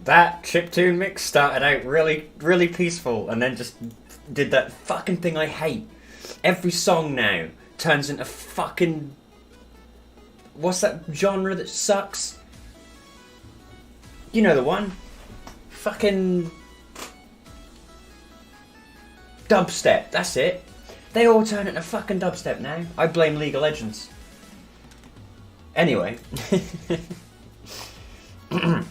That chiptune mix started out really peaceful and then just did that fucking thing I hate. Every song now turns into fucking... What's that genre that sucks? You know the one. Fucking... Dubstep, that's it. They all turn into fucking dubstep now. I blame League of Legends. Anyway. I'm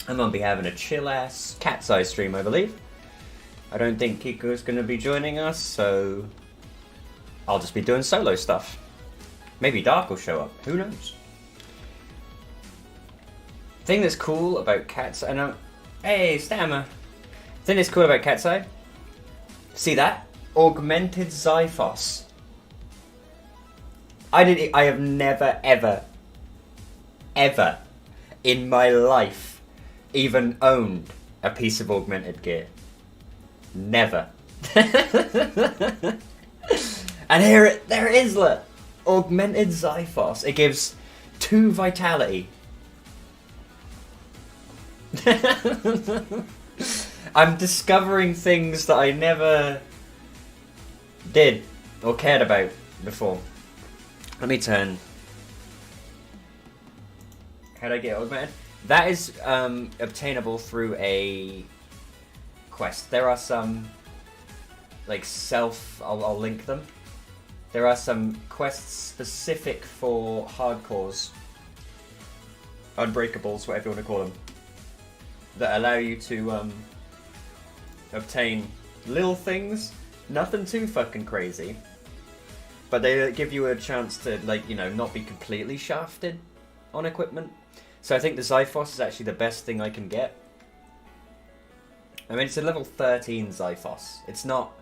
gonna be having a chill-ass CatseyeXI stream, I believe. I don't think Kiko's gonna be joining us, so... I'll just be doing solo stuff. Maybe Dark will show up, who knows? Thing that's cool about CatseyeXI... Hey, Stammer! Thing that's cool about CatseyeXI... See that? Augmented Xiphos. I have never, ever in my life even owned a piece of augmented gear. Never. And there it is, look. Augmented Xiphos. It gives 2 vitality. I'm discovering things that I never did or cared about before. Let me turn. How do I get augmented? That is obtainable through a quest. There are some like I'll link them. There are some quests specific for hardcores, unbreakables, whatever you want to call them, that allow you to obtain little things, nothing too fucking crazy, but they give you a chance to, like, you know, not be completely shafted on equipment. So I think the Xiphos is actually the best thing I can get. I mean, it's a level 13 Xiphos. It's not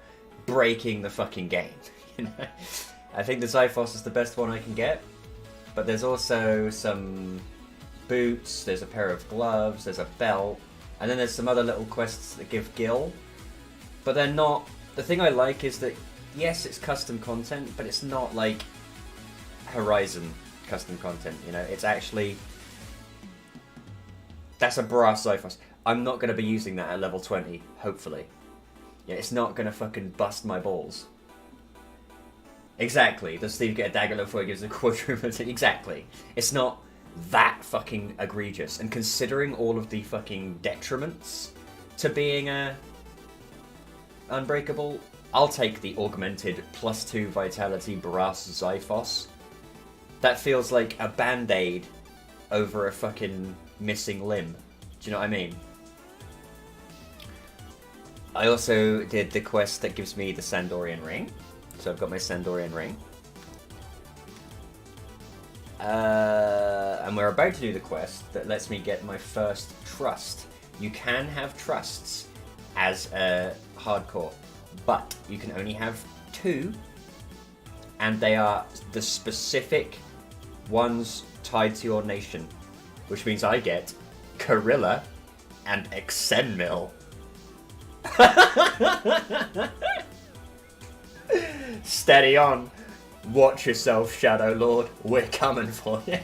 breaking the fucking game, you know. I think the Xiphos is the best one I can get, but there's also some boots, there's a pair of gloves, there's a belt, and then there's some other little quests that give gil, but they're not... The thing I like is that, yes, it's custom content, but it's not like Horizon custom content, you know? It's actually... That's a brass Xiphos. I'm not going to be using that at level 20, hopefully. Yeah, it's not going to fucking bust my balls. Exactly. Does Steve get a dagger level 4 gives a quadruple? Exactly. It's not that fucking egregious. And considering all of the fucking detriments to being a unbreakable, I'll take the augmented +2 vitality brass Xiphos. That feels like a band-aid over a fucking missing limb. Do you know what I mean? I also did the quest that gives me the Sandorian ring. So I've got my Sandorian ring. And we're about to do the quest that lets me get my first trust. You can have trusts as a hardcore, but you can only have 2, and they are the specific ones tied to your nation, which means I get Gorilla and Exenmil. Steady on. Watch yourself, Shadow Lord. We're coming for you.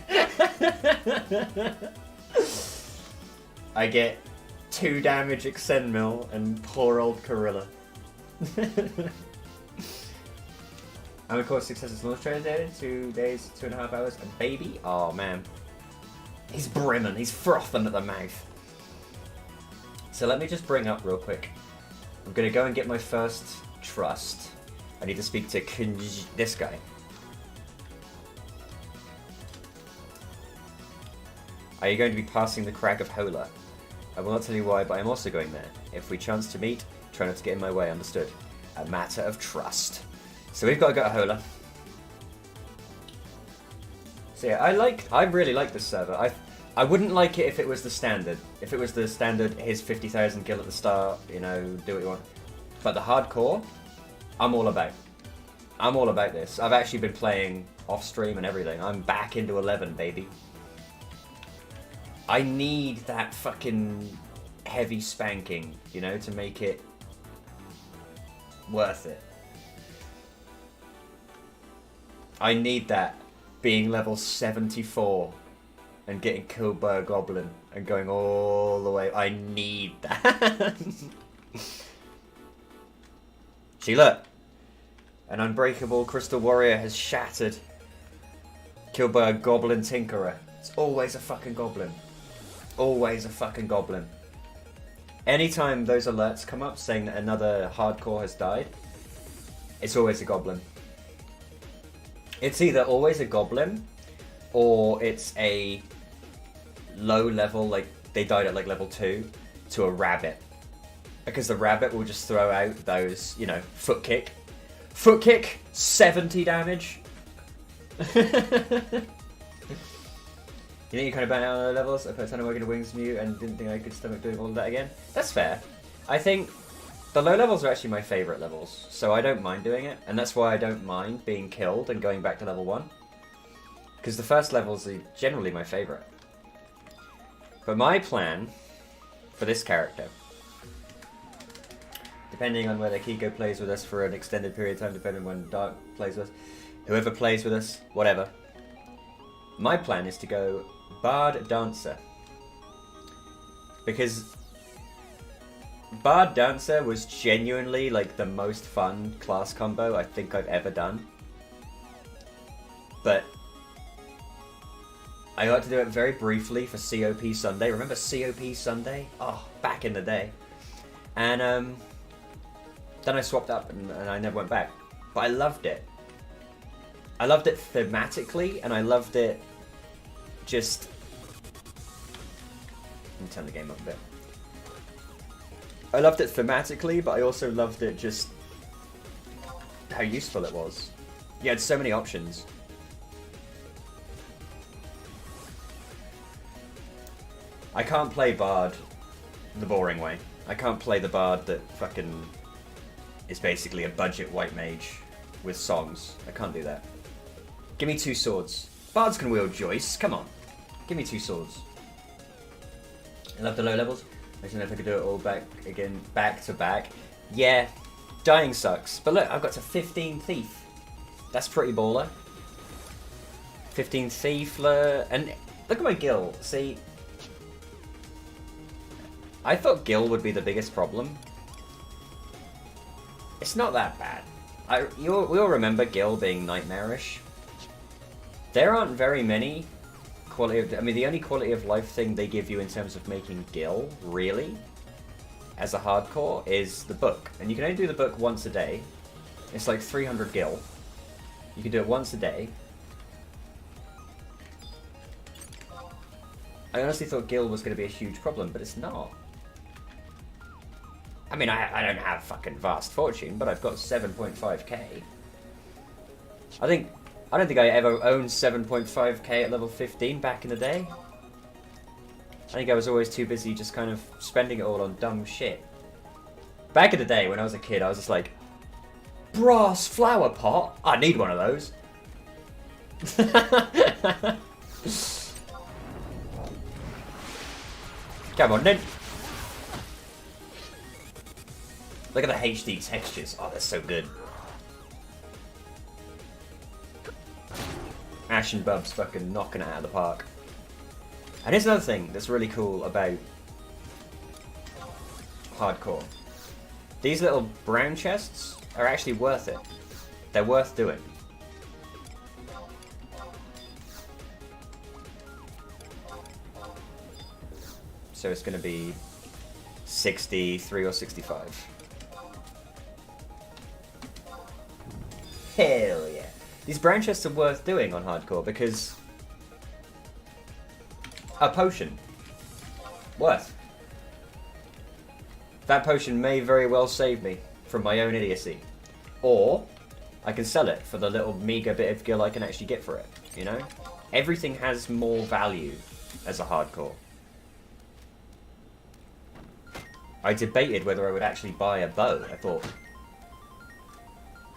I get 2 damage Exenmil and poor old Gorilla. And of course, success is launch trade 2 days, 2.5 hours. And baby, oh man, he's brimming, he's frothing at the mouth. So let me just bring up real quick. I'm gonna go and get my first trust. I need to speak to this guy. Are you going to be passing the Crag of Hola? I will not tell you why, but I'm also going there. If we chance to meet, try not to get in my way, understood? A matter of trust. So we've got to go to Hola. So yeah, I really like this server. I wouldn't like it if it was the standard. If it was the standard, here's 50,000 gil at the start, you know, do what you want. But the hardcore, I'm all about. I'm all about this. I've actually been playing off stream and everything. I'm back into 11, baby. I need that fucking heavy spanking, you know, to make it worth it. I need that being level 74 and getting killed by a goblin and going all the way. I need that. Sheila! An unbreakable crystal warrior has shattered. Killed by a goblin tinkerer. It's always a fucking goblin. Always a fucking goblin. Anytime those alerts come up saying that another hardcore has died, it's always a goblin. It's either always a goblin, or it's a low level, like they died at like level 2, to a rabbit. Because the rabbit will just throw out those, you know, foot kick. Foot kick, 70 damage. You think you kind of burnt out on the levels? I put a ton of work into Wings Mute and didn't think I could stomach doing all of that again. That's fair. I think the low levels are actually my favourite levels, so I don't mind doing it, and that's why I don't mind being killed and going back to level 1. Because the first levels are generally my favourite. But my plan for this character, depending on whether Kiko plays with us for an extended period of time, depending on when Dark plays with us, whoever plays with us, whatever, my plan is to go Bard Dancer. Because Bard Dancer was genuinely like the most fun class combo I think I've ever done. But I got to do it very briefly for COP Sunday. Remember COP Sunday? Oh, back in the day. And then I swapped up and I never went back. But I loved it. I loved it thematically, and I loved it just... Let me turn the game up a bit. I loved it thematically, but I also loved it just how useful it was. You had so many options. I can't play Bard the boring way. I can't play the Bard that fucking is basically a budget white mage with songs. I can't do that. Give me 2 swords. Bards can wield Joyce. Come on. Give me 2 swords. I love the low levels. I don't know if I could do it all back again, back to back. Yeah, dying sucks. But look, I've got to 15 Thief. That's pretty baller. 15 Thief, and look at my Gil. See, I thought Gil would be the biggest problem. It's not that bad. We all remember Gil being nightmarish. There aren't very many quality of... I mean, the only quality of life thing they give you in terms of making Gil, really, as a hardcore, is the book. And you can only do the book once a day. It's like 300 Gil. You can do it once a day. I honestly thought Gil was going to be a huge problem, but it's not. I mean, I don't have fucking vast fortune, but I've got 7.5k. I don't think I ever owned 7.5k at level 15 back in the day. I think I was always too busy just kind of spending it all on dumb shit. Back in the day, when I was a kid, I was just like, brass flower pot? I need one of those. Come on, then. Look at the HD textures. Oh, they're so good. Ash and Bub's fucking knocking it out of the park. And here's another thing that's really cool about hardcore. These little brown chests are actually worth it. They're worth doing. So it's going to be 63 or 65. Hell yeah. These brown chests are worth doing on hardcore because a potion. Worth. That potion may very well save me from my own idiocy. Or I can sell it for the little meager bit of gil I can actually get for it, you know? Everything has more value as a hardcore. I debated whether I would actually buy a bow. I thought,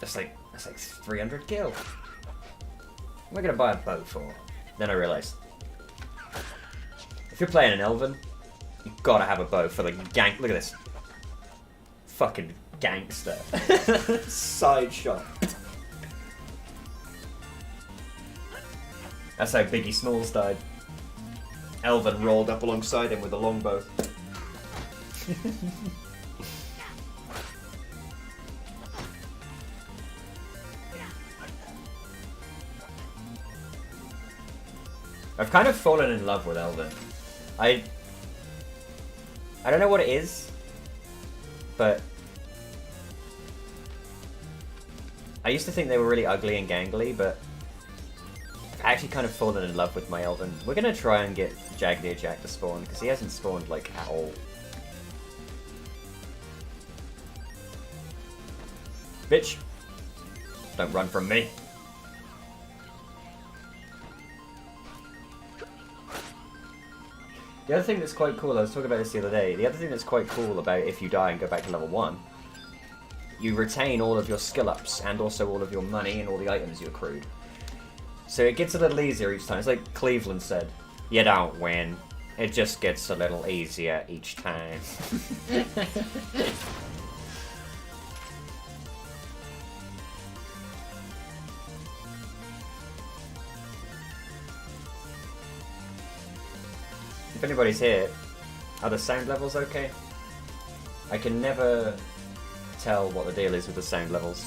that's like 300 gil. What am I going to buy a bow for? Then I realised, if you're playing an Elven, you've got to have a bow for the gank. Look at this. Fucking gangster. Side shot. That's how Biggie Smalls died. Elven rolled up alongside him with a longbow. I've kind of fallen in love with Elven. I don't know what it is, but I used to think they were really ugly and gangly, but I've actually kind of fallen in love with my Elven. We're gonna try and get Jagdeer Jack to spawn, because he hasn't spawned, like, at all. Bitch! Don't run from me! The other thing that's quite cool, I was talking about this the other day, the other thing that's quite cool about if you die and go back to level 1, you retain all of your skill ups and also all of your money and all the items you accrued. So it gets a little easier each time. It's like Cleveland said, you don't win, it just gets a little easier each time. If anybody's here, are the sound levels okay? I can never tell what the deal is with the sound levels.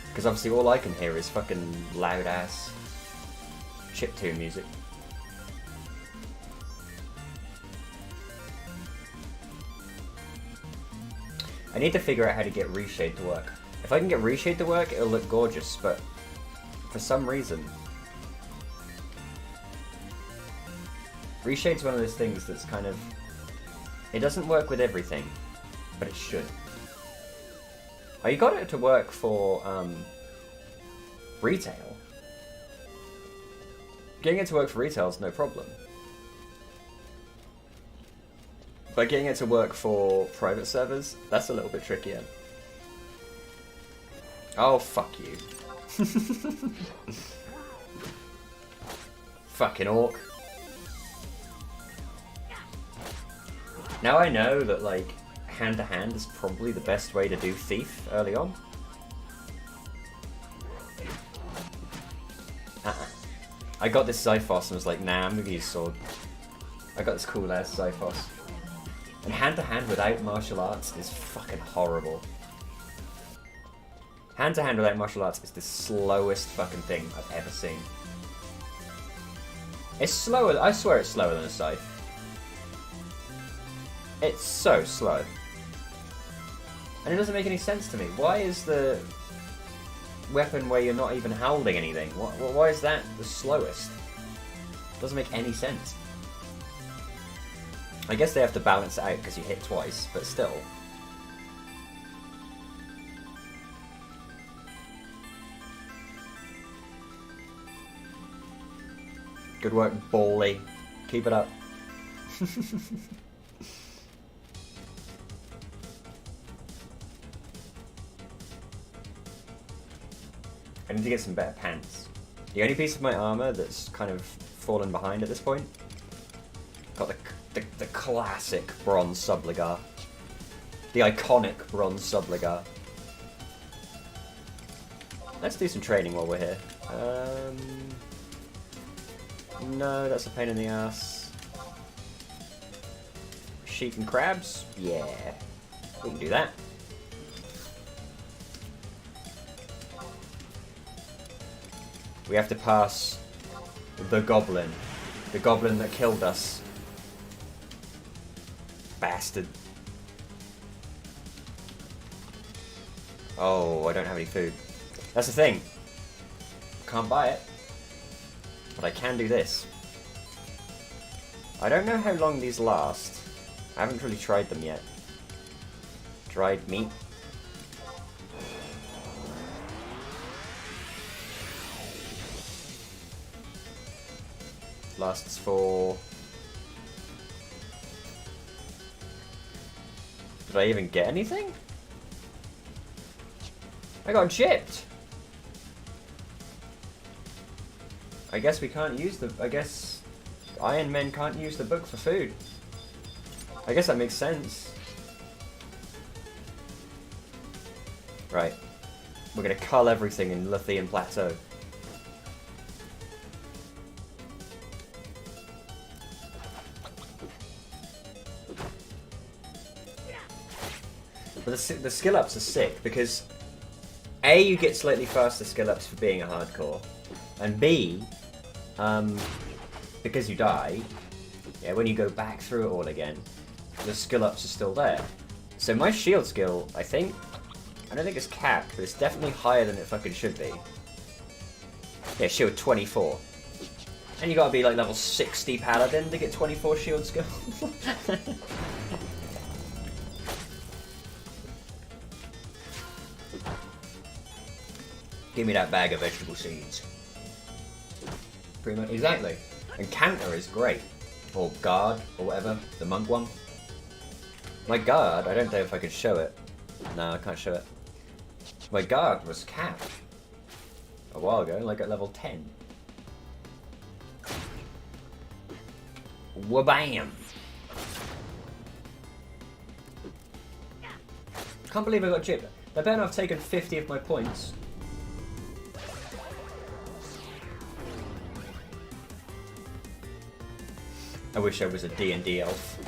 Because obviously all I can hear is fucking loud ass chiptune music. I need to figure out how to get Reshade to work. If I can get Reshade to work, it'll look gorgeous, but for some reason Reshade's one of those things that's kind of... It doesn't work with everything, but it should. Oh, you got it to work for retail. Getting it to work for retail is no problem. But getting it to work for private servers, that's a little bit trickier. Oh, fuck you. Fucking orc. Now I know that, like, hand-to-hand is probably the best way to do Thief early on. I got this Xiphos and was like, nah, I'm gonna use sword. I got this cool-ass Xiphos. And hand-to-hand without martial arts is fucking horrible. Hand-to-hand without martial arts is the slowest fucking thing I've ever seen. It's slower, I swear it's slower than a scythe. It's so slow. And it doesn't make any sense to me. Why is the weapon where you're not even holding anything? Why is that the slowest? Doesn't make any sense. I guess they have to balance it out because you hit twice, but still. Good work, Bally. Keep it up. I need to get some better pants. The only piece of my armor that's kind of fallen behind at this point, got the classic bronze subligar. The iconic bronze subligar. Let's do some training while we're here. No, that's a pain in the ass. Sheep and crabs? Yeah. We can do that. We have to pass the goblin. The goblin that killed us. Bastard. Oh, I don't have any food. That's the thing. Can't buy it. But I can do this. I don't know how long these last. I haven't really tried them yet. Dried meat. Lasts for... Did I even get anything? I got chipped! I guess we can't use the... I guess Iron Men can't use the book for food. I guess that makes sense. Right. We're gonna cull everything in Lithian Plateau. But the skill ups are sick because A, you get slightly faster skill ups for being a hardcore, and B, because you die, yeah, when you go back through it all again, the skill ups are still there. So my shield skill, I don't think it's capped, but it's definitely higher than it fucking should be. Yeah, shield 24. And you gotta be like level 60 paladin to get 24 shield skill. Give me that bag of vegetable seeds. Pretty much, exactly. And counter is great. Or guard, or whatever, the monk one. My guard, I don't know if I could show it. No, I can't show it. My guard was capped a while ago, like at level 10. Wabam! Can't believe I got chipped. They better not have taken 50 of my points. I wish I was a D&D elf.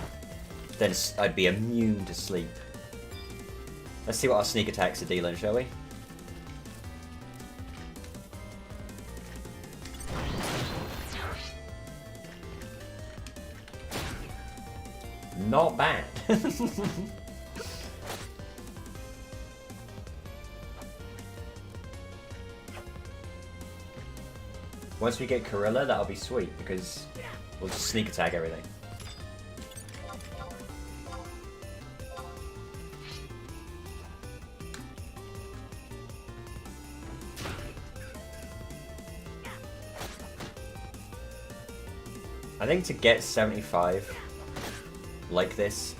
Then I'd be immune to sleep. Let's see what our sneak attacks are dealing, shall we? Not bad. Once we get Corilla, that'll be sweet, because we'll just sneak attack everything. I think to get 75 like this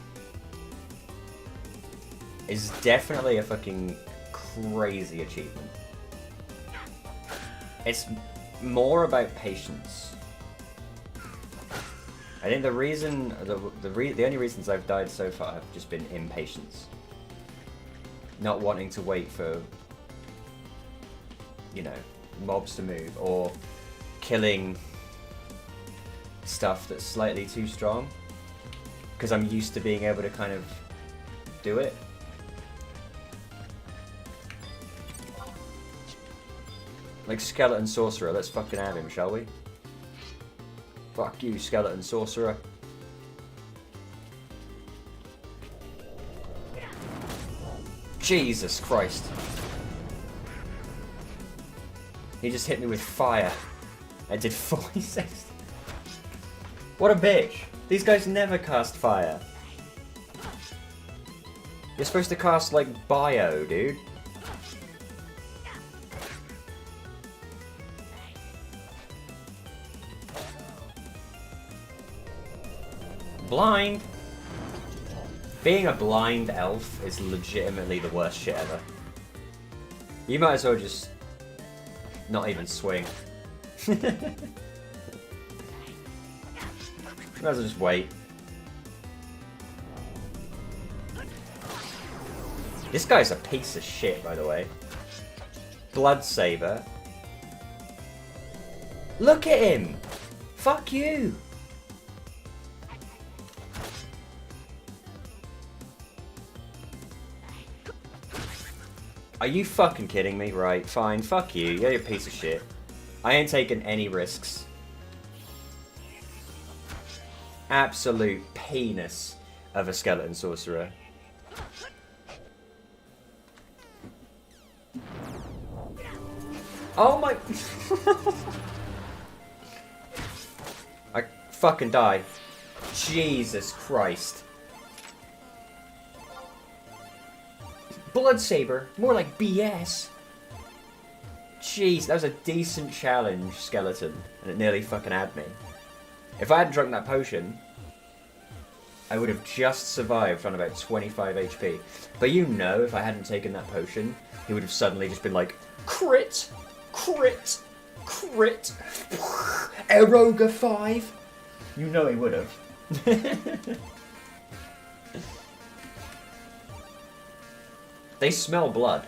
is definitely a fucking crazy achievement. It's more about patience. I think the reason, the only reasons I've died so far have just been impatience. Not wanting to wait for, you know, mobs to move, or killing stuff that's slightly too strong, because I'm used to being able to kind of do it. Like Skeleton Sorcerer, let's fucking have him, shall we? Fuck you, Skeleton Sorcerer. Jesus Christ. He just hit me with fire. I did 46. What a bitch. These guys never cast fire. You're supposed to cast, like, bio, dude. Blind! Being a blind elf is legitimately the worst shit ever. You might as well just not even swing. Might as well just wait. This guy's a piece of shit, by the way. Bloodsaber. Look at him! Fuck you! Are you fucking kidding me? Right, fine, fuck you. You're a piece of shit. I ain't taking any risks. Absolute penis of a Skeleton Sorcerer. Oh my... I fucking die. Jesus Christ. Bloodsaber, more like BS. Jeez, that was a decent challenge, Skeleton, and it nearly fucking had me. If I hadn't drunk that potion, I would have just survived on about 25 HP. But you know, if I hadn't taken that potion, he would have suddenly just been like, crit, crit, crit, Eroga 5. You know he would have. They smell blood.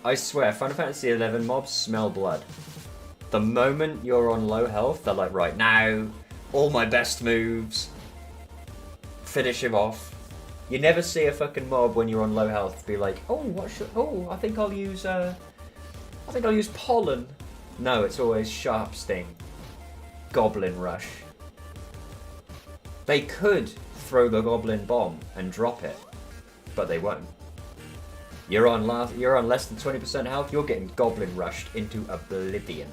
I swear, Final Fantasy XI mobs smell blood. The moment you're on low health, they're like, right, now, all my best moves. Finish him off. You never see a fucking mob when you're on low health be like, oh, I think I'll use pollen. No, it's always sharp sting. Goblin rush. They could throw the goblin bomb and drop it, but they won't. You're on less than 20% health, you're getting goblin rushed into oblivion.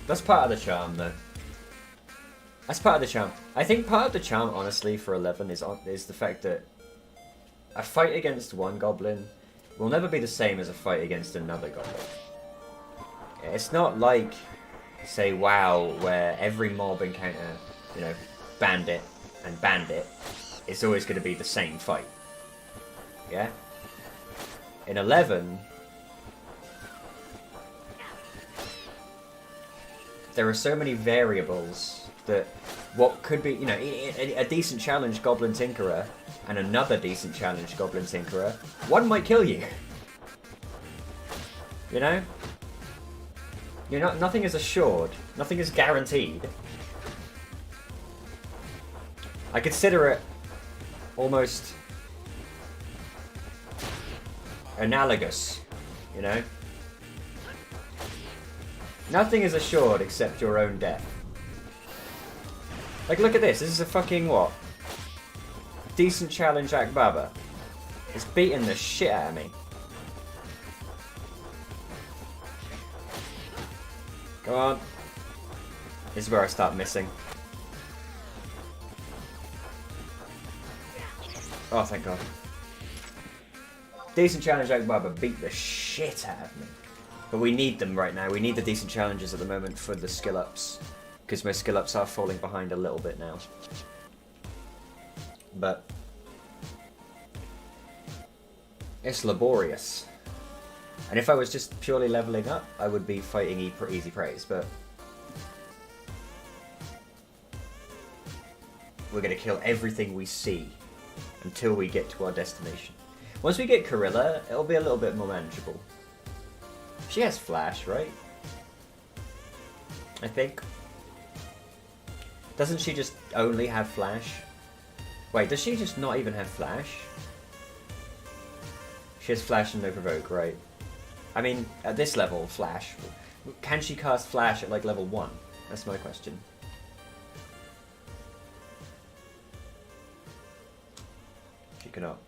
That's part of the charm, though. That's part of the charm. I think part of the charm, honestly, for 11 is the fact that a fight against one goblin will never be the same as a fight against another goblin. It's not like, say, WoW, where every mob encounter, you know, bandit and bandit, it's always going to be the same fight. Yeah? In 11, there are so many variables that what could be, you know, a decent challenge Goblin Tinkerer and another decent challenge Goblin Tinkerer, one might kill you. You know? Nothing is assured. Nothing is guaranteed. I consider it almost analogous, you know? Nothing is assured except your own death. Like, look at this. This is a fucking, what? Decent challenge Akbaba. It's beating the shit out of me. Come on. This is where I start missing. Oh, thank God. Decent challenge Akbaba beat the shit out of me. But we need them right now. We need the decent challenges at the moment for the skill ups. Because my skill ups are falling behind a little bit now. But it's laborious. And if I was just purely leveling up, I would be fighting easy praise, but we're going to kill everything we see until we get to our destination. Once we get Corilla, it'll be a little bit more manageable. She has Flash, right? I think. Doesn't she just only have Flash? Wait, does she just not even have Flash? She has Flash and no Provoke, right? I mean, at this level, Flash. Can she cast Flash at, like, level 1? That's my question. She cannot.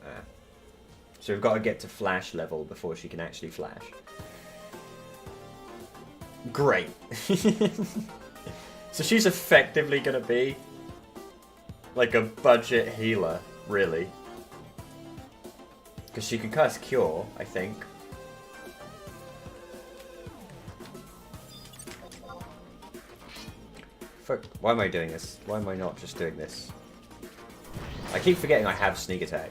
So we've got to get to Flash level before she can actually Flash. Great. So she's effectively going to be like a budget healer, really. Because she can cast Cure, I think. Fuck, why am I doing this? Why am I not just doing this? I keep forgetting I have Sneak Attack.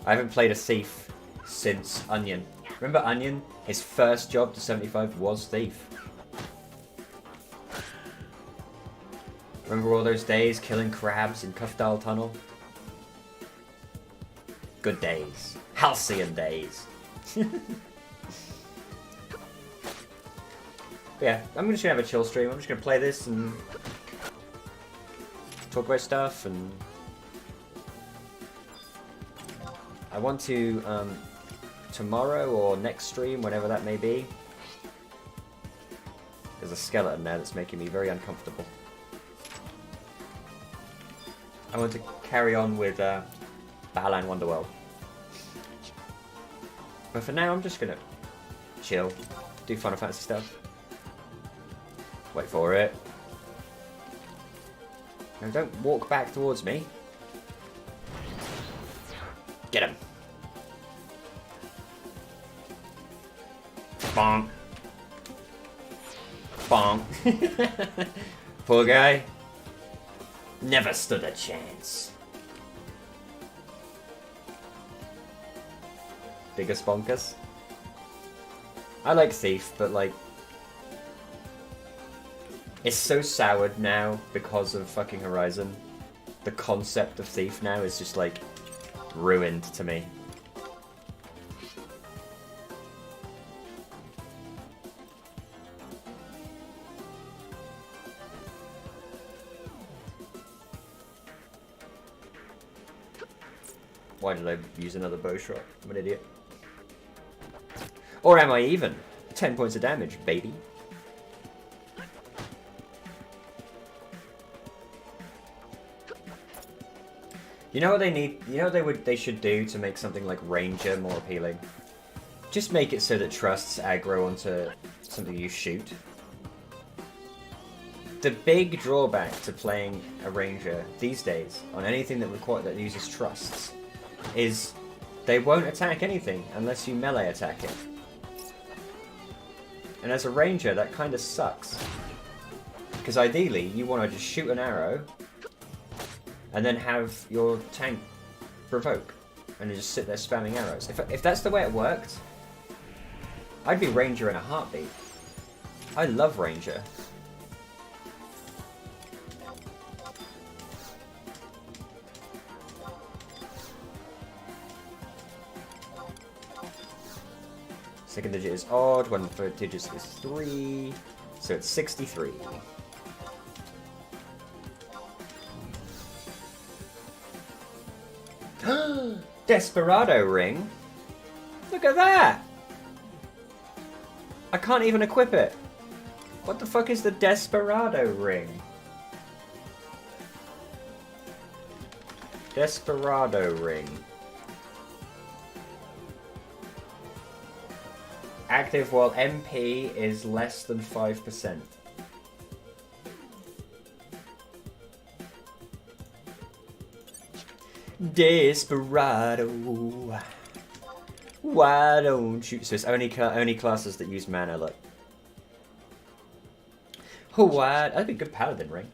I haven't played a Thief since Onion. Remember Onion? His first job to 75 was Thief. Remember all those days killing crabs in Kufdal Tunnel? Good days. Halcyon days. Yeah, I'm just gonna have a chill stream. I'm just gonna play this and talk about stuff, and I want to tomorrow or next stream, whenever that may be. There's a skeleton there that's making me very uncomfortable. I want to carry on with Balan Wonderworld. But for now, I'm just gonna chill, do Final Fantasy stuff. Wait for it. No, don't walk back towards me. Get him. Bonk. Bonk. Poor guy. Never stood a chance. Biggest bonkers. I like Thief, but like, it's so soured now because of fucking Horizon. The concept of Thief now is just like ruined to me. Why did I use another bow shot? I'm an idiot. Or am I even? 10 points of damage, baby. You know what they need? You know what they should do to make something like Ranger more appealing? Just make it so that trusts aggro onto something you shoot. The big drawback to playing a Ranger these days on anything that uses trusts is they won't attack anything unless you melee attack it. And as a Ranger, that kind of sucks. Because ideally, you want to just shoot an arrow and then have your tank provoke and then just sit there spamming arrows. If that's the way it worked, I'd be Ranger in a heartbeat. I love Ranger. Second digit is odd, one third digit is 3, so it's 63. Desperado ring? Look at that! I can't even equip it. What the fuck is the Desperado ring? Desperado ring. Active while MP is less than 5%. Desperado. Why don't you? So it's only classes that use mana. Look. Why? That'd be a good paladin ring.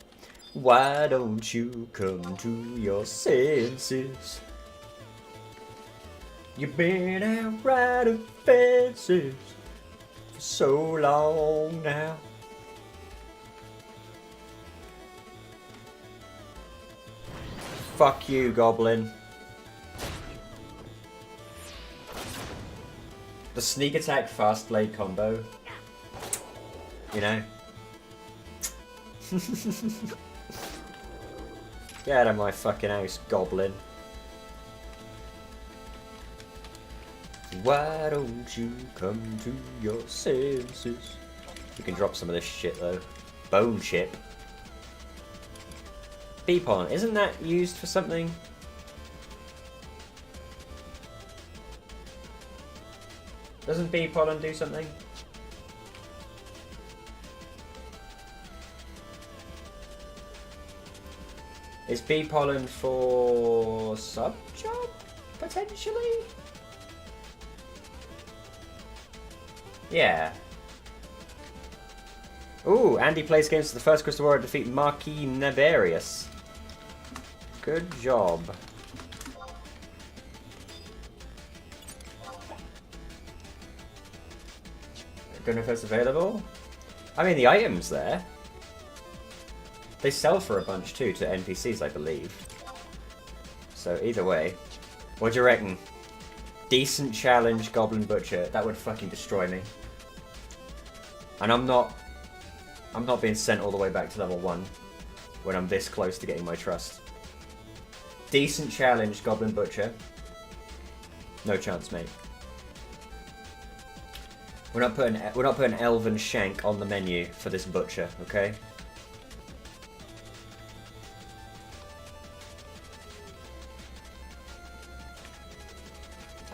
Why don't you come to your senses? You've been out riding fences for so long now. Fuck you, Goblin. The sneak attack fast blade combo. You know? Get out of my fucking house, Goblin. Why don't you come to your senses? We can drop some of this shit though. Bone chip. Bee pollen, isn't that used for something? Doesn't bee pollen do something? Is bee pollen for sub job potentially? Yeah. Ooh, Andy plays games for the first Crystal Warrior to defeat Marquis Neverius. Good job. Don't know if that's available. I mean, the item's there. They sell for a bunch too to NPCs, I believe. So either way, what do you reckon? Decent challenge, Goblin Butcher. That would fucking destroy me. And I'm not being sent all the way back to level 1 when I'm this close to getting my trust. Decent challenge, Goblin Butcher. No chance, mate. We're not putting Elven Shank on the menu for this butcher, okay?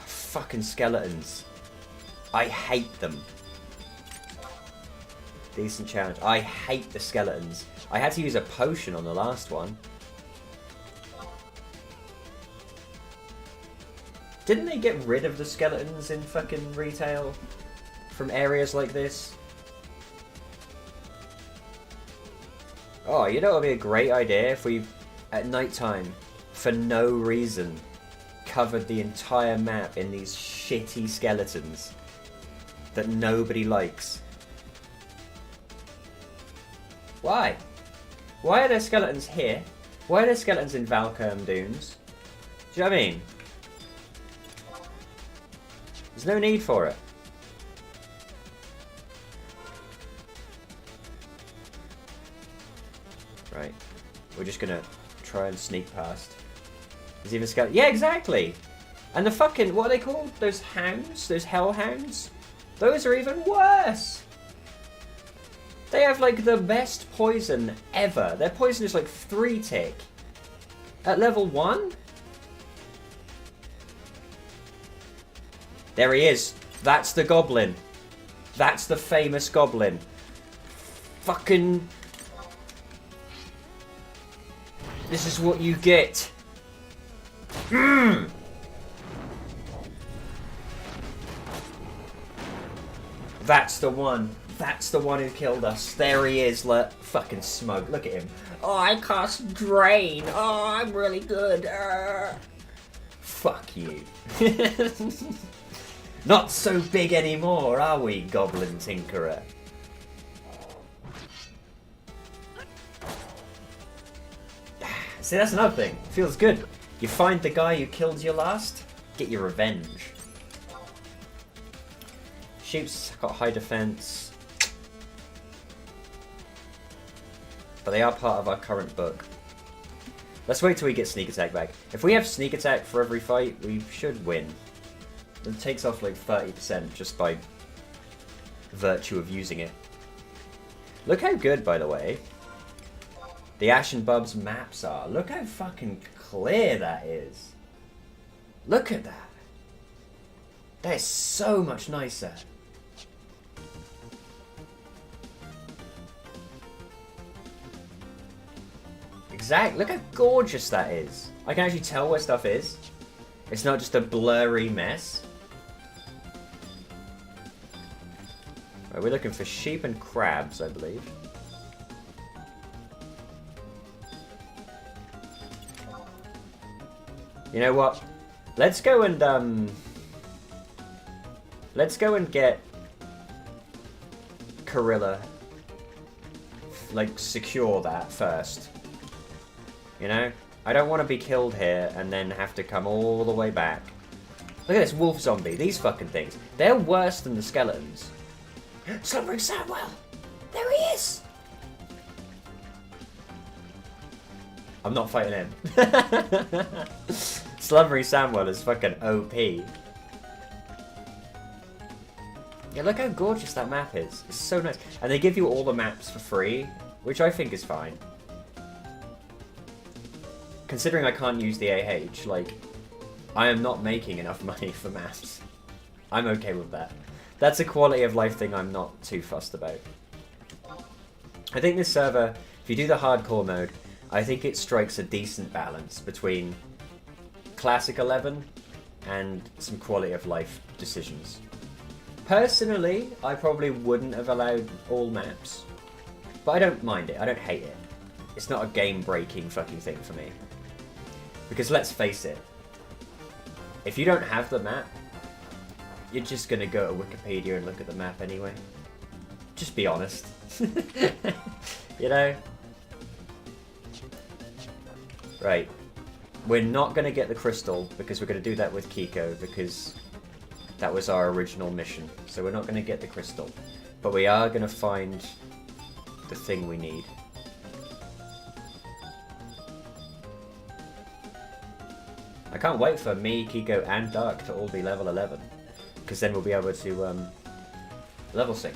Fucking skeletons. I hate them. Decent challenge. I hate the skeletons. I had to use a potion on the last one. Didn't they get rid of the skeletons in fucking retail? From areas like this? Oh, you know what would be a great idea if we, at night time, for no reason, covered the entire map in these shitty skeletons that nobody likes. Why? Why are there skeletons here? Why are there skeletons in Valkurm Dunes? Do you know what I mean? There's no need for it. Right. We're just gonna try and sneak past. There's even skeleton. Yeah, exactly! And the fucking, what are they called? Those hounds? Those hellhounds? Those are even worse! They have like the best poison ever. Their poison is like 3 tick. At level 1? There he is. That's the goblin. That's the famous goblin. Fucking... This is what you get. That's the one. That's the one who killed us. There he is. Look, fucking smug. Look at him. Oh, I cast Drain. Oh, I'm really good. Fuck you. Not so big anymore, are we, Goblin Tinkerer? See, that's another thing. Feels good. You find the guy who killed you last, get your revenge. Sheep's got high defense. But they are part of our current book. Let's wait till we get sneak attack back. If we have sneak attack for every fight, we should win. It takes off like 30% just by virtue of using it. Look how good, by the way, the Ash and Bub's maps are. Look how fucking clear that is. Look at that. That is so much nicer. Exactly. Look how gorgeous that is. I can actually tell where stuff is. It's not just a blurry mess. Right, we're looking for sheep and crabs, I believe. You know what? Let's go and get Corilla. Like, secure that first. You know? I don't want to be killed here and then have to come all the way back. Look at this wolf zombie. These fucking things. They're worse than the skeletons. Slumbering Samuel! There he is! I'm not fighting him. Slumbering Samuel is fucking OP. Yeah, look how gorgeous that map is. It's so nice. And they give you all the maps for free, which I think is fine. Considering I can't use the AH, like, I am not making enough money for maps. I'm okay with that. That's a quality of life thing I'm not too fussed about. I think this server, if you do the hardcore mode, I think it strikes a decent balance between Classic 11 and some quality of life decisions. Personally, I probably wouldn't have allowed all maps, but I don't mind it, I don't hate it. It's not a game-breaking fucking thing for me. Because let's face it, if you don't have the map, you're just gonna go to Wikipedia and look at the map anyway. Just be honest. You know? Right. We're not gonna get the crystal, because we're gonna do that with Kiko, because that was our original mission. So we're not gonna get the crystal. But we are gonna find the thing we need. I can't wait for me, Kiko, and Dark to all be level 11. Because then we'll be able to level sync.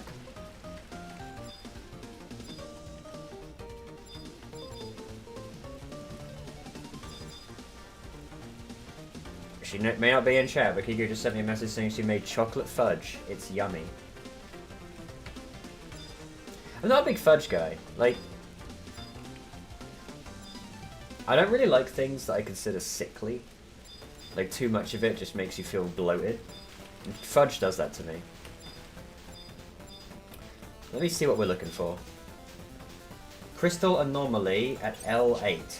She may not be in chat, but Kiko just sent me a message saying she made chocolate fudge. It's yummy. I'm not a big fudge guy. Like, I don't really like things that I consider sickly. Like, too much of it just makes you feel bloated. And fudge does that to me. Let me see what we're looking for. Crystal anomaly at L8.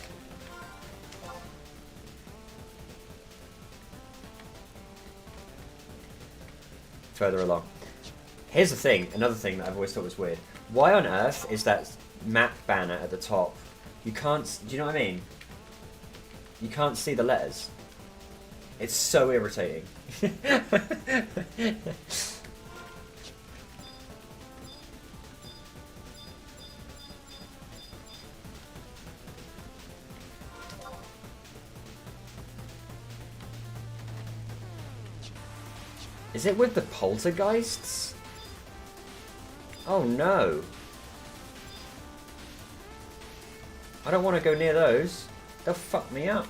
Further along. Here's the thing, another thing that I've always thought was weird. Why on earth is that map banner at the top? You can't, do you know what I mean? You can't see the letters. It's so irritating. Is it with the poltergeists? Oh no. I don't want to go near those. They'll fuck me up.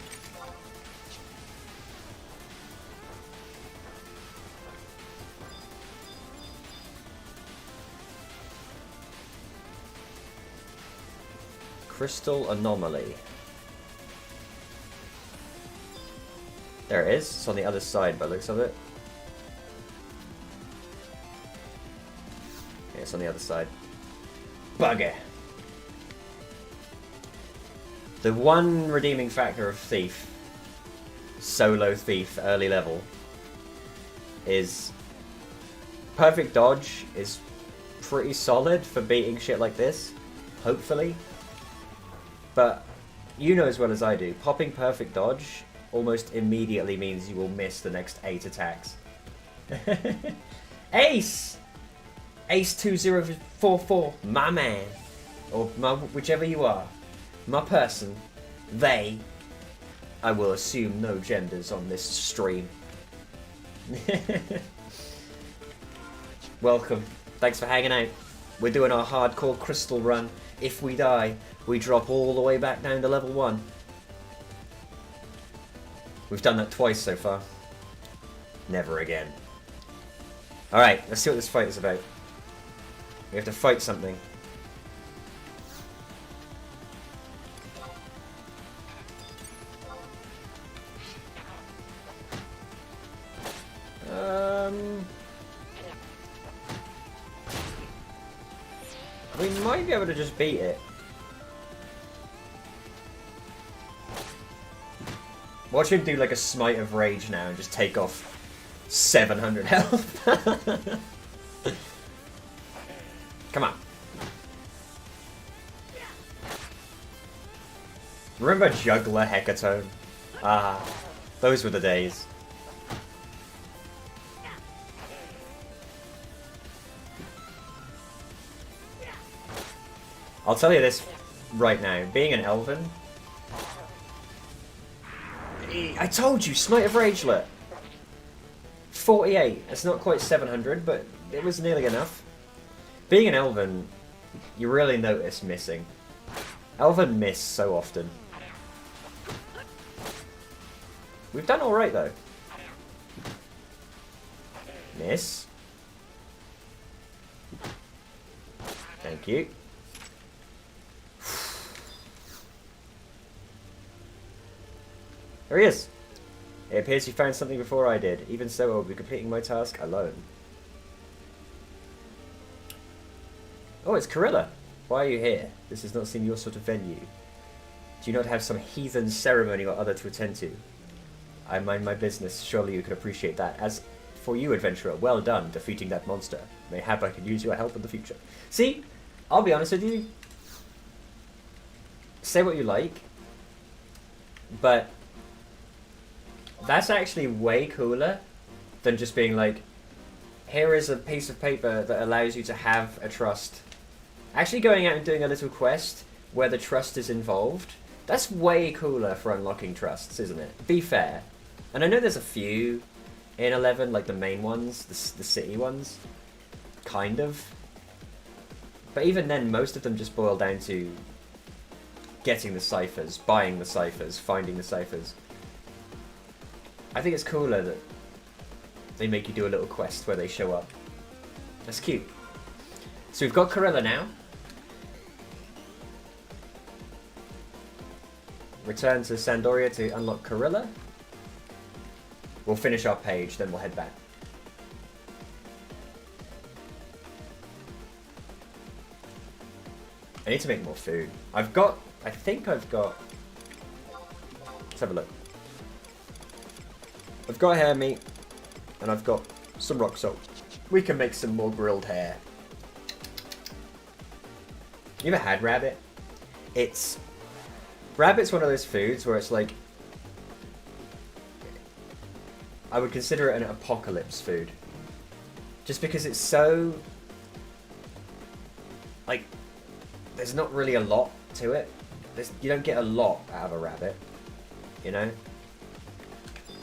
Crystal anomaly. There it is. It's on the other side by the looks of it. Yeah, it's on the other side. Bugger. The one redeeming factor of Thief, solo Thief, early level, is perfect dodge is pretty solid for beating shit like this, hopefully. But you know as well as I do, popping perfect dodge almost immediately means you will miss the next 8 attacks. Ace! Ace 2044, my man. Or my, whichever you are. My person. They. I will assume no genders on this stream. Welcome. Thanks for hanging out. We're doing our hardcore crystal run. If we die, we drop all the way back down to level 1. We've done that twice so far. Never again. Alright, let's see what this fight is about. We have to fight something. We might be able to just beat it. Watch him do like a Smite of Rage now and just take off 700 health. Come on. Remember Juggler Hecatone? Ah, those were the days. I'll tell you this right now, being an Elven... I told you, Smite of Ragelet! 48, it's not quite 700, but it was nearly enough. Being an Elven, you really notice missing. Elven miss so often. We've done alright though. Miss. Thank you. There he is! It appears you found something before I did. Even so, I will be completing my task alone. Oh, it's Corilla! Why are you here? This does not seem your sort of venue. Do you not have some heathen ceremony or other to attend to? I mind my business. Surely you could appreciate that. As for you, adventurer, well done defeating that monster. Mayhap I could use your help in the future. See? I'll be honest with you. Say what you like. But... that's actually way cooler than just being like, here is a piece of paper that allows you to have a trust. Actually going out and doing a little quest where the trust is involved, that's way cooler for unlocking trusts, isn't it? Be fair. And I know there's a few in 11, like the main ones, the city ones. Kind of. But even then, most of them just boil down to getting the ciphers, buying the ciphers, finding the ciphers. I think it's cooler that they make you do a little quest where they show up. That's cute. So we've got Corilla now. Return to Sandoria to unlock Corilla. We'll finish our page, then we'll head back. I need to make more food. I think I've got... let's have a look. I've got hare meat, and I've got some rock salt. We can make some more grilled hare. You ever had rabbit? Rabbit's one of those foods where it's like... I would consider it an apocalypse food. Just because it's so... like, there's not really a lot to it. You don't get a lot out of a rabbit, you know?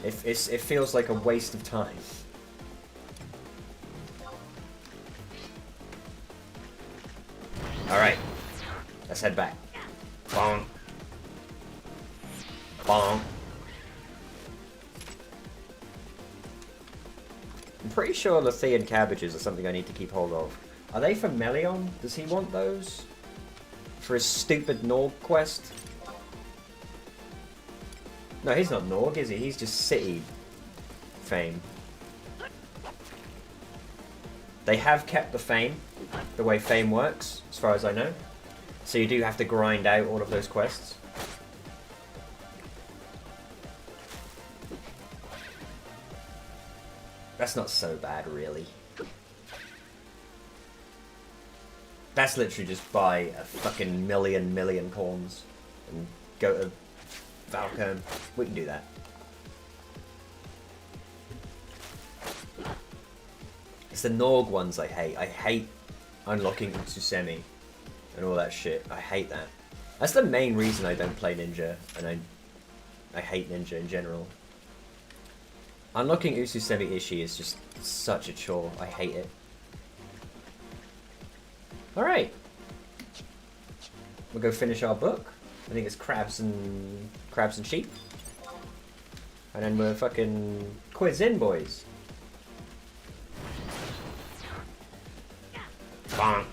It feels like a waste of time. Alright. Let's head back. Bonk. Bonk. I'm pretty sure Lethean cabbages are something I need to keep hold of. Are they for Melion? Does he want those? For his stupid Norg quest? No, he's not Norg, is he? He's just City fame. They have kept the fame, the way fame works, as far as I know. So you do have to grind out all of those quests. That's not so bad, really. That's literally just buy a fucking million corns and go to Valcom. We can do that. It's the Norg ones I hate. I hate unlocking Utsusemi and all that shit. I hate that. That's the main reason I don't play Ninja, and I hate Ninja in general. Unlocking Utsusemi Ishii is just such a chore. I hate it. Alright. We'll go finish our book. I think it's crabs and sheep. And then we're fucking quiz in, boys. Bonk.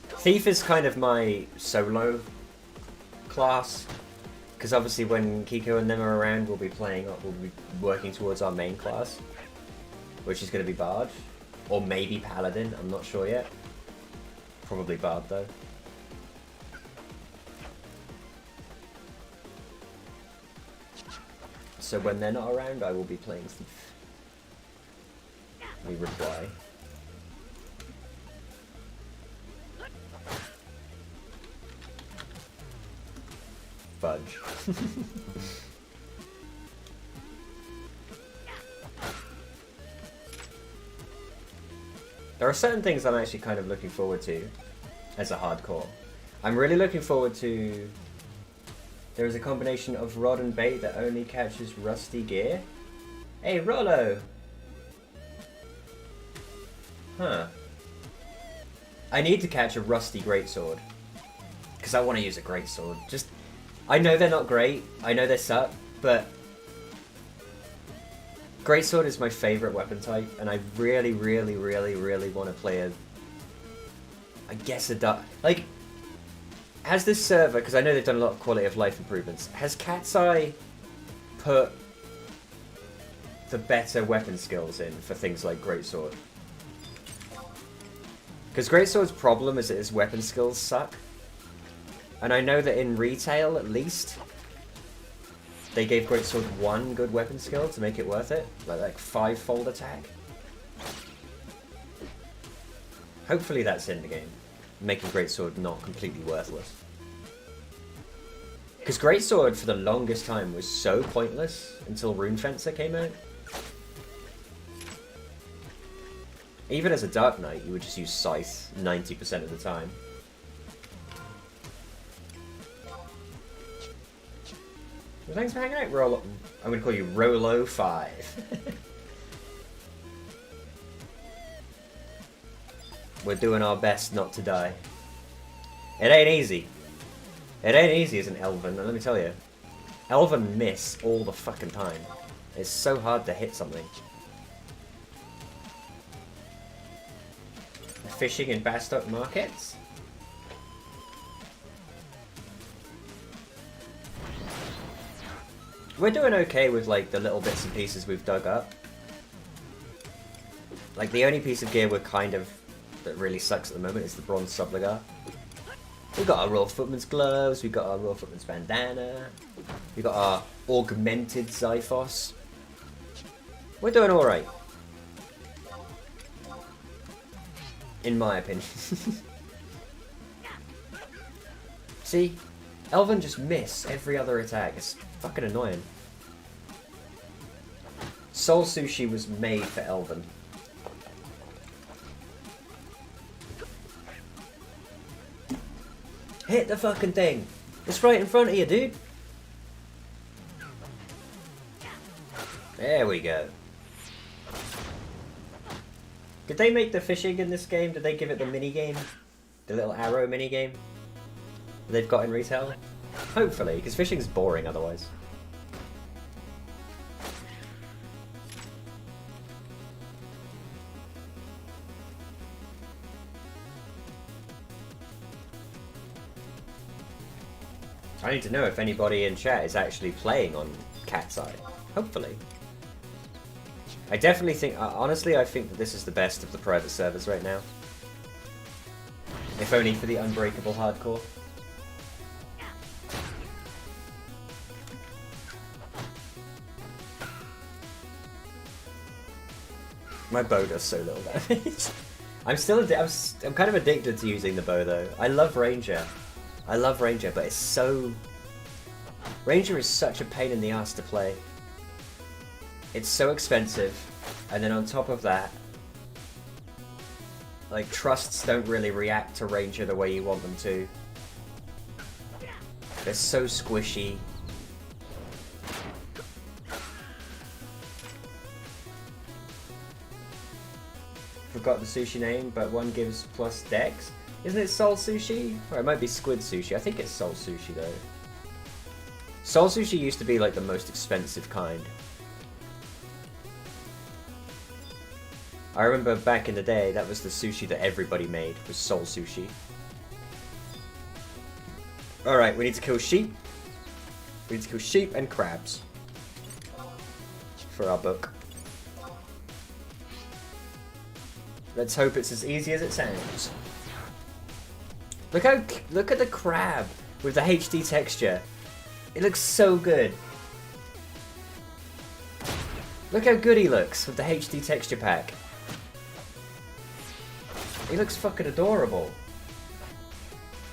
Thief is kind of my solo class, because obviously when Kiko and them are around, we'll be working towards our main class, which is going to be Bard, or maybe Paladin. I'm not sure yet. Probably Bard though. So when they're not around, I will be playing Thief. We reply. Fudge. There are certain things I'm actually kind of looking forward to as a hardcore. I'm really looking forward to... There is a combination of rod and bait that only catches rusty gear. Hey, Rollo! Huh. I need to catch a rusty greatsword. Because I want to use a greatsword. Just... I know they're not great. I know they suck. But... Greatsword is my favourite weapon type. And I really want to play a... I guess a dark... Like... Has this server, because I know they've done a lot of quality of life improvements, has CatseyeXI put the better weapon skills in for things like Greatsword? Because Greatsword's problem is that his weapon skills suck. And I know that in retail, at least, they gave Greatsword one good weapon skill to make it worth it. Like 5-fold attack. Hopefully that's in the game. Making Greatsword not completely worthless. Because Greatsword for the longest time was so pointless until Rune Fencer came out. Even as a Dark Knight, you would just use Scythe 90% of the time. Well, thanks for hanging out, Rolo. I'm going to call you Rolo5. We're doing our best not to die. It ain't easy. It ain't easy as an Elven, let me tell you. Elven miss all the fucking time. It's so hard to hit something. Fishing in Bastock markets? We're doing okay with like the little bits and pieces we've dug up. Like the only piece of gear we're kind of... that really sucks at the moment is the bronze subligar. We've got our Royal Footman's gloves, we've got our Royal Footman's bandana, we've got our augmented Xiphos. We're doing alright. In my opinion. See? Elven just miss every other attack. It's fucking annoying. Soul Sushi was made for Elven. Hit the fucking thing! It's right in front of you, dude! There we go. Did they make the fishing in this game? Did they give it the mini game? The little arrow mini game they've got in retail? Hopefully, because fishing's boring otherwise. I need to know if anybody in chat is actually playing on CatseyeXI. Hopefully. I definitely think, honestly, I think that this is the best of the private servers right now. If only for the Unbreakable hardcore. My bow does so little damage. I'm kind of addicted to using the bow though. I love Ranger. But it's so... Ranger is such a pain in the ass to play. It's so expensive, and then on top of that, like, trusts don't really react to Ranger the way you want them to. They're so squishy. Forgot the sushi name, but one gives plus dex. Isn't it Soul Sushi? Or it might be Squid Sushi. I think it's Soul Sushi though. Soul Sushi used to be like the most expensive kind. I remember back in the day, that was the sushi that everybody made, was Soul Sushi. Alright, we need to kill sheep. We need to kill sheep and crabs. For our book. Let's hope it's as easy as it sounds. Look at the crab with the HD texture. It looks so good. Look how good he looks with the HD texture pack. He looks fucking adorable.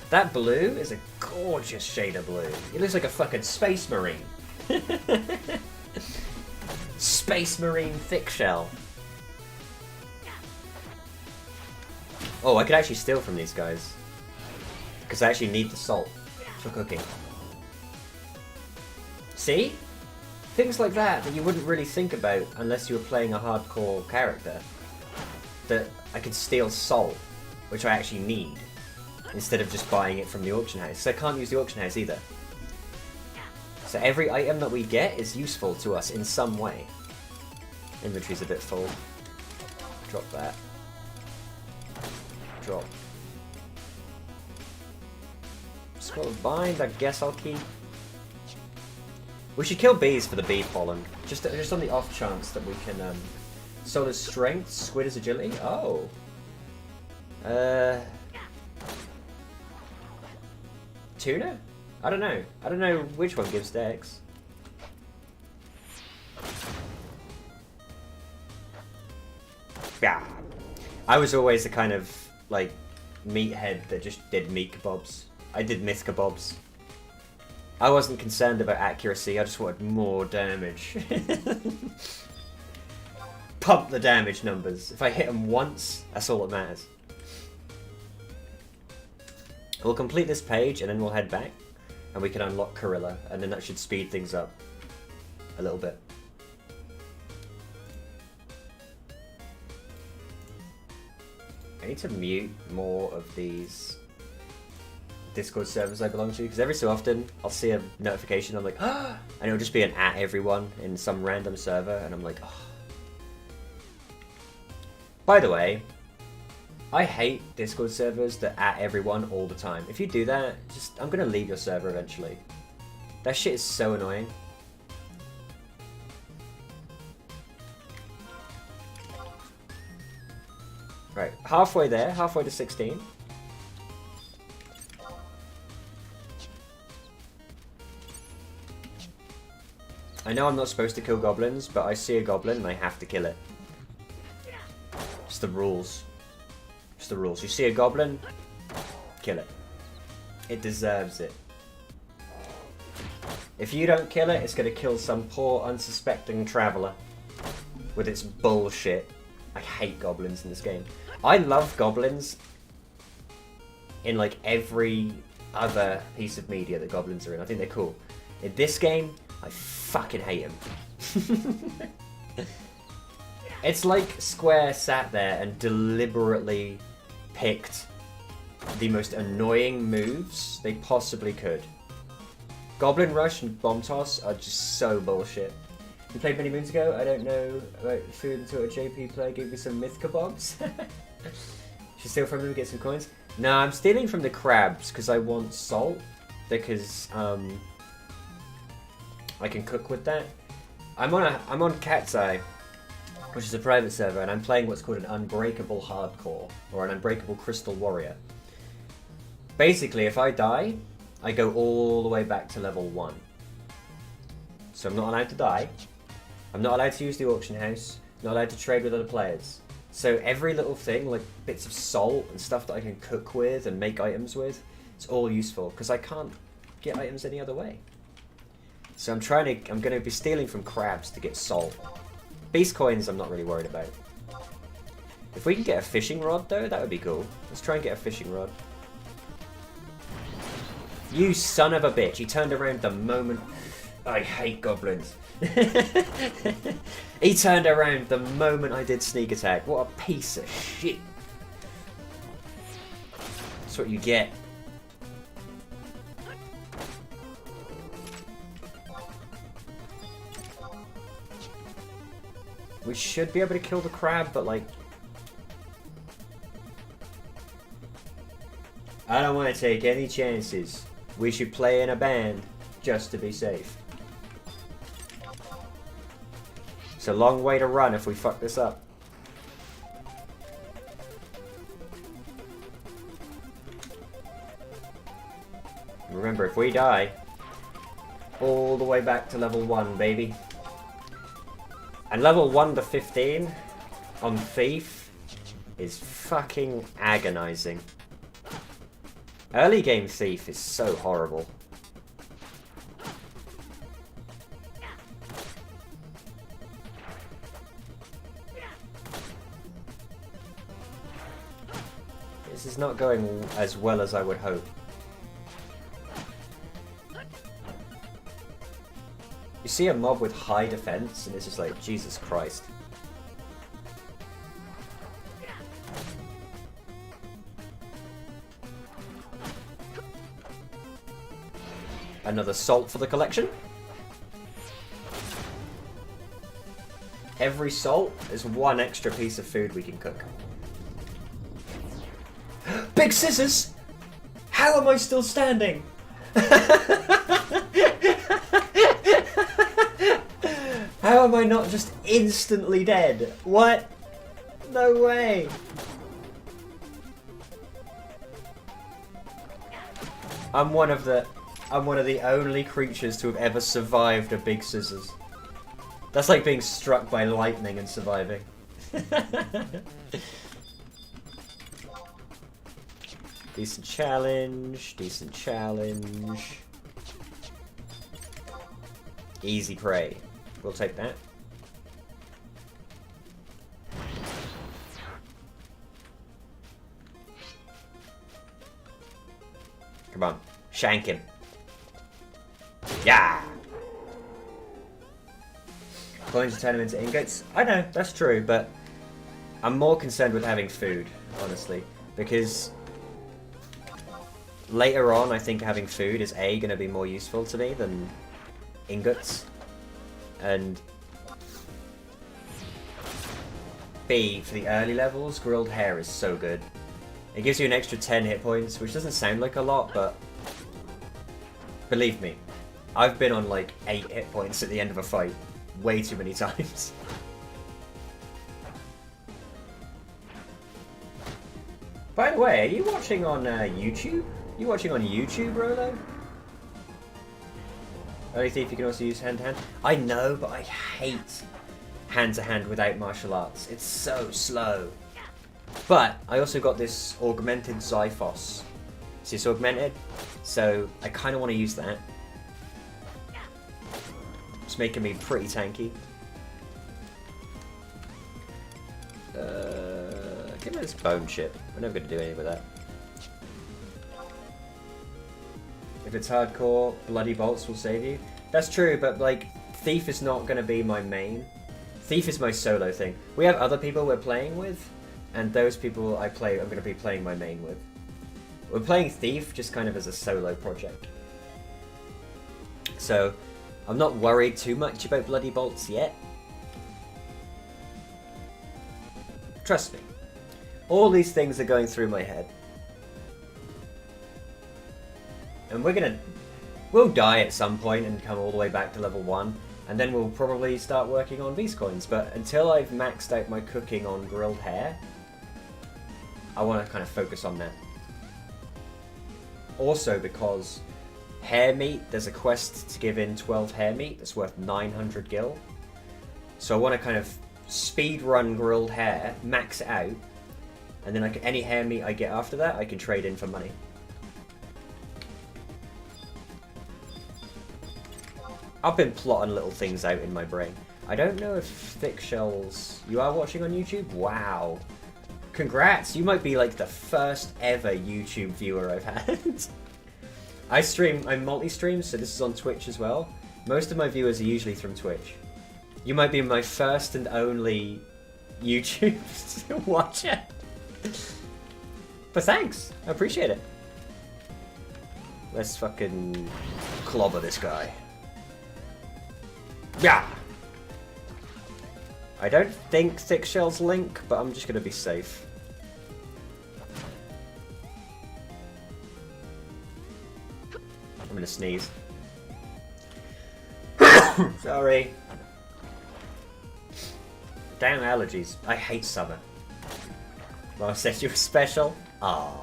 That blue is a gorgeous shade of blue. He looks like a fucking space marine. Space marine thick shell. Oh, I could actually steal from these guys. Because I actually need the salt for cooking. See? Things like that you wouldn't really think about unless you were playing a hardcore character. That I could steal salt, which I actually need, instead of just buying it from the auction house. So I can't use the auction house either. So every item that we get is useful to us in some way. Inventory's a bit full. Drop that. Drop. Scroll bind, I guess I'll keep. We should kill bees for the bee pollen. Just on the off chance that we can, Solar's strength, squid is agility? Oh. Tuna? I don't know. I don't know which one gives dex. Yeah. I was always the kind of, like, meathead that just did meat kebabs. I did myth kebabs. I wasn't concerned about accuracy, I just wanted more damage. Pump the damage numbers. If I hit them once, that's all that matters. We'll complete this page and then we'll head back and we can unlock Gorilla, and then that should speed things up a little bit. I need to mute more of these Discord servers I belong to, because every so often I'll see a notification, I'm like, ah, and it'll just be an at everyone in some random server, and I'm like, oh. By the way, I hate Discord servers that at everyone all the time. If you do that, I'm gonna leave your server eventually. That shit is so annoying. Right, halfway there, halfway to 16. I know I'm not supposed to kill goblins, but I see a goblin and I have to kill it. It's the rules. It's the rules. You see a goblin, kill it. It deserves it. If you don't kill it, it's gonna kill some poor unsuspecting traveller with its bullshit. I hate goblins in this game. I love goblins in like every other piece of media that goblins are in. I think they're cool. In this game, I fucking hate them. It's like Square sat there and deliberately picked the most annoying moves they possibly could. Goblin Rush and Bomb Toss are just so bullshit. We played many moons ago. I don't know about food until a JP player gave me some myth kebabs. Should steal from them and get some coins. No, I'm stealing from the crabs because I want salt. Because I can cook with that. I'm on CatseyeXI, which is a private server, and I'm playing what's called an Unbreakable Hardcore, or an Unbreakable Crystal Warrior. Basically, if I die, I go all the way back to level 1. So I'm not allowed to die. I'm not allowed to use the auction house. Not allowed to trade with other players. So every little thing, like bits of salt and stuff that I can cook with and make items with, it's all useful, because I can't get items any other way. So I'm going to be stealing from crabs to get salt. Beast coins I'm not really worried about. If we can get a fishing rod though, that would be cool. Let's try and get a fishing rod. You son of a bitch, he turned around the moment... I hate goblins. He turned around the moment I did sneak attack. What a piece of shit. That's what you get. We should be able to kill the crab, but like... I don't want to take any chances. We should play in a band just to be safe. It's a long way to run if we fuck this up. Remember, if we die, all the way back to level 1, baby. And level 1 to 15 on Thief is fucking agonizing. Early game Thief is so horrible. This is not going as well as I would hope. You see a mob with high defense, and it's just like, Jesus Christ. Another salt for the collection. Every salt is one extra piece of food we can cook. Big scissors! How am I still standing? How am I not just instantly dead? What? No way. I'm one of the only creatures to have ever survived a big scissors. That's like being struck by lightning and surviving. Decent challenge, decent challenge. Easy prey. We'll take that. Come on, shank him. Yeah! Coins to turn them into ingots? I know, that's true, but I'm more concerned with having food, honestly. Because later on, I think having food is A, going to be more useful to me than ingots. And B, for the early levels, grilled hare is so good. It gives you an extra 10 hit points, which doesn't sound like a lot, but believe me, I've been on like 8 hit points at the end of a fight way too many times. By the way, are you watching on YouTube? Are you watching on YouTube, Rolo? Only Thief you can also use hand-to-hand. I know, but I hate hand-to-hand without martial arts. It's so slow. But I also got this augmented Xiphos. See, it's augmented, so I kind of want to use that. It's making me pretty tanky. Give me this bone chip. We're never going to do anything with that. If it's hardcore, bloody bolts will save you. That's true, but like, Thief is not going to be my main. Thief is my solo thing. We have other people we're playing with, and those people I'm going to be playing my main with. We're playing Thief just kind of as a solo project. So, I'm not worried too much about Bloody Bolts yet. Trust me. All these things are going through my head. And we'll die at some point and come all the way back to level 1. And then we'll probably start working on beast coins. But until I've maxed out my cooking on grilled hare, I want to kind of focus on that. Also because hare meat, there's a quest to give in 12 hare meat that's worth 900 gil. So I want to kind of speed run grilled hare, max it out, and then any hare meat I get after that, I can trade in for money. I've been plotting little things out in my brain. I don't know if Thick Shells... You are watching on YouTube? Wow. Congrats! You might be like the first ever YouTube viewer I've had. I'm multi-stream, so this is on Twitch as well. Most of my viewers are usually from Twitch. You might be my first and only YouTube watcher. But thanks! I appreciate it. Let's fucking clobber this guy. Yeah! I don't think Thick Shells link, but I'm just gonna be safe. I'm gonna sneeze. Sorry. Damn allergies. I hate summer. Well, I said you were special? Ah.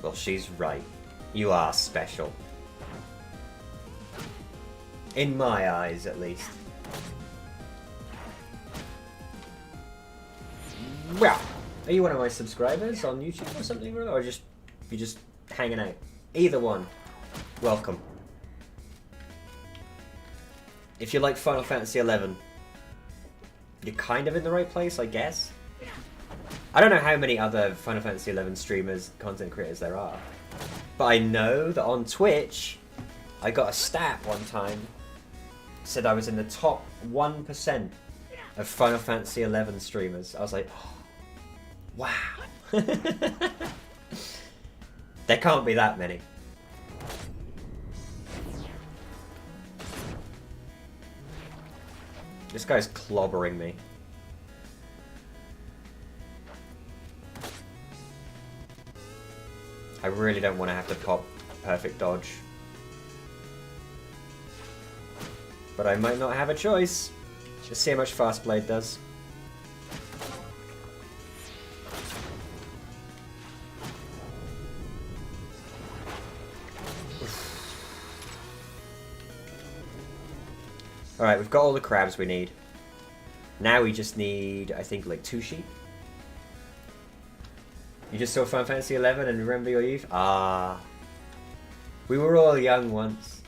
Well, she's right. You are special. In my eyes, at least. Well, are you one of my subscribers on YouTube or something, or you're just hanging out? Either one. Welcome. If you like Final Fantasy XI, you're kind of in the right place, I guess. I don't know how many other Final Fantasy XI streamers, content creators there are, but I know that on Twitch, I got a stat one time, said I was in the top 1% of Final Fantasy XI streamers. I was like, oh, wow. There can't be that many. This guy's clobbering me. I really don't want to have to pop perfect dodge. But I might not have a choice. Let's see how much Fast Blade does. Alright, we've got all the crabs we need. Now we just need, I think, like 2 sheep. You just saw Final Fantasy XI and remember your youth? Ah. We were all young once.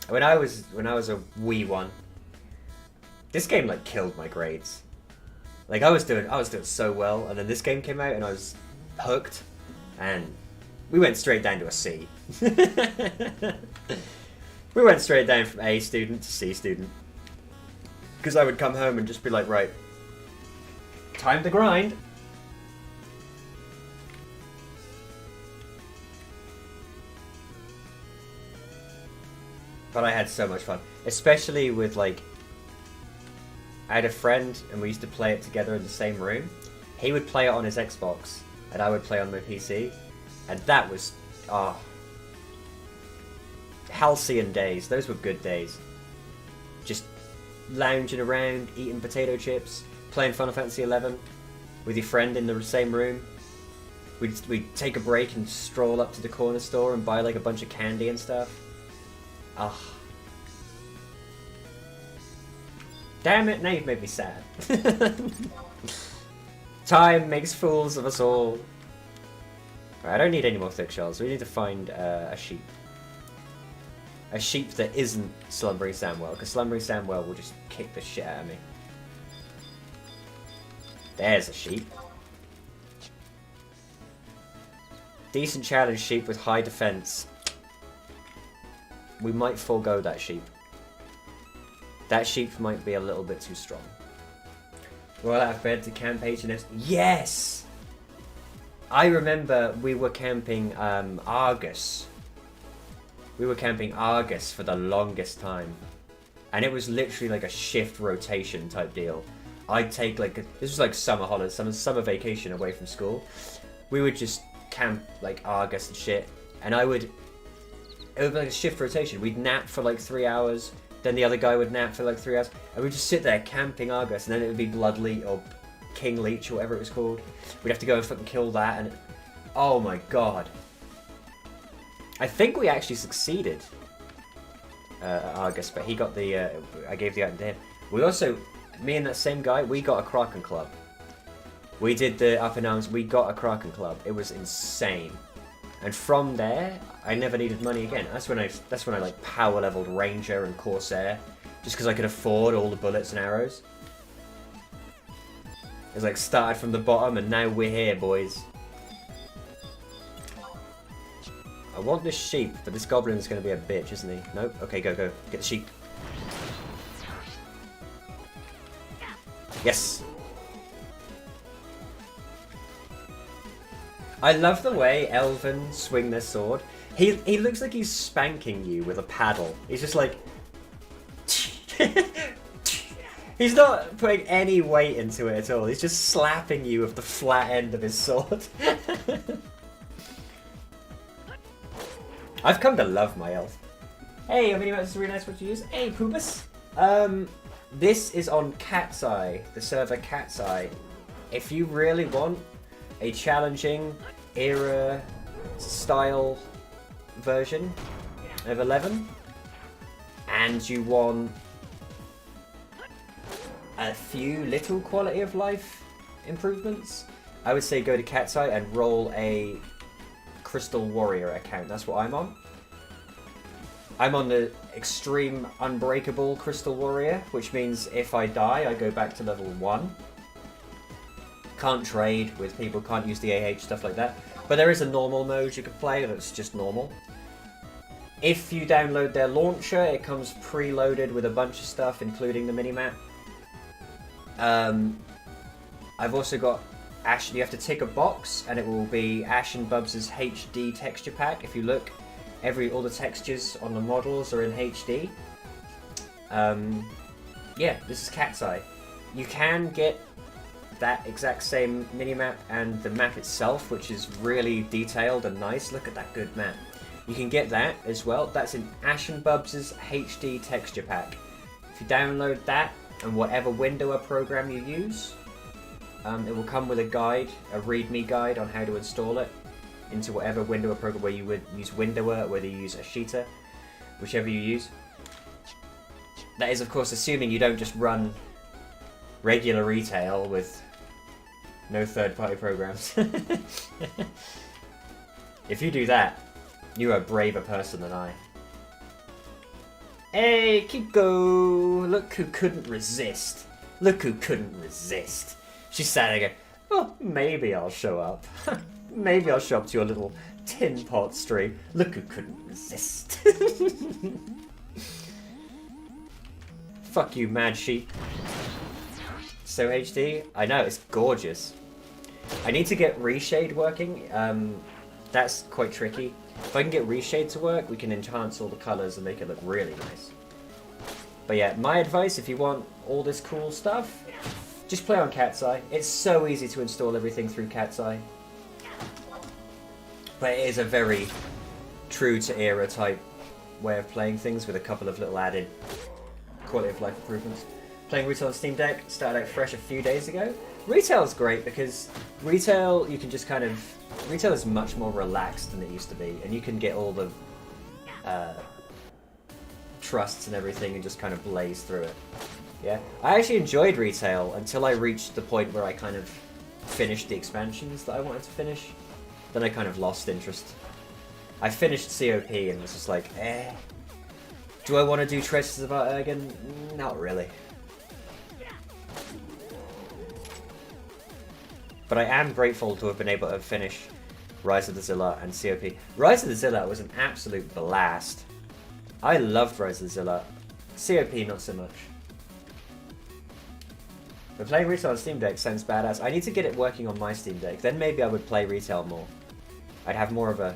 When I was a wee one, this game like killed my grades. Like I was doing so well, and then this game came out and I was hooked, and we went straight down to a C. We went straight down from A student to C student. Because I would come home and just be like, right, time to grind. But I had so much fun. Especially with like, I had a friend and we used to play it together in the same room. He would play it on his Xbox and I would play on my PC. And that was, halcyon days. Those were good days. Just lounging around, eating potato chips, playing Final Fantasy XI with your friend in the same room. We'd take a break and stroll up to the corner store and buy like a bunch of candy and stuff. Ah. Damn it, now you've made me sad. Time makes fools of us all. Right, I don't need any more thick shells. We need to find a sheep. A sheep that isn't Slumbering Samwell, because Slumbering Samwell will just kick the shit out of me. There's a sheep. Decent challenge sheep with high defense. We might forego that sheep. That sheep might be a little bit too strong. Roll out of bed to camp H&S. Yes! I remember we were camping Argus. We were camping Argus for the longest time. And it was literally like a shift rotation type deal. I'd take like, this was like summer holidays, summer vacation away from school. We would just camp like Argus and shit. And it would be like a shift rotation. We'd nap for like 3 hours. Then the other guy would nap for like 3 hours. And we'd just sit there camping Argus. And then it would be Bloodleech or King Leech or whatever it was called. We'd have to go and fucking kill that. And oh my god. I think we actually succeeded. Argus, but he got the, I gave the item to him. We also, me and that same guy, we got a Kraken Club. We did the up in arms, we got a Kraken Club. It was insane. And from there, I never needed money again. That's when I like power leveled Ranger and Corsair, just because I could afford all the bullets and arrows. It's like started from the bottom and now we're here, boys. I want this sheep, but this goblin's going to be a bitch, isn't he? Nope. Okay, go. Get the sheep. Yes! I love the way Elven swing their sword. He looks like he's spanking you with a paddle. He's just like... He's not putting any weight into it at all. He's just slapping you with the flat end of his sword. I've come to love my elf. Hey, your mini-map is really nice what you use. Hey, Poobus. This is on CatseyeXI, the server CatseyeXI. If you really want a challenging era style version of 11, and you want a few little quality of life improvements, I would say go to CatseyeXI and roll a Crystal Warrior account. That's what I'm on. I'm on the extreme unbreakable Crystal Warrior, which means if I die, I go back to level 1. Can't trade with people, can't use the AH, stuff like that. But there is a normal mode you can play that's just normal. If you download their launcher, it comes preloaded with a bunch of stuff, including the minimap. I've also got Ash. You have to tick a box, and it will be Ash and Bubs' HD texture pack. If you look, all the textures on the models are in HD. Yeah, this is CatseyeXI. You can get that exact same minimap and the map itself, which is really detailed and nice. Look at that good map. You can get that as well. That's in Ash and Bubs' HD texture pack. If you download that and whatever Windower program you use, it will come with a guide, a README guide on how to install it into whatever Windower program, where you would use Windower, whether you use Ashita, whichever you use. That is, of course, assuming you don't just run regular retail with no third-party programs. If you do that, you are a braver person than I. Hey, Kiko! Look who couldn't resist. Look who couldn't resist. She sat there going, oh, maybe I'll show up. Maybe I'll show up to your little tin pot stream. Look who couldn't resist. Fuck you, mad sheep. So HD? I know, it's gorgeous. I need to get reshade working. That's quite tricky. If I can get reshade to work, we can enhance all the colours and make it look really nice. But yeah, my advice, if you want all this cool stuff, just play on CatseyeXI. It's so easy to install everything through CatseyeXI. But it is a very true to era type way of playing things with a couple of little added quality of life improvements. Playing Retail on Steam Deck, started out fresh a few days ago. Retail's great because Retail, you can just kind of... Retail is much more relaxed than it used to be, and you can get all the trusts and everything and just kind of blaze through it. Yeah, I actually enjoyed Retail until I reached the point where I kind of finished the expansions that I wanted to finish. Then I kind of lost interest. I finished COP and was just like, eh. Do I want to do Treasures of Art Ergen? Not really. But I am grateful to have been able to finish Rise of the Zilla and COP. Rise of the Zilla was an absolute blast. I loved Rise of the Zilla. COP not so much. But playing retail on Steam Deck sounds badass. I need to get it working on my Steam Deck. Then maybe I would play retail more. I'd have more of a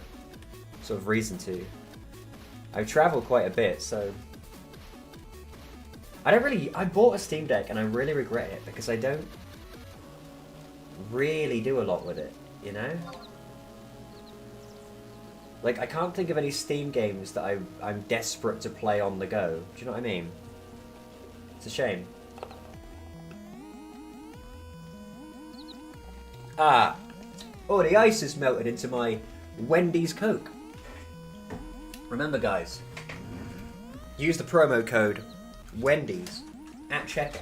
sort of reason to. I travel quite a bit, so... I bought a Steam Deck and I really regret it because I don't really do a lot with it, you know? Like, I can't think of any Steam games that I'm desperate to play on the go. Do you know what I mean? It's a shame. Ah! Oh, the ice has melted into my Wendy's Coke. Remember, guys, use the promo code Wendy's at checkout.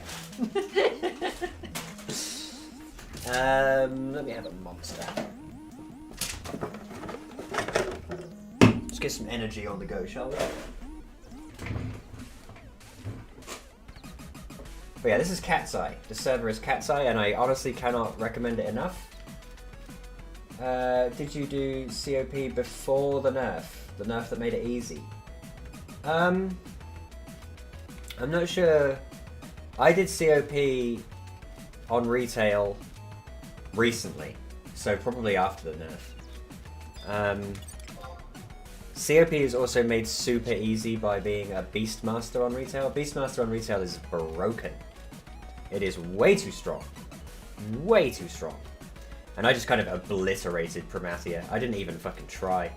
Let me have a monster. Let's get some energy on the go, shall we? But yeah, this is CatseyeXI. The server is CatseyeXI, and I honestly cannot recommend it enough. Did you do COP before the nerf? The nerf that made it easy? I'm not sure. I did COP on retail recently, so probably after the nerf. COP is also made super easy by being a Beastmaster on retail. Beastmaster on retail is broken. It is way too strong. Way too strong. And I just kind of obliterated Perma-Death. I didn't even fucking try.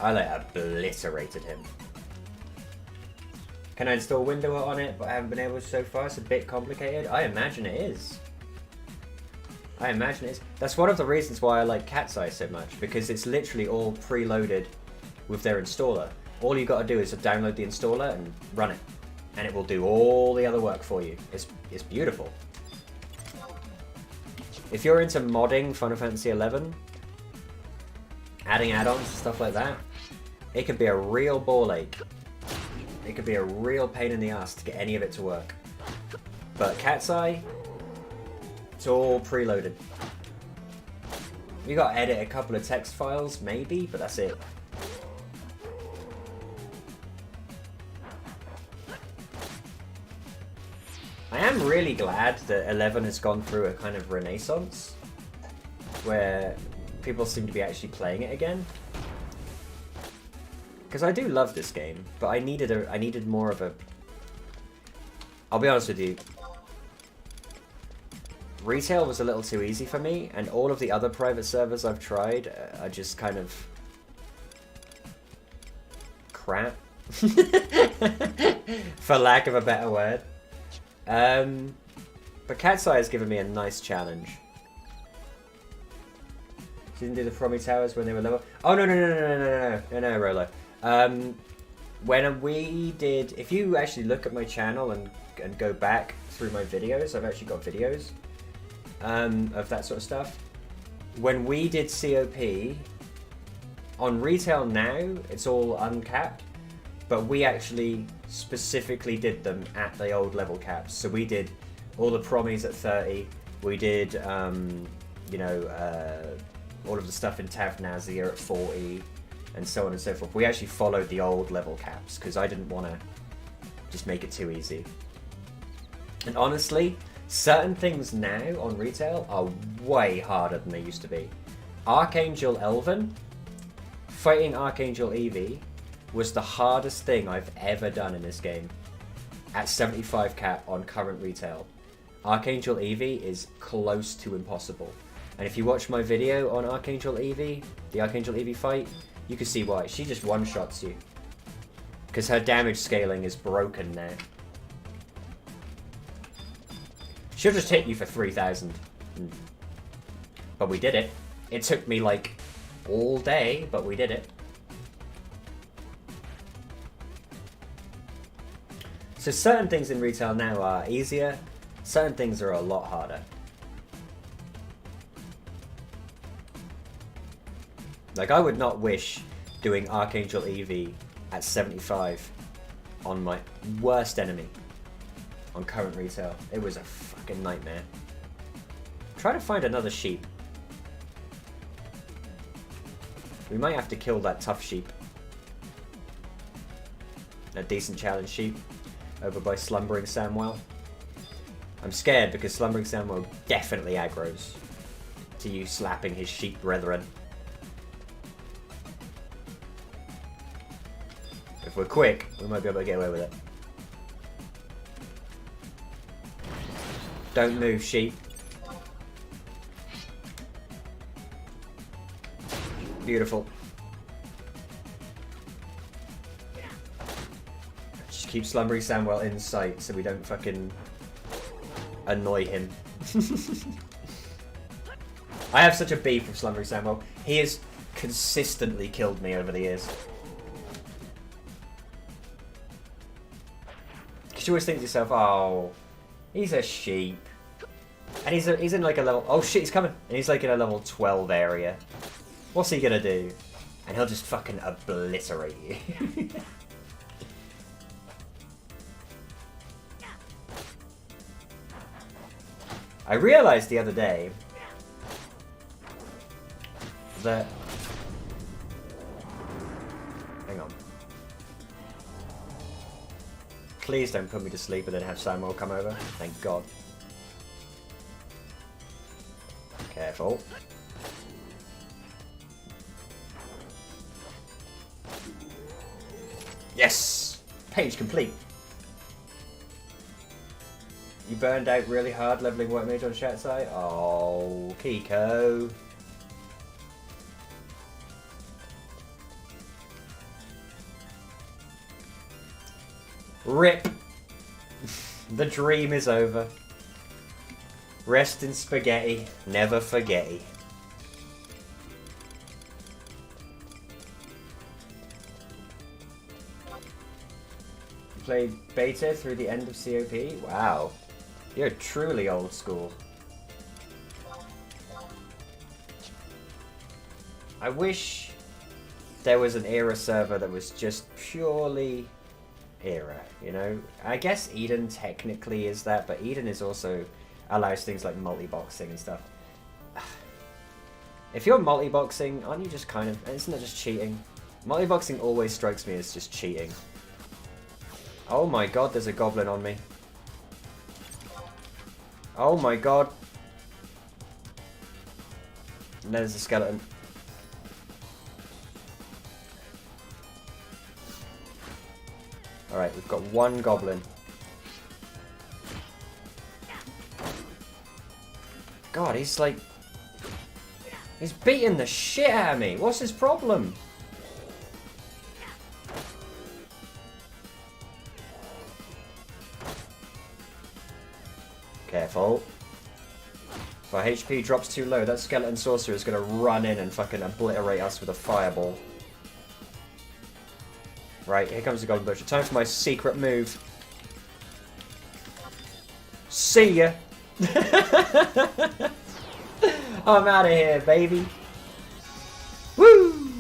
I like obliterated him. Can I install Window on it, but I haven't been able to so far? It's a bit complicated. I imagine it is. I imagine it is. That's one of the reasons why I like CatseyeXI so much, because it's literally all preloaded with their installer. All you got to do is download the installer and run it, and it will do all the other work for you. It's beautiful. If you're into modding Final Fantasy XI, adding add-ons and stuff like that, it could be a real ball ache. It could be a real pain in the ass to get any of it to work. But CatseyeXI, it's all preloaded. You got to edit a couple of text files, maybe, but that's it. I am really glad that 11 has gone through a kind of renaissance where people seem to be actually playing it again. Because I do love this game, but I needed more of a... I'll be honest with you. Retail was a little too easy for me, and all of the other private servers I've tried are just kind of... crap. For lack of a better word. But CatseyeXI has given me a nice challenge. She didn't do the Frommy Towers when they were lower. Oh no, Rolo. When we did, if you actually look at my channel and go back through my videos, I've actually got videos of that sort of stuff. When we did COP on retail now, it's all uncapped. But we actually specifically did them at the old level caps. So we did all the promies at 30. We did, you know, all of the stuff in Tavnazia at 40, and so on and so forth. We actually followed the old level caps because I didn't want to just make it too easy. And honestly, certain things now on retail are way harder than they used to be. Archangel Elven, fighting Archangel Eevee, was the hardest thing I've ever done in this game. At 75 cap on current retail. Archangel Eevee is close to impossible. And if you watch my video on Archangel Eevee, the Archangel Eevee fight, you can see why. She just one-shots you. Because her damage scaling is broken now. She'll just hit you for 3,000. But we did it. It took me like all day, but we did it. So certain things in retail now are easier, certain things are a lot harder. Like, I would not wish doing Archangel Eevee at 75 on my worst enemy on current retail. It was a fucking nightmare. Try to find another sheep. We might have to kill that tough sheep. A decent challenge sheep. Over by Slumbering Samwell. I'm scared because Slumbering Samuel definitely aggroes to you slapping his sheep brethren. If we're quick, we might be able to get away with it. Don't move, sheep. Beautiful. Just keep Slumbering Samuel in sight so we don't fucking annoy him. I have such a beef with Slumbering Samuel. He has consistently killed me over the years. Because you always think to yourself, oh, he's a sheep. And he's in like a level... Oh shit, he's coming. And he's like in a level 12 area. What's he gonna do? And he'll just fucking obliterate you. I realized the other day that... Hang on. Please don't put me to sleep and then have Samuel come over. Thank God. Careful. Yes! Page complete. You burned out really hard leveling White Mage on CatseyeXI? Oh, Kiko. RIP. The dream is over. Rest in spaghetti, never forgetty. You played beta through the end of COP? Wow. You're truly old school. I wish there was an era server that was just purely era, you know? I guess Eden technically is that, but Eden is also allows things like multi-boxing and stuff. If you're multi-boxing, aren't you just kind of... Isn't that just cheating? Multi-boxing always strikes me as just cheating. Oh my god, there's a goblin on me. Oh my god. And there's a skeleton. Alright, we've got one goblin. God, he's like... He's beating the shit out of me. What's his problem? Careful. If our HP drops too low, that skeleton sorcerer is going to run in and fucking obliterate us with a fireball. Right, here comes the golden butcher. Time for my secret move. See ya! I'm out of here, baby. Woo!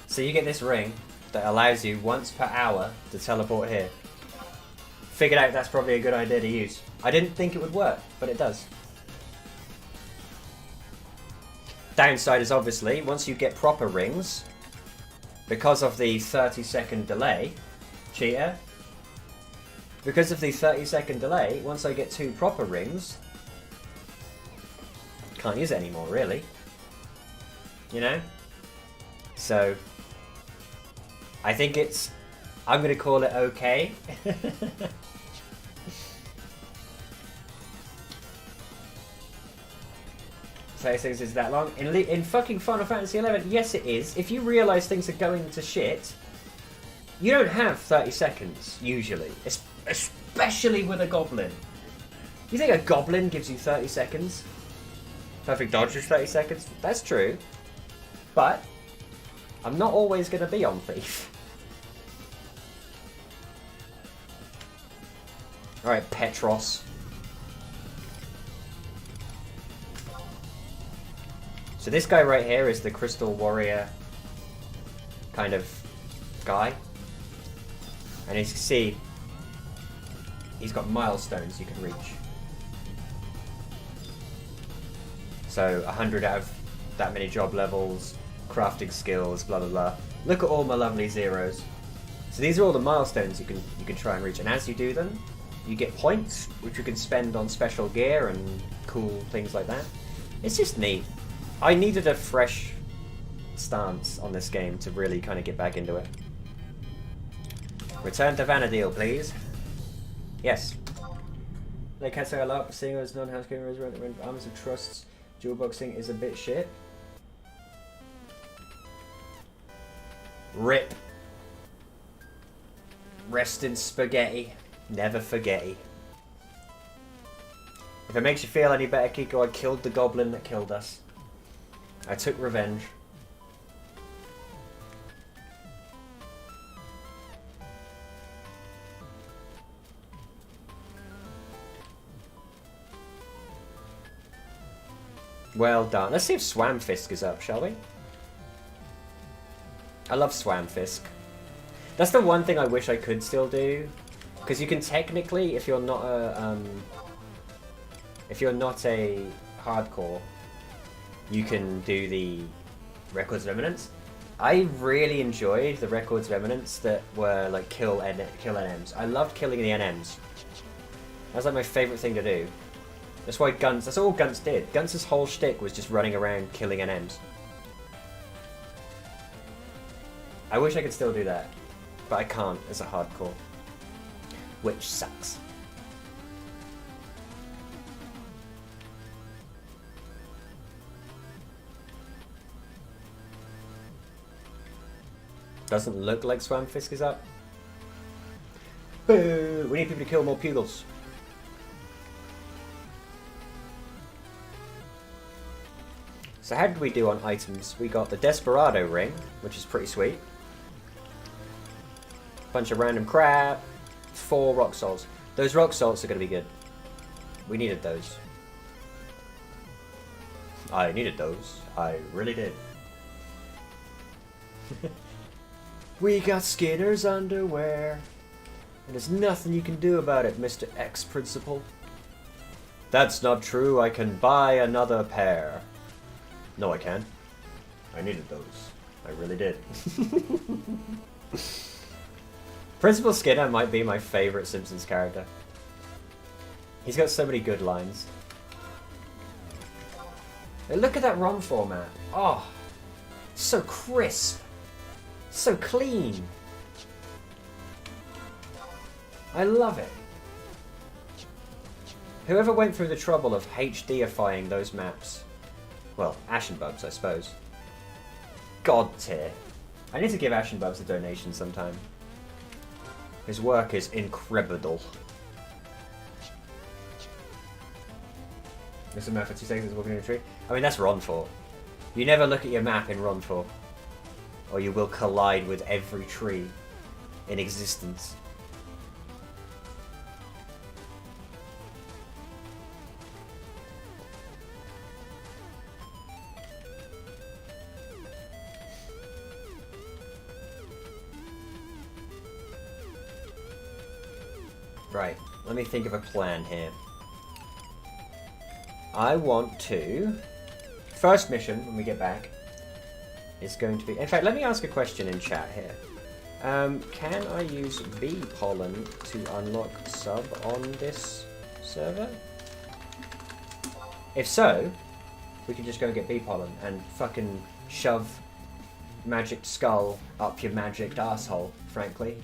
So you get this ring that allows you once per hour to teleport here. Figured out that's probably a good idea to use. I didn't think it would work, but it does. Downside is obviously, once you get proper rings, because of the 30-second delay, cheater, because of the 30-second delay, once I get 2 proper rings, can't use it anymore, really. You know? So, I think it's... I'm going to call it okay. 36 is that long? In fucking Final Fantasy XI, yes it is. If you realise things are going to shit, you don't have 30 seconds, usually. Especially with a goblin. You think a goblin gives you 30 seconds? Perfect dodge is 30 seconds? That's true. But, I'm not always going to be on Thief. Alright, Petros. So this guy right here is the Crystal Warrior kind of guy. And as you can see, he's got milestones you can reach. So 100 out of that many job levels, crafting skills, blah blah blah. Look at all my lovely zeros. So these are all the milestones you can try and reach, and as you do them, you get points, which you can spend on special gear and cool things like that. It's just neat. I needed a fresh stance on this game to really kind of get back into it. Return to Vanadil, please. Yes. Like CatseyeXI a lot, but seeing as non-house gamers run Arms of Trust's dual boxing is a bit shit. Rip. Rest in spaghetti. Never forgetty. If it makes you feel any better, Kiko, I killed the goblin that killed us. I took revenge. Well done. Let's see if Swamfisk is up, shall we? I love Swamfisk. That's the one thing I wish I could still do. Because you can technically, if you're not a hardcore, you can do the Records of Eminence. I really enjoyed the Records of Eminence that were like kill NMs. I loved killing the NMs. That was like my favourite thing to do. That's why that's all Gunts did. Gunts' whole shtick was just running around killing NMs. I wish I could still do that, but I can't as a hardcore. Which sucks. Doesn't look like Swamfisk is up. Boo! We need people to kill more Pugils. So how did we do on items? We got the Desperado ring, which is pretty sweet. Bunch of random crap. 4 rock salts. Those rock salts are going to be good. We needed those. I needed those. I really did. We got Skinner's underwear. And there's nothing you can do about it, Mr. X-Principal. That's not true. I can buy another pair. No, I can't. I needed those. I really did. Principal Skinner might be my favourite Simpsons character. He's got so many good lines. Hey, look at that ROM format. Oh, so crisp. So clean. I love it. Whoever went through the trouble of HDifying those maps. Well, Ashenbubs, I suppose. God tier. I need to give Ashenbubs a donation sometime. His work is incredible. There's a map for 2 seconds walking in a tree. I mean, that's Ronfor. You never look at your map in Ronfor, or you will collide with every tree in existence. Right, let me think of a plan here. I want to... First mission, when we get back, is going to be... In fact, let me ask a question in chat here. Can I use bee pollen to unlock sub on this server? If so, we can just go and get bee pollen and fucking shove magic skull up your magicked asshole, frankly.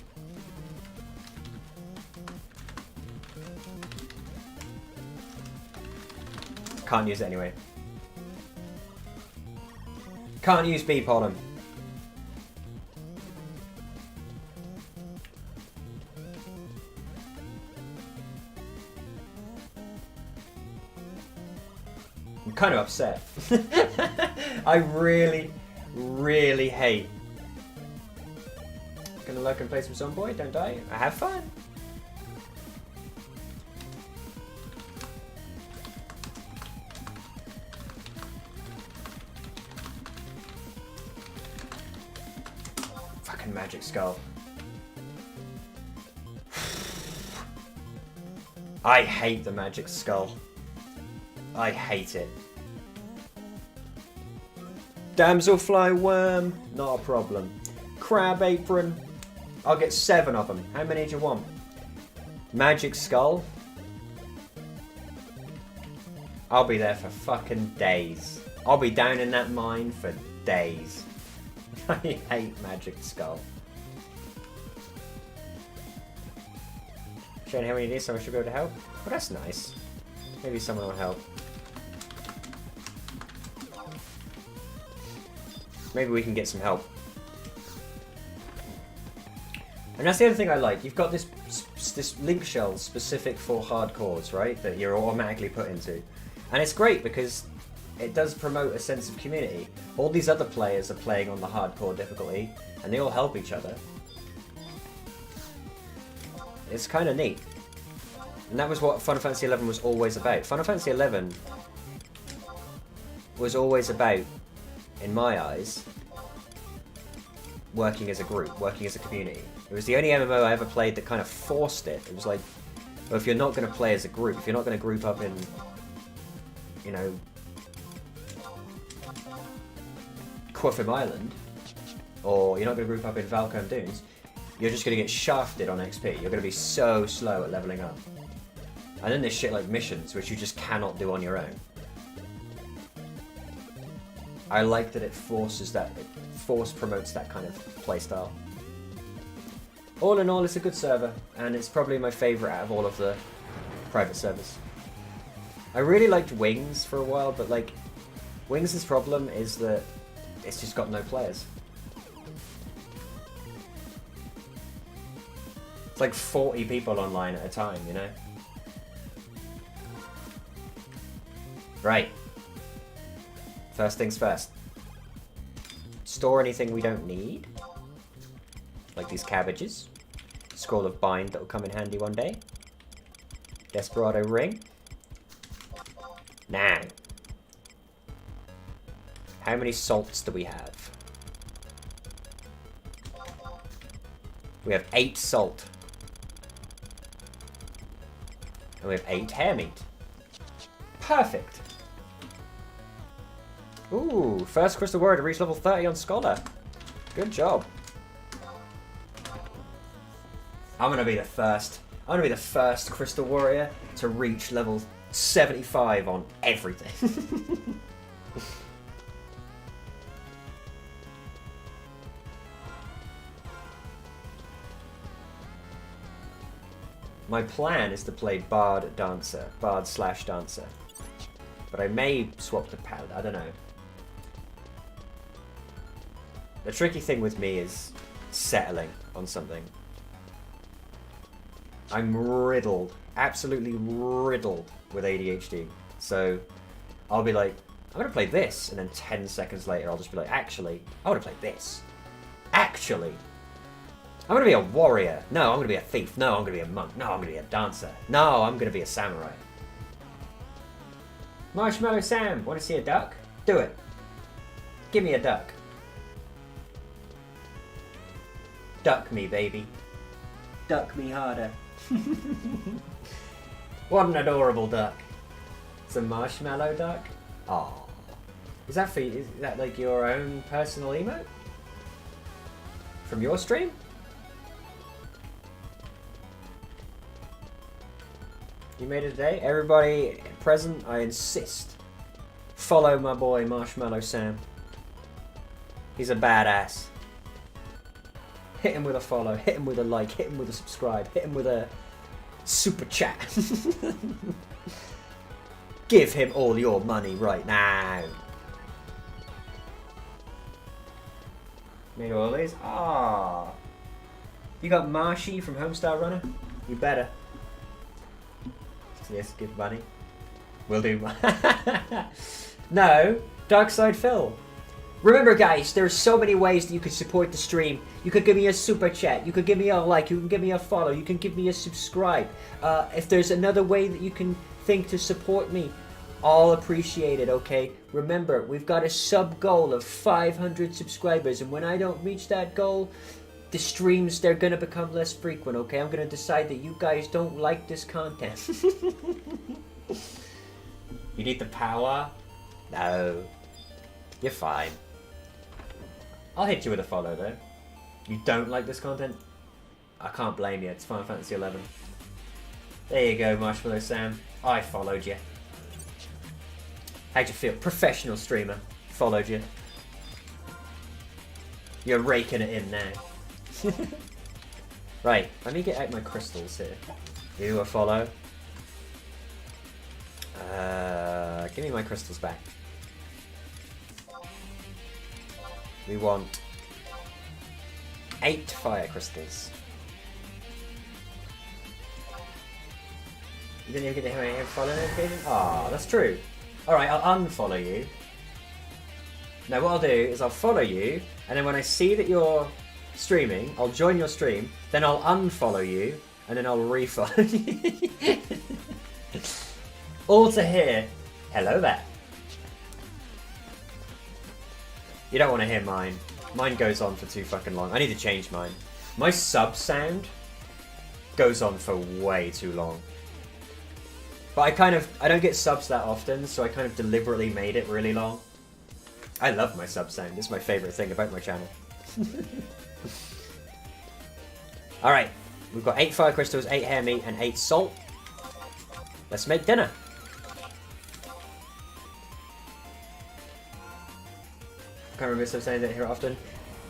Can't use it anyway. Can't use bee pollen. I'm kind of upset. I really, really hate. Gonna lurk and play some Zomboid, don't I? I have fun. Magic skull. I hate the magic skull. I hate it. Damselfly worm, not a problem. Crab apron, I'll get 7 of them. How many do you want? Magic Skull? I'll be there for fucking days. I'll be down in that mine for days. I hate Magic Skull. Showing how many days someone should be able to help? Well, that's nice. Maybe someone will help. Maybe we can get some help. And that's the other thing I like. You've got this link shell specific for hardcores, right? That you're automatically put into. And it's great because it does promote a sense of community. All these other players are playing on the hardcore difficulty, and they all help each other. It's kind of neat. And that was what Final Fantasy XI was always about. Final Fantasy XI was always about, in my eyes, working as a group, working as a community. It was the only MMO I ever played that kind of forced it. It was like, well, if you're not going to play as a group, if you're not going to group up in, you know, Quaffim Island, or you're not going to group up in Valcombe Dunes, you're just going to get shafted on XP. You're going to be so slow at leveling up. And then there's shit like missions, which you just cannot do on your own. I like that it promotes that kind of playstyle. All in all, it's a good server, and it's probably my favourite out of all of the private servers. I really liked Wings for a while, but like, Wings' problem is that it's just got no players. It's like 40 people online at a time, you know? Right. First things first. Store anything we don't need. Like these cabbages. Scroll of Bind that will come in handy one day. Desperado Ring. Now. How many salts do we have? We have 8 salt. And we have 8 hair meat. Perfect. Ooh, first crystal warrior to reach level 30 on Scholar. Good job. I'm gonna be the first. I'm gonna be the first crystal warrior to reach level 75 on everything. My plan is to play Bard/Dancer. But I may swap to Paladin, I don't know. The tricky thing with me is settling on something. I'm riddled, absolutely riddled with ADHD. So I'll be like, I'm gonna play this, and then 10 seconds later I'll just be like, actually, I wanna play this. Actually, I'm gonna be a warrior. No, I'm gonna be a thief. No, I'm gonna be a monk. No, I'm gonna be a dancer. No, I'm gonna be a samurai. Marshmallow Sam, wanna see a duck? Do it. Give me a duck. Duck me, baby. Duck me harder. What an adorable duck. It's a marshmallow duck? Aww. Is that like your own personal emote? From your stream? You made it today? Everybody present, I insist. Follow my boy Marshmallow Sam. He's a badass. Hit him with a follow, hit him with a like, hit him with a subscribe, hit him with a super chat. Give him all your money right now. Made all these? Ah. You got Marshy from Homestar Runner? You better. Yes, give money. Will do. No, Darkside Phil. Remember guys, there are so many ways that you could support the stream. You could give me a super chat, you could give me a like, you can give me a follow, you can give me a subscribe. If there's another way that you can think to support me, all appreciate it, okay? Remember, we've got a sub goal of 500 subscribers, and when I don't reach that goal, the streams, they're gonna become less frequent, okay? I'm gonna decide that you guys don't like this content. You need the power? No. You're fine. I'll hit you with a follow though. You don't like this content? I can't blame you. It's Final Fantasy 11. There you go, Marshmallow Sam. I followed you. How'd you feel? Professional streamer. Followed you. You're raking it in now. Right, let me get out my crystals here. You a follow. Give me my crystals back. We want 8 fire crystals. You didn't even get to hear follow notification? Ah, that's true. Alright, I'll unfollow you. Now what I'll do is I'll follow you, and then when I see that you're streaming, I'll join your stream, then I'll unfollow you, and then I'll refollow you. All to hear, hello there. You don't want to hear mine. Mine goes on for too fucking long. I need to change mine. My sub sound goes on for way too long. But I don't get subs that often, so I kind of deliberately made it really long. I love my sub sound. It's my favourite thing about my channel. Alright, we've got 8 fire crystals, 8 hair meat, and 8 salt. Let's make dinner. Can't remember sub sound, don't hear it often.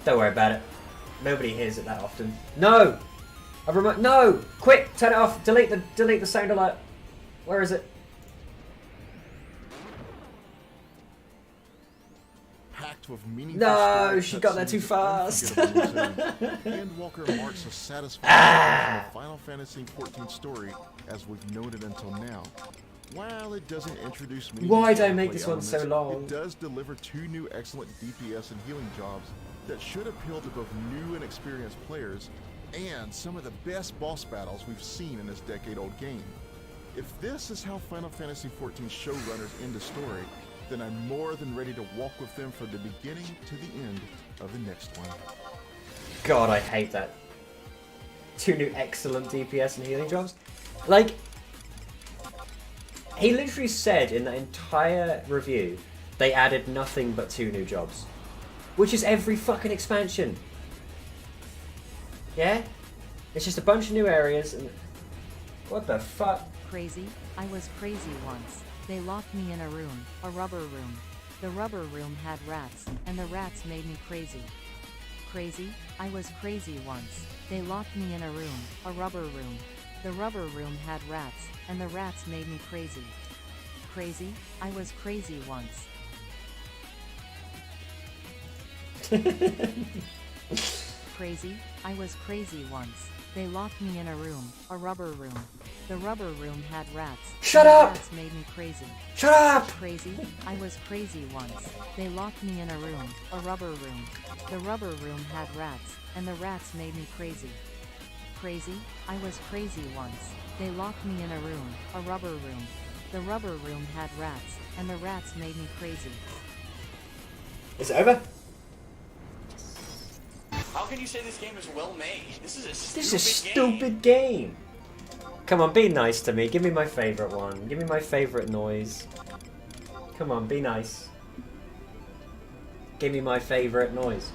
Don't worry about it. Nobody hears it that often. No! No! Quick! Turn it off! Delete the sound alert. Where is it? Packed with meaningful No, she got there too cutscenes fast. and unforgettable returns. Endwalker marks a satisfying of the Final Fantasy XIV story as we've known it until now. While it doesn't introduce many Why new don't make gameplay this one so elements, long? It does deliver 2 new excellent DPS and healing jobs that should appeal to both new and experienced players, and some of the best boss battles we've seen in this decade-old game. If this is how Final Fantasy XIV showrunners end a story, then I'm more than ready to walk with them from the beginning to the end of the next one. God, I hate that. 2 new excellent DPS and healing jobs. Like, he literally said in that entire review, they added nothing but 2 new jobs. Which is every fucking expansion. Yeah? It's just a bunch of new areas and... What the fuck? Crazy, I was crazy once. They locked me in a room, a rubber room. The rubber room had rats, and the rats made me crazy. Crazy, I was crazy once. They locked me in a room, a rubber room. The rubber room had rats, and the rats made me crazy. Crazy, I was crazy once. Crazy, I was crazy once. They locked me in a room, a rubber room. The rubber room had rats. Shut and up! The rats made me crazy. Shut up! Crazy, I was crazy once. They locked me in a room, a rubber room. The rubber room had rats, and the rats made me crazy. Crazy, I was crazy once. They locked me in a room, a rubber room. The rubber room had rats, and the rats made me crazy. Is it over? How can you say this game is well made? This is a stupid This is a stupid game. Come on, be nice to me. Give me my favorite one. Give me my favorite noise. Come on, be nice. Give me my favorite noise.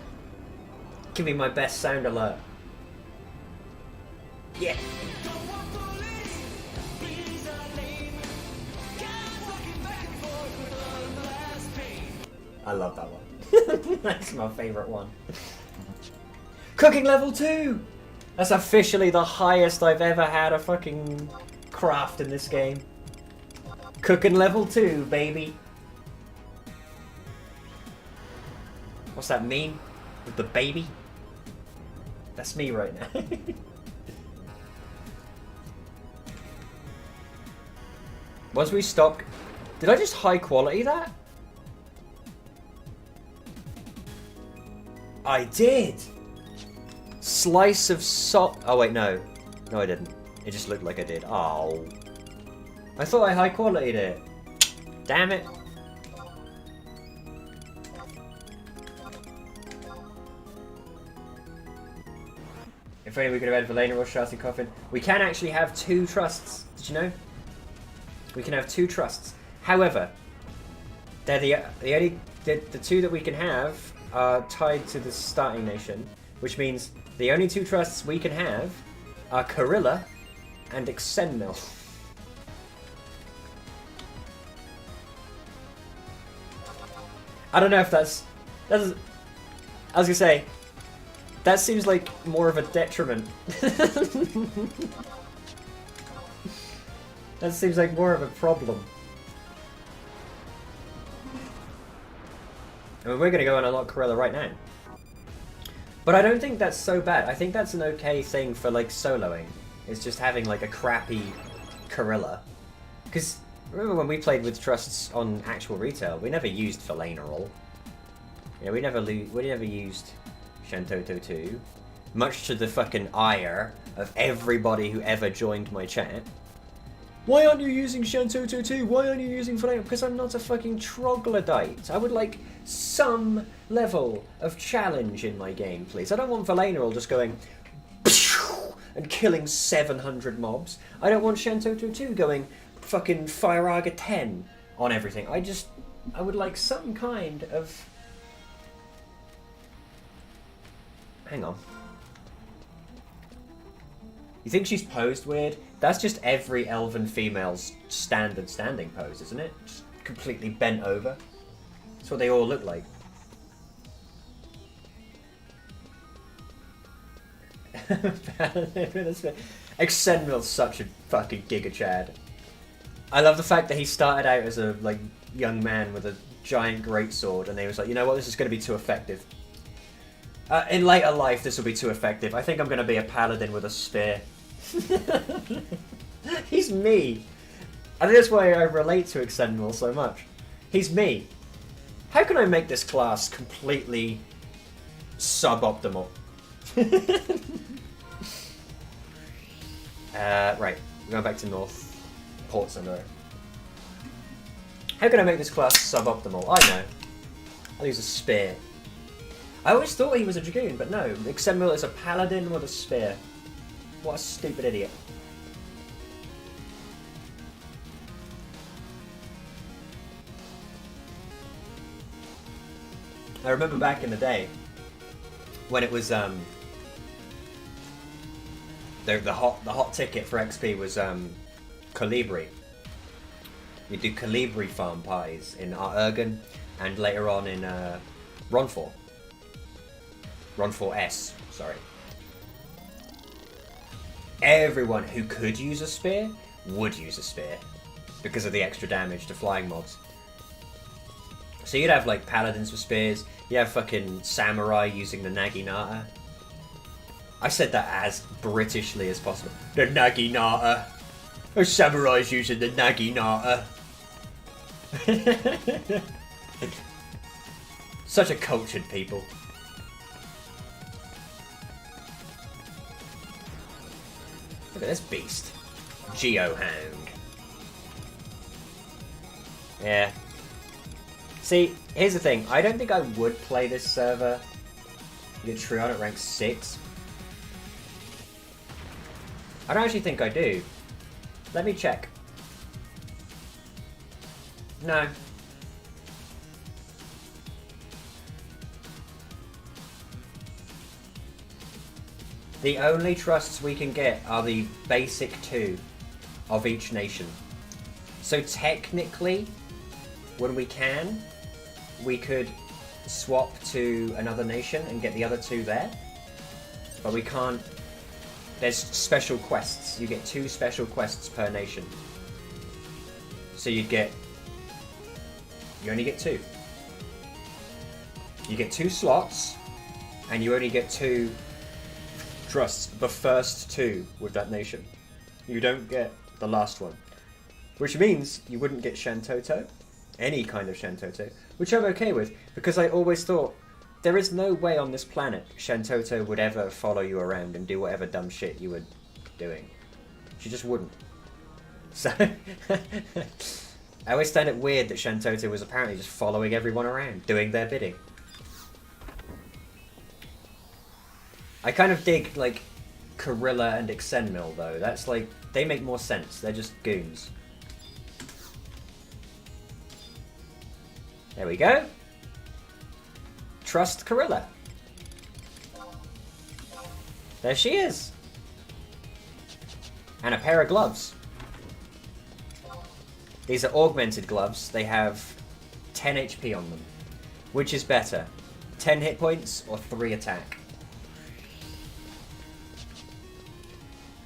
Give me my best sound alert. Yeah. I love that one. That's my favorite one. Cooking level 2! That's officially the highest I've ever had a fucking craft in this game. Cooking level 2, baby. What's that mean? With the baby? That's me right now. Once we stop... Did I just high quality that? I did! Slice of salt. Oh wait, no. No, I didn't. It just looked like I did. Oh. I thought I high quality'd it. Damn it. If only we could have had Valena or Shouting Coffin. We can actually have 2 trusts. Did you know? We can have 2 trusts. However, they're the 2 that we can have are tied to the starting nation, which means The only two trusts we can have are Corilla and Exenmil. I don't know if that's I was gonna say, that seems like more of a detriment. That seems like more of a problem. I mean, we're gonna go and unlock Corilla right now. But I don't think that's so bad. I think that's an okay thing for, like, soloing. It's just having, like, a crappy Corilla. Because, remember when we played with trusts on actual retail, we never used Verlanerol. Yeah, we never used Shantoto 2. Much to the fucking ire of everybody who ever joined my chat. Why aren't you using Shantoto 2? Why aren't you using Verlanerol? Because I'm not a fucking troglodyte. I would like some level of challenge in my game, please. I don't want Verlanerol just going and killing 700 mobs. I don't want Shantoto 2 going fucking Firaga 10 on everything. I would like some kind of... Hang on. You think she's posed weird? That's just every elven female's standard standing pose, isn't it? Just completely bent over. That's what they all look like. Exenmil's such a fucking Giga Chad. I love the fact that he started out as a like young man with a giant greatsword, and he was like, you know what, this is going to be too effective. In later life, this will be too effective. I think I'm going to be a paladin with a spear. He's me. I think that's why I relate to Exenmil so much. He's me. How can I make this class completely suboptimal? Right, we're going back to North Port Center. How can I make this class suboptimal? I know. I'll use a spear. I always thought he was a dragoon, but no. Exenmil is a paladin with a spear. What a stupid idiot. I remember back in the day when it was the hot ticket for XP was Colibri. You do Colibri farm pies in Ergen and later on in Ronfor. Ronfor S, sorry. Everyone who could use a spear would use a spear because of the extra damage to flying mobs. So you'd have like paladins with spears, you have fucking samurai using the naginata. I said that as Britishly as possible. The naginata. A samurai's using the naginata. Such a cultured people. Look at this beast. Geohound. Yeah. See, here's the thing. I don't think I would play this server. Get Trion at rank 6. I don't actually think I do. Let me check. No. The only trusts we can get are the basic 2 of each nation. So technically, when we can, we could swap to another nation and get the other 2 there. But we can't. There's special quests. You get 2 special quests per nation. So you only get 2. You get 2 slots, and you only get 2 trusts, the first 2 with that nation. You don't get the last one. Which means you wouldn't get Shantoto, any kind of Shantoto, which I'm okay with, because I always thought there is no way on this planet Shantoto would ever follow you around and do whatever dumb shit you were doing. She just wouldn't. So, I always find it weird that Shantoto was apparently just following everyone around, doing their bidding. I kind of dig, like, Corilla and Exenmil, though. That's like, they make more sense. They're just goons. There we go. Trust Corilla. There she is. And a pair of gloves. These are augmented gloves. They have 10 HP on them. Which is better? 10 hit points or 3 attack?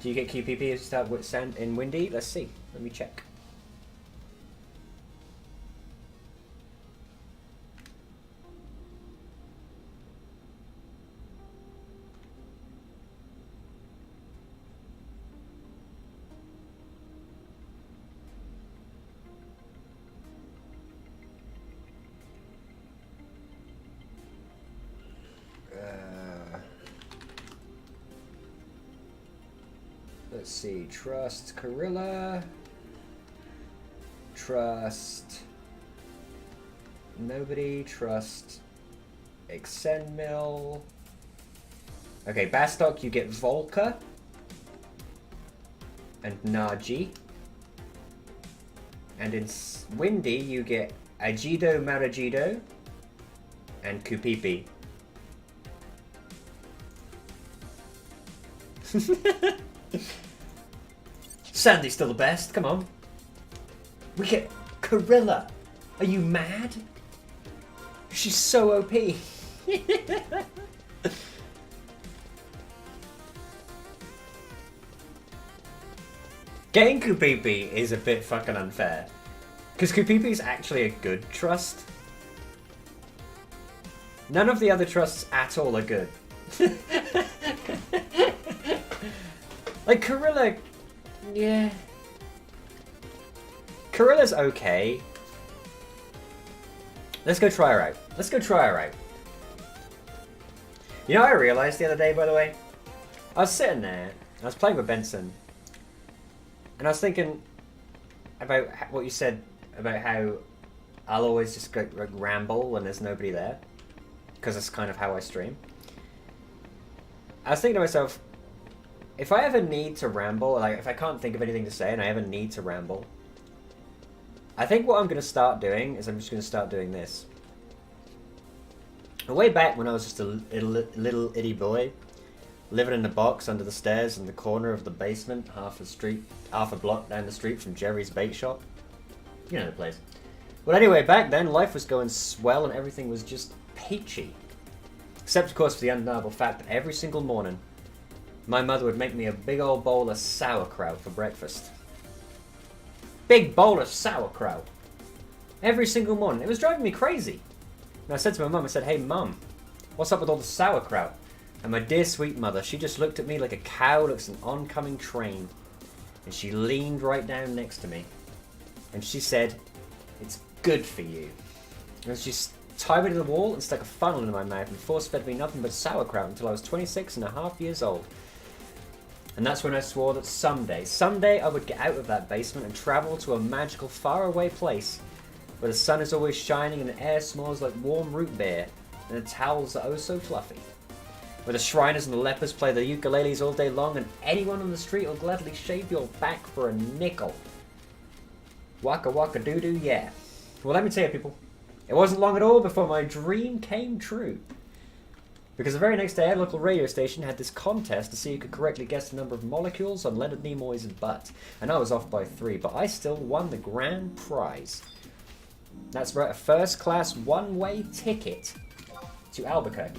Do you get QPP if you start with sand in Windy? Let's see. Let me check. Let's see, trust Gorilla, trust nobody, trust Exenmil. Okay, Bastok, you get Volca and Naji. And in Windy, you get Ajido Marajido and Kupipi. Sandy's still the best, come on. We get Gorilla. Are you mad? She's so OP. Getting Kupipi is a bit fucking unfair. Because Kupipi is actually a good trust. None of the other trusts at all are good. Like, Gorilla... Yeah. Gorilla's okay. Let's go try her out. Let's go try her out. You know what I realised the other day, by the way? I was sitting there, I was playing with Benson, and I was thinking about what you said about how I'll always just go ramble when there's nobody there, because that's kind of how I stream. I was thinking to myself, if I ever need to ramble, like if I can't think of anything to say and I ever need to ramble, I think what I'm going to start doing is I'm just going to start doing this. Way back when I was just a little itty boy, living in a box under the stairs in the corner of the basement, half a block down the street from Jerry's Bait Shop. You know the place. Well, anyway, back then life was going swell and everything was just peachy. Except, of course, for the undeniable fact that every single morning, my mother would make me a big old bowl of sauerkraut for breakfast. Big bowl of sauerkraut. Every single morning. It was driving me crazy. And I said to my mum, I said, hey mum, what's up with all the sauerkraut? And my dear sweet mother, she just looked at me like a cow looks at an oncoming train. And she leaned right down next to me. And she said, it's good for you. And she tied me to the wall and stuck a funnel in my mouth and force-fed me nothing but sauerkraut until I was 26 and a half years old. And that's when I swore that someday I would get out of that basement and travel to a magical faraway place where the sun is always shining and the air smells like warm root beer and the towels are oh so fluffy. Where the Shriners and the Lepers play the ukuleles all day long and anyone on the street will gladly shave your back for a nickel. Waka waka doo doo, yeah. Well, let me tell you people, it wasn't long at all before my dream came true. Because the very next day, our local radio station had this contest to see who could correctly guess the number of molecules on Leonard Nimoy's butt. And I was off by 3, but I still won the grand prize. That's right, a first-class one-way ticket to Albuquerque.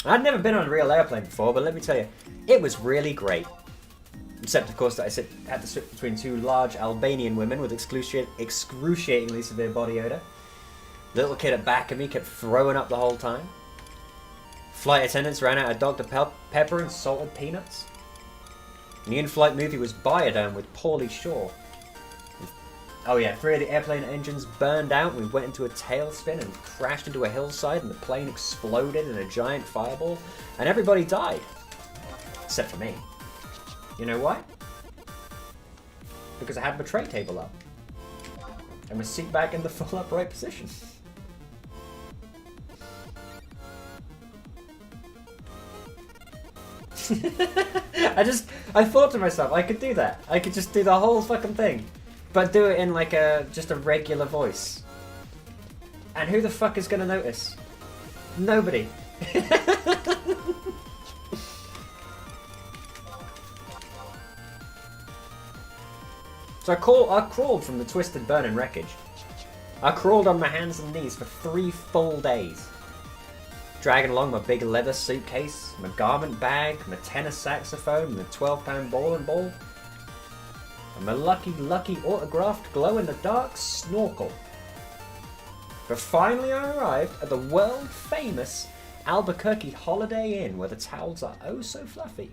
I'd never been on a real airplane before, but let me tell you, it was really great. Except, of course, that I had to sit between 2 large Albanian women with excruciatingly severe body odor. The little kid at back of me kept throwing up the whole time. Flight attendants ran out of Dr. Pepper and salted peanuts. And the in-flight movie was Biodome with Pauly Shore. Oh yeah, 3 of the airplane engines burned out. We went into a tailspin and crashed into a hillside and the plane exploded in a giant fireball. And everybody died. Except for me. You know why? Because I had my tray table up. And my seat back in the full upright position. I thought to myself, I could do that. I could just do the whole fucking thing. But do it in like just a regular voice. And who the fuck is gonna notice? Nobody. So I crawled from the twisted burning wreckage. I crawled on my hands and knees for 3 full days. Dragging along my big leather suitcase, my garment bag, my tenor saxophone, my 12-pound bowling ball, and my lucky autographed glow-in-the-dark snorkel. But finally I arrived at the world-famous Albuquerque Holiday Inn, where the towels are oh so fluffy.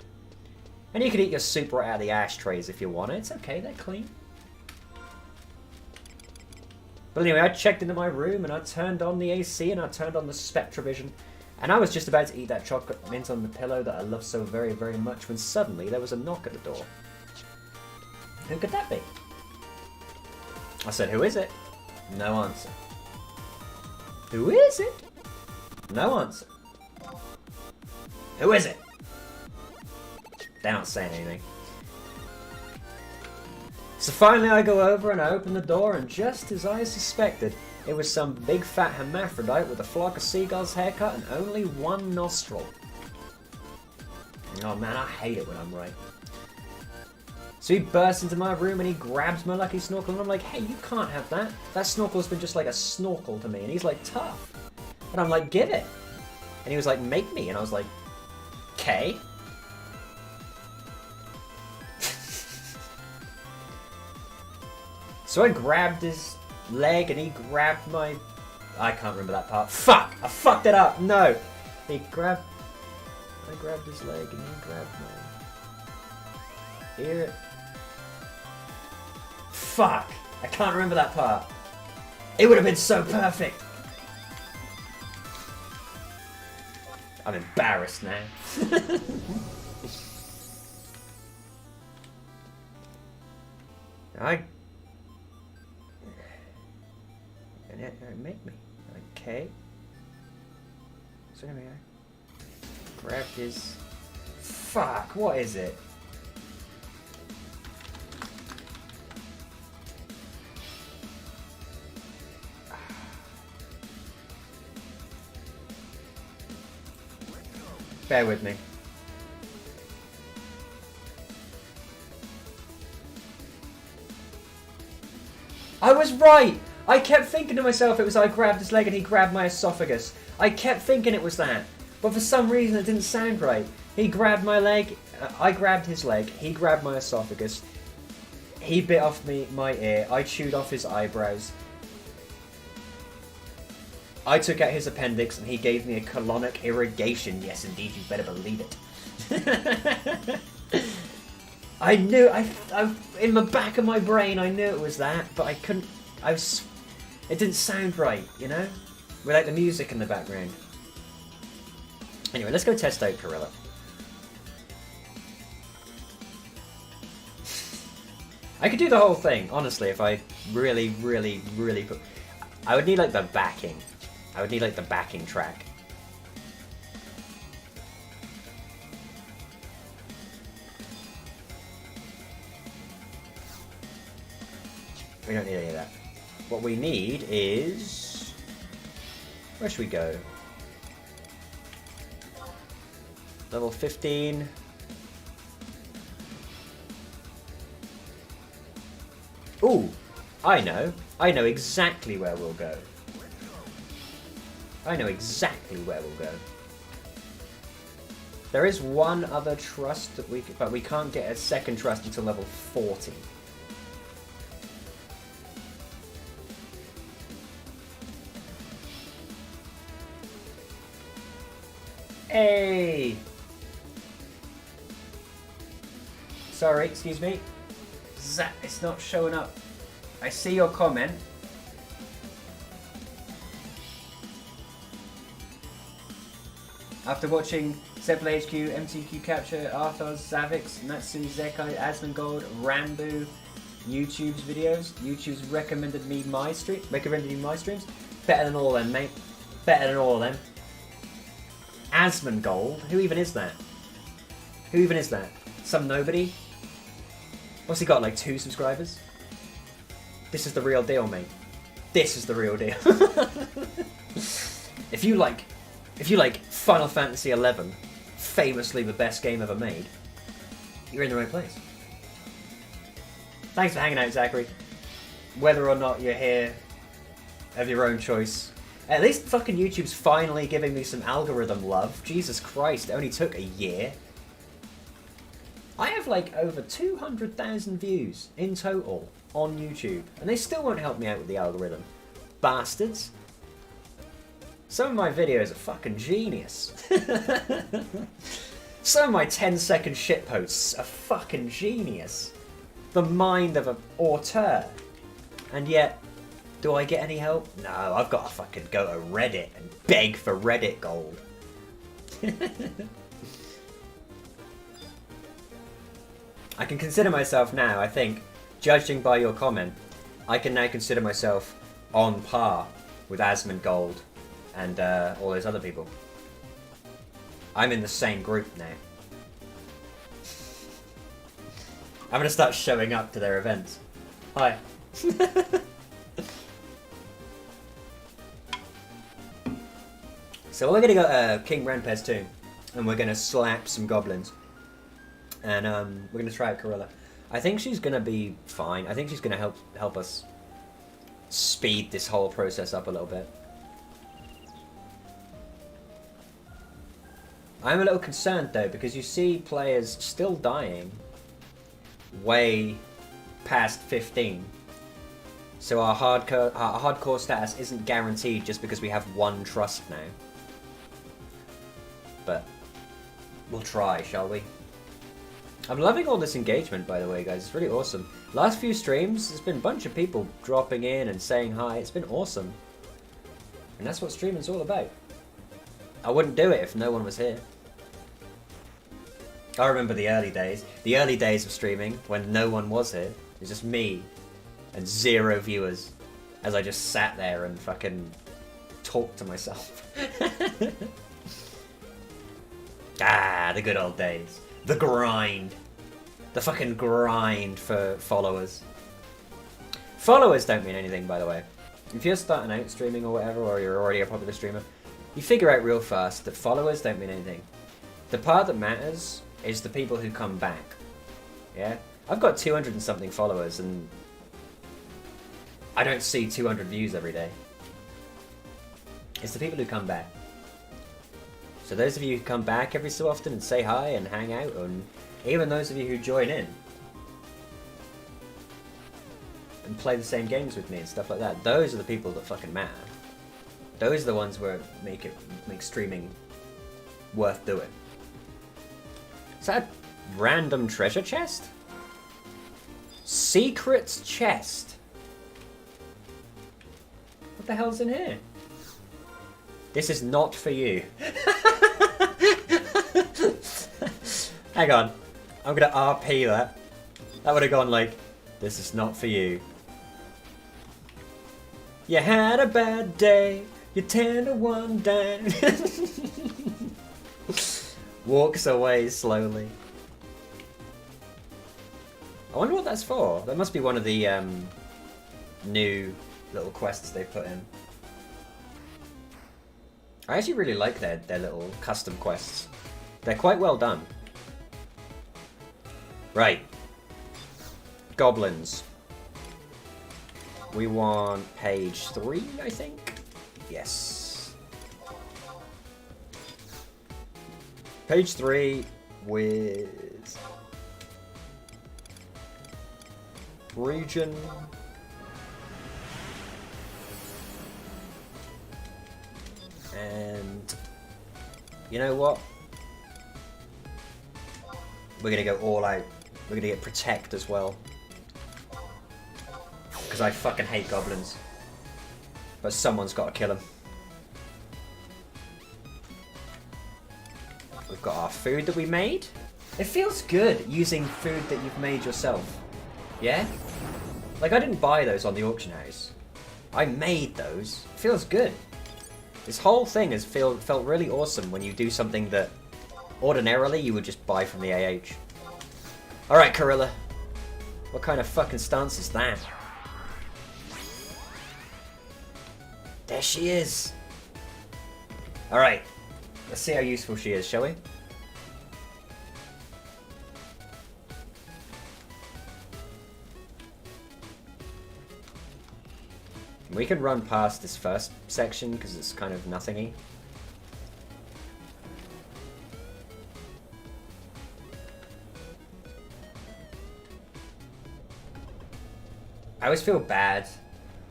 And you can eat your soup right out of the ashtrays if you want. It's okay, they're clean. But anyway, I checked into my room and I turned on the AC and I turned on the Spectravision. And I was just about to eat that chocolate mint on the pillow that I love so very, very much when suddenly there was a knock at the door. Who could that be? I said, who is it? No answer. Who is it? No answer. Who is it? They're not saying anything. So finally I go over and I open the door, and just as I suspected, it was some big fat hermaphrodite with a flock of seagulls haircut and only one nostril. Oh man, I hate it when I'm right. So he bursts into my room and he grabs my lucky snorkel and I'm like, hey, you can't have that. That snorkel's been just like a snorkel to me. And he's like, tough. And I'm like, give it. And he was like, make me. And I was like, okay. So I grabbed his leg and he grabbed my... I can't remember that part. Fuck! I fucked it up! No! I grabbed his leg and he grabbed my... ear. Fuck! I can't remember that part. It would have been so perfect! I'm embarrassed now. Make me. Okay. So anyway, I grabbed his... Fuck, what is it? Bear with me. I was right! I kept thinking to myself it was I grabbed his leg and he grabbed my esophagus. I kept thinking it was that. But for some reason it didn't sound right. He grabbed my leg, I grabbed his leg, he grabbed my esophagus. He bit off my ear, I chewed off his eyebrows. I took out his appendix and he gave me a colonic irrigation. Yes indeed, you better believe it. I knew, in the back of my brain I knew it was that, but I couldn't, it didn't sound right, you know? Without the music in the background. Anyway, let's go test out Gorilla. I could do the whole thing, honestly, if I really put... I would need, like, the backing. I would need, like, the backing track. We don't need any of that. What we need is... Where should we go? Level 15. Ooh! I know. I know exactly where we'll go. I know exactly where we'll go. There is one other trust that but we can't get a second trust until level 40. Hey! Sorry, excuse me. Zap, it's not showing up. I see your comment. After watching Sepple HQ, MTQ Capture, Arthos, Zavix, Natsu, Zekai, Asmongold, Rambu, YouTube's videos, YouTube's recommended me my streams. Better than all of them, mate. Better than all of them. Asmongold? Who even is that? Who even is that? Some nobody? What's he got, like 2 subscribers? This is the real deal, mate. This is the real deal. If you like Final Fantasy XI, famously the best game ever made, you're in the right place. Thanks for hanging out, Zachary. Whether or not you're here, of your own choice. At least fucking YouTube's finally giving me some algorithm love. Jesus Christ, it only took a year. I have like over 200,000 views in total on YouTube, and they still won't help me out with the algorithm. Bastards. Some of my videos are fucking genius. Some of my 10-second shitposts are fucking genius. The mind of an auteur. And yet, do I get any help? No, I've got to fucking go to Reddit and beg for Reddit gold. I can consider myself now, I think, judging by your comment, I can now consider myself on par with Asmund Gold and all those other people. I'm in the same group now. I'm gonna start showing up to their events. Hi. So we're gonna go King Renpes too, and we're gonna slap some goblins, and we're gonna try out Corilla. I think she's gonna be fine. I think she's gonna help us speed this whole process up a little bit. I'm a little concerned though, because you see players still dying way past 15. So our hardcore status isn't guaranteed just because we have one trust now. But we'll try, shall we? I'm loving all this engagement, by the way, guys. It's really awesome. Last few streams, there's been a bunch of people dropping in and saying hi. It's been awesome. And that's what streaming's all about. I wouldn't do it if no one was here. I remember the early days. The early days of streaming when no one was here. It was just me and 0 viewers as I just sat there and fucking talked to myself. Ah, the good old days. The grind. The fucking grind for followers. Followers don't mean anything, by the way. If you're starting out streaming or whatever, or you're already a popular streamer, you figure out real fast that followers don't mean anything. The part that matters is the people who come back. Yeah? I've got 200 and something followers, and I don't see 200 views every day. It's the people who come back. So those of you who come back every so often and say hi and hang out, and even those of you who join in and play the same games with me and stuff like that, those are the people that fucking matter. Those are the ones where make streaming worth doing. Is that a random treasure chest? Secrets chest. What the hell's in here? This is not for you. Hang on. I'm gonna RP that. That would have gone like, this is not for you. You had a bad day. You turned to one down. Walks away slowly. I wonder what that's for. That must be one of the new little quests they put in. I actually really like their little custom quests. They're quite well done. Right. Goblins. We want page 3, I think? Yes. Page 3 with region. And you know what? We're gonna go all out. We're gonna get protect as well. Because I fucking hate goblins. But someone's got to kill them. We've got our food that we made. It feels good using food that you've made yourself. Yeah? Like, I didn't buy those on the auction house. I made those. It feels good. This whole thing has felt really awesome when you do something that ordinarily you would just buy from the AH. Alright, Corilla. What kind of fucking stance is that? There she is. Alright. Let's see how useful she is, shall we? We can run past this first section because it's kind of nothingy. I always feel bad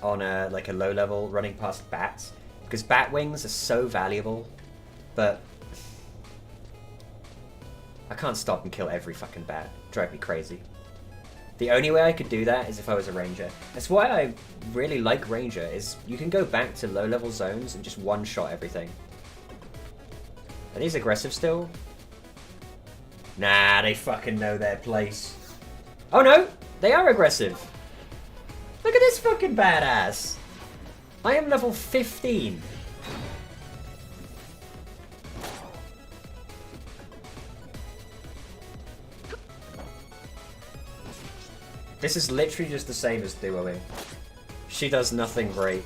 on like a low level running past bats because bat wings are so valuable, but I can't stop and kill every fucking bat. Drive me crazy. The only way I could do that is if I was a ranger. That's why I really like ranger, is you can go back to low level zones and just one shot everything. Are these aggressive still? Nah, they fucking know their place. Oh no, they are aggressive. Look at this fucking badass. I am level 15. This is literally just the same as duoing. She does nothing great.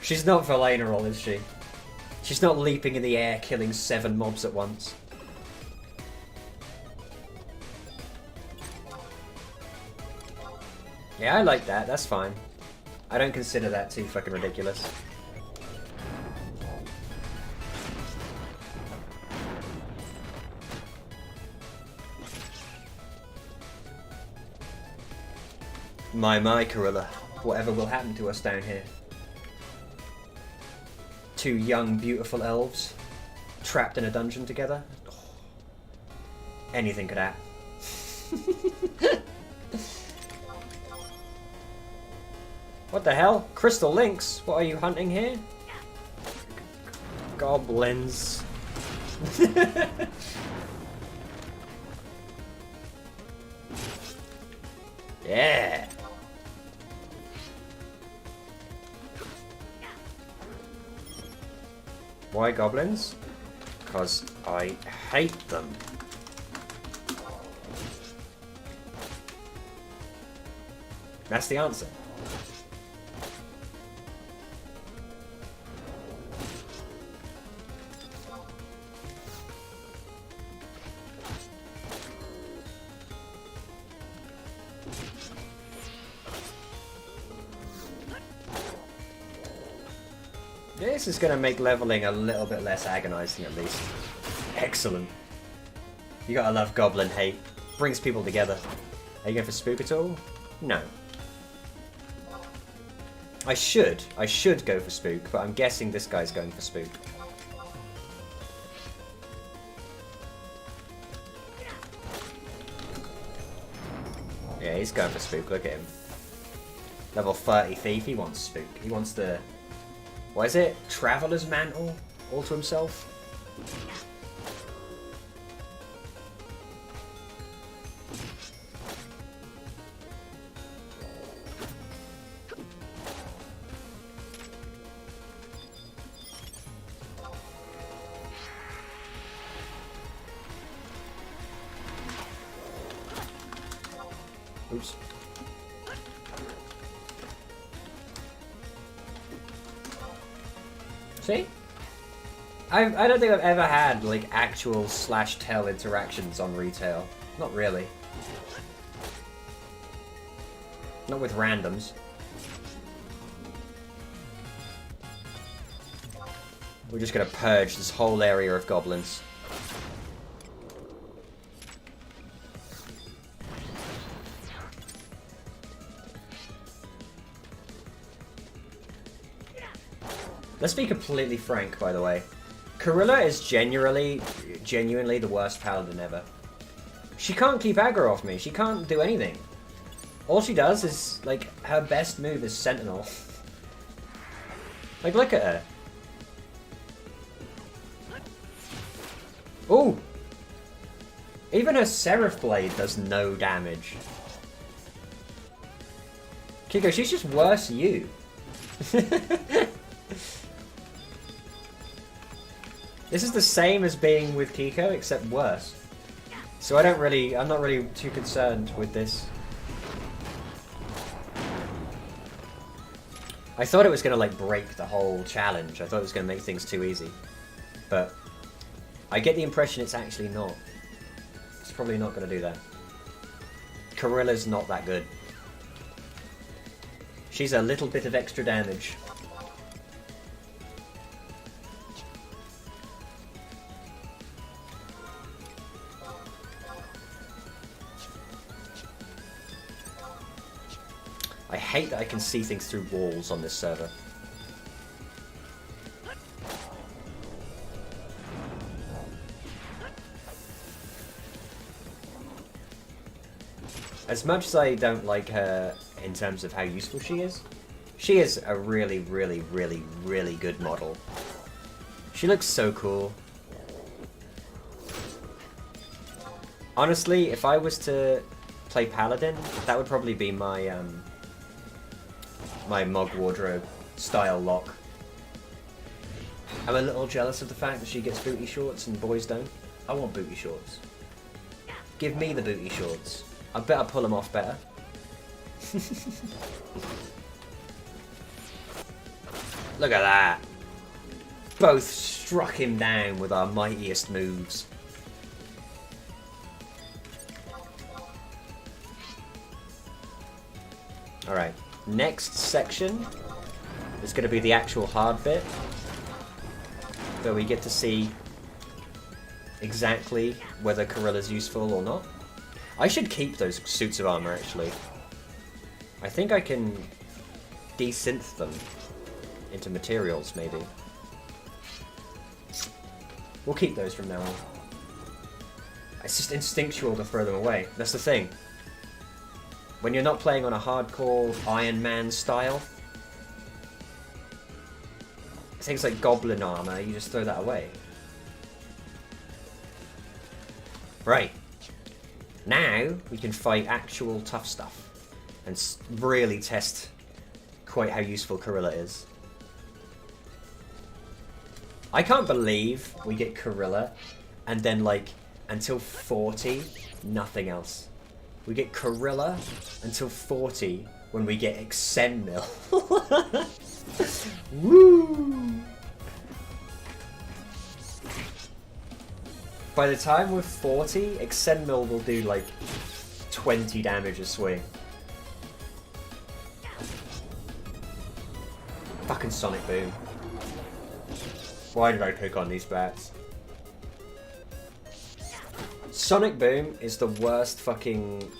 She's not vulnerable, is she? She's not leaping in the air, killing 7 mobs at once. Yeah, I like that. That's fine. I don't consider that too fucking ridiculous. My, Corilla. Whatever will happen to us down here. 2 young, beautiful elves trapped in a dungeon together. Oh. Anything could happen. What the hell? Crystal Lynx? What are you hunting here? Goblins. Yeah. Why goblins? Because I hate them. That's the answer. This is going to make leveling a little bit less agonizing at least. Excellent. You gotta love goblin hate. Brings people together. Are you going for spook at all? No. I should go for spook, but I'm guessing this guy's going for spook. Yeah, he's going for spook, look at him. Level 30 thief, he wants spook. He wants the... what is it? Traveler's Mantle? All to himself? Oops. See? I don't think I've ever had, like, actual slash-tell interactions on retail. Not really. Not with randoms. We're just gonna purge this whole area of goblins. Let's be completely frank, by the way. Corilla is genuinely the worst paladin ever. She can't keep aggro off me. She can't do anything. All she does is, like, her best move is Sentinel. Like, look at her. Ooh! Even her Seraph Blade does no damage. Kiko, she's just worse you. This is the same as being with Kiko, except worse. So I'm not really too concerned with this. I thought it was gonna, like, break the whole challenge. I thought it was gonna make things too easy. But I get the impression it's actually not. It's probably not gonna do that. Corilla's not that good. She's a little bit of extra damage. I hate that I can see things through walls on this server. As much as I don't like her in terms of how useful she is a really, really, really, really good model. She looks so cool. Honestly, if I was to play Paladin, that would probably be my my Mog Wardrobe style lock. I'm a little jealous of the fact that she gets booty shorts and boys don't. I want booty shorts. Give me the booty shorts. I bet I pull them off better. Look at that. Both struck him down with our mightiest moves. Alright, next section is going to be the actual hard bit, where we get to see exactly whether Corilla's useful or not. I should keep those suits of armor, actually. I think I can desynth them into materials, maybe. We'll keep those from now on. It's just instinctual to throw them away. That's the thing. When you're not playing on a hardcore Iron Man style, things like goblin armor, you just throw that away. Right. Now we can fight actual tough stuff and really test quite how useful Corilla is. I can't believe we get Corilla and then, like, until 40, nothing else. We get Corilla until 40 when we get Exenmil. Woo! By the time we're 40, Exenmil will do like 20 damage a swing. Fucking Sonic Boom. Why did I pick on these bats? Sonic Boom is the worst fucking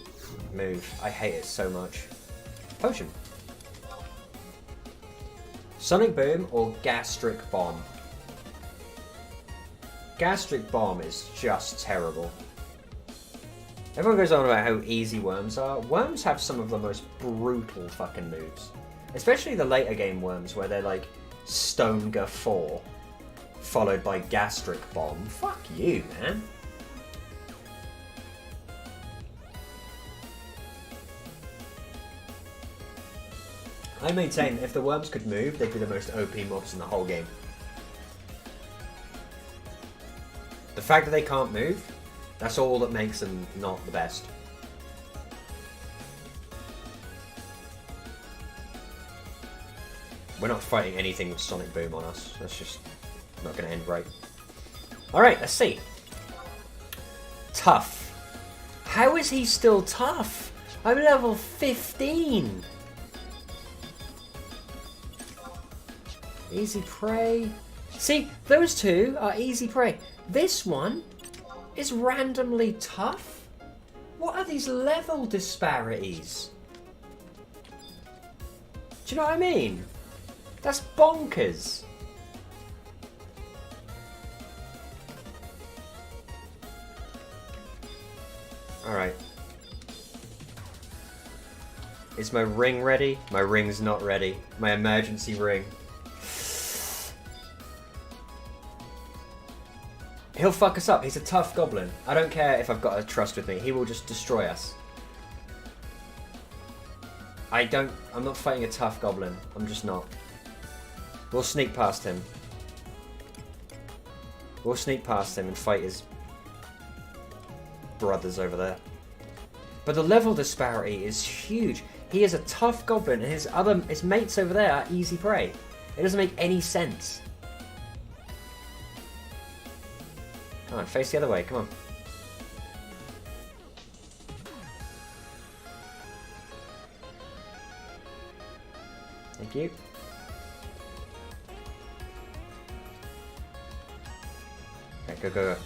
move. I hate it so much. Potion. Sonic Boom or Gastric Bomb? Gastric Bomb is just terrible. Everyone goes on about how easy worms are. Worms have some of the most brutal fucking moves. Especially the later game worms where they're like Stonega 4 followed by Gastric Bomb. Fuck you, man. I maintain if the worms could move, they'd be the most OP mobs in the whole game. The fact that they can't move, that's all that makes them not the best. We're not fighting anything with Sonic Boom on us. That's just not going to end right. Alright, let's see. Tough. How is he still tough? I'm level 15. Easy prey. See, those two are easy prey. This one is randomly tough? What are these level disparities? Do you know what I mean? That's bonkers. Alright. Is my ring ready? My ring's not ready. My emergency ring. He'll fuck us up. He's a tough goblin. I don't care if I've got a trust with me. He will just destroy us. I'm not fighting a tough goblin. I'm just not. We'll sneak past him. We'll sneak past him and fight his brothers over there. But the level disparity is huge. He is a tough goblin and his mates over there are easy prey. It doesn't make any sense. Come on, face the other way, come on. Thank you. Okay, go, go, go.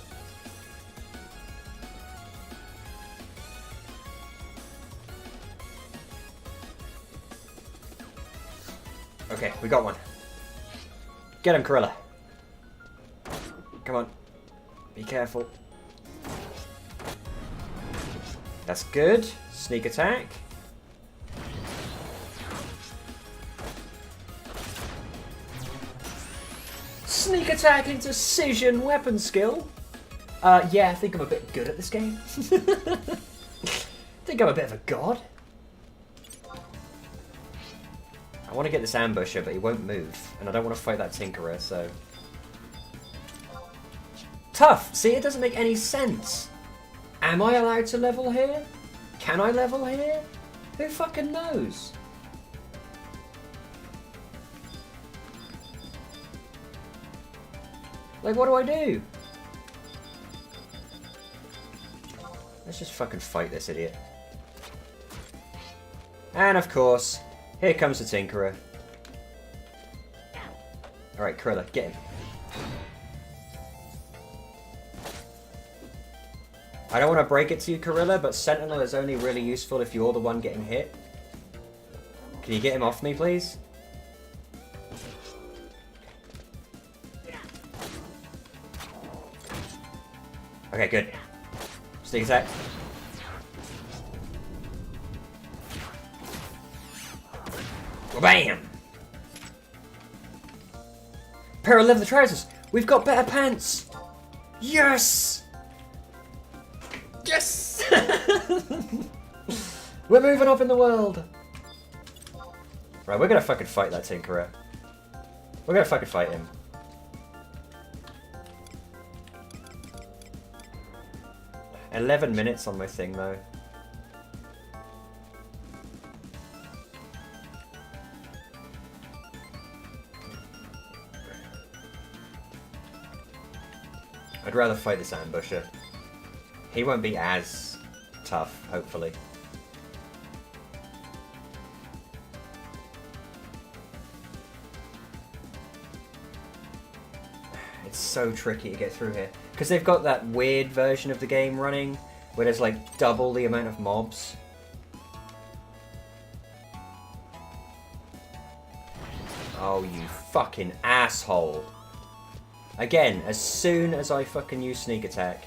Okay, we got one. Get him, Corilla. Come on. Be careful. That's good. Sneak attack. Sneak attack into Scission weapon skill. Yeah, I think I'm a bit good at this game. think I'm a bit of a god. I want to get this ambusher, but he won't move. And I don't want to fight that Tinkerer, so... Tough! See, it doesn't make any sense. Am I allowed to level here? Can I level here? Who fucking knows? Like, what do I do? Let's just fucking fight this idiot. And of course, here comes the Tinkerer. Alright, Krilla, get him. I don't want to break it to you, Corilla, but Sentinel is only really useful if you're the one getting hit. Can you get him off me, please? Okay, good. Sneak attack. Bam! Pair of leather trousers! We've got better pants! Yes! Yes! We're moving up in the world! Right, we're gonna fucking fight that Tinkerer. We're gonna fucking fight him. "11 minutes on my thing, though. I'd rather fight this ambusher. He won't be as tough, hopefully. It's so tricky to get through here. Because they've got that weird version of the game running, where there's like double the amount of mobs. Oh, you fucking asshole. Again, as soon as I fucking use sneak attack.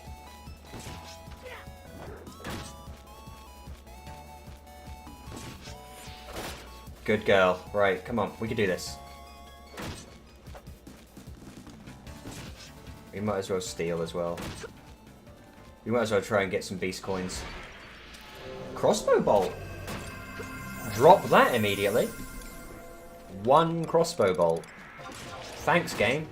Good girl. Right, come on, we can do this. We might as well steal as well. We might as well try and get some beast coins. Crossbow bolt. Drop that immediately. 1 crossbow bolt. Thanks, game.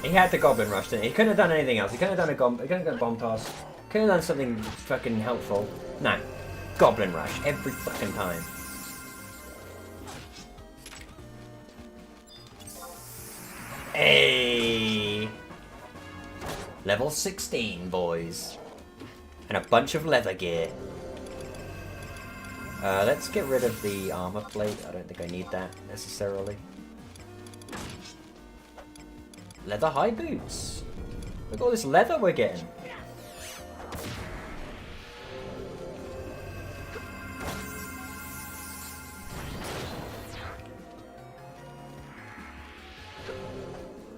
He had the Goblin Rush, didn't he? He couldn't have done anything else. He couldn't have done he couldn't have done a bomb toss. Couldn't have done something fucking helpful. No. Goblin Rush every fucking time. Hey! Level 16, boys. And a bunch of leather gear. Let's get rid of the armor plate. I don't think I need that necessarily. Leather high boots. Look at all this leather we're getting.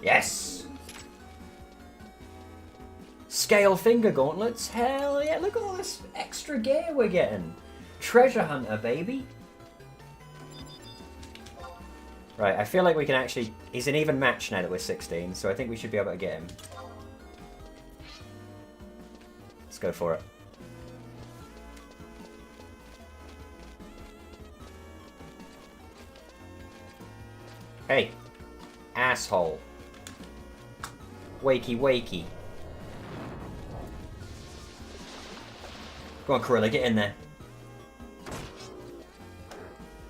Yes! Scale finger gauntlets? Hell yeah, look at all this extra gear we're getting. Treasure hunter, baby. Right, I feel like we can actually... He's an even match now that we're 16, so I think we should be able to get him. Let's go for it. Hey. Asshole. Wakey, wakey. Go on, Corilla, get in there.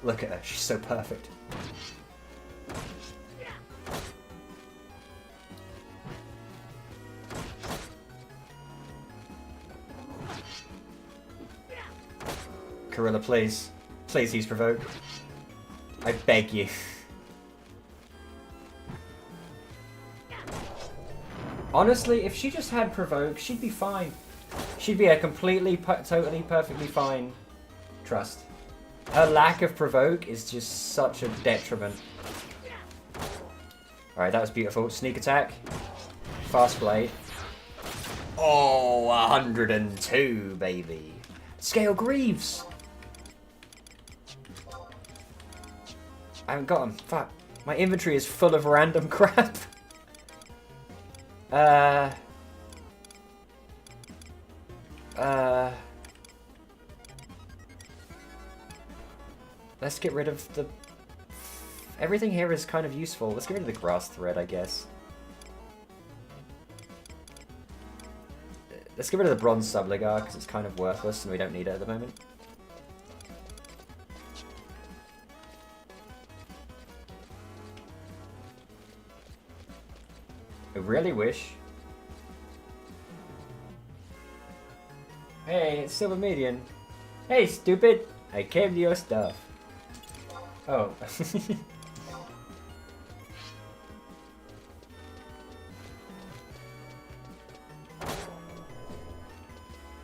Look at her, she's so perfect. Gorilla, please. Please use Provoke. I beg you. Honestly, if she just had Provoke, she'd be fine. She'd be a completely, totally, perfectly fine Trust. Her lack of Provoke is just such a detriment. Alright, that was beautiful. Sneak attack. Fast Blade. Oh, 102, baby. Scale Greaves. I haven't got him. Fuck. My inventory is full of random crap. Let's get rid of the... Everything here is kind of useful. Let's get rid of the grass thread, I guess. Let's get rid of the bronze subligar, because it's kind of worthless and we don't need it at the moment. I really wish... Hey, it's Silver Median. Hey, stupid! I came to your stuff. Oh.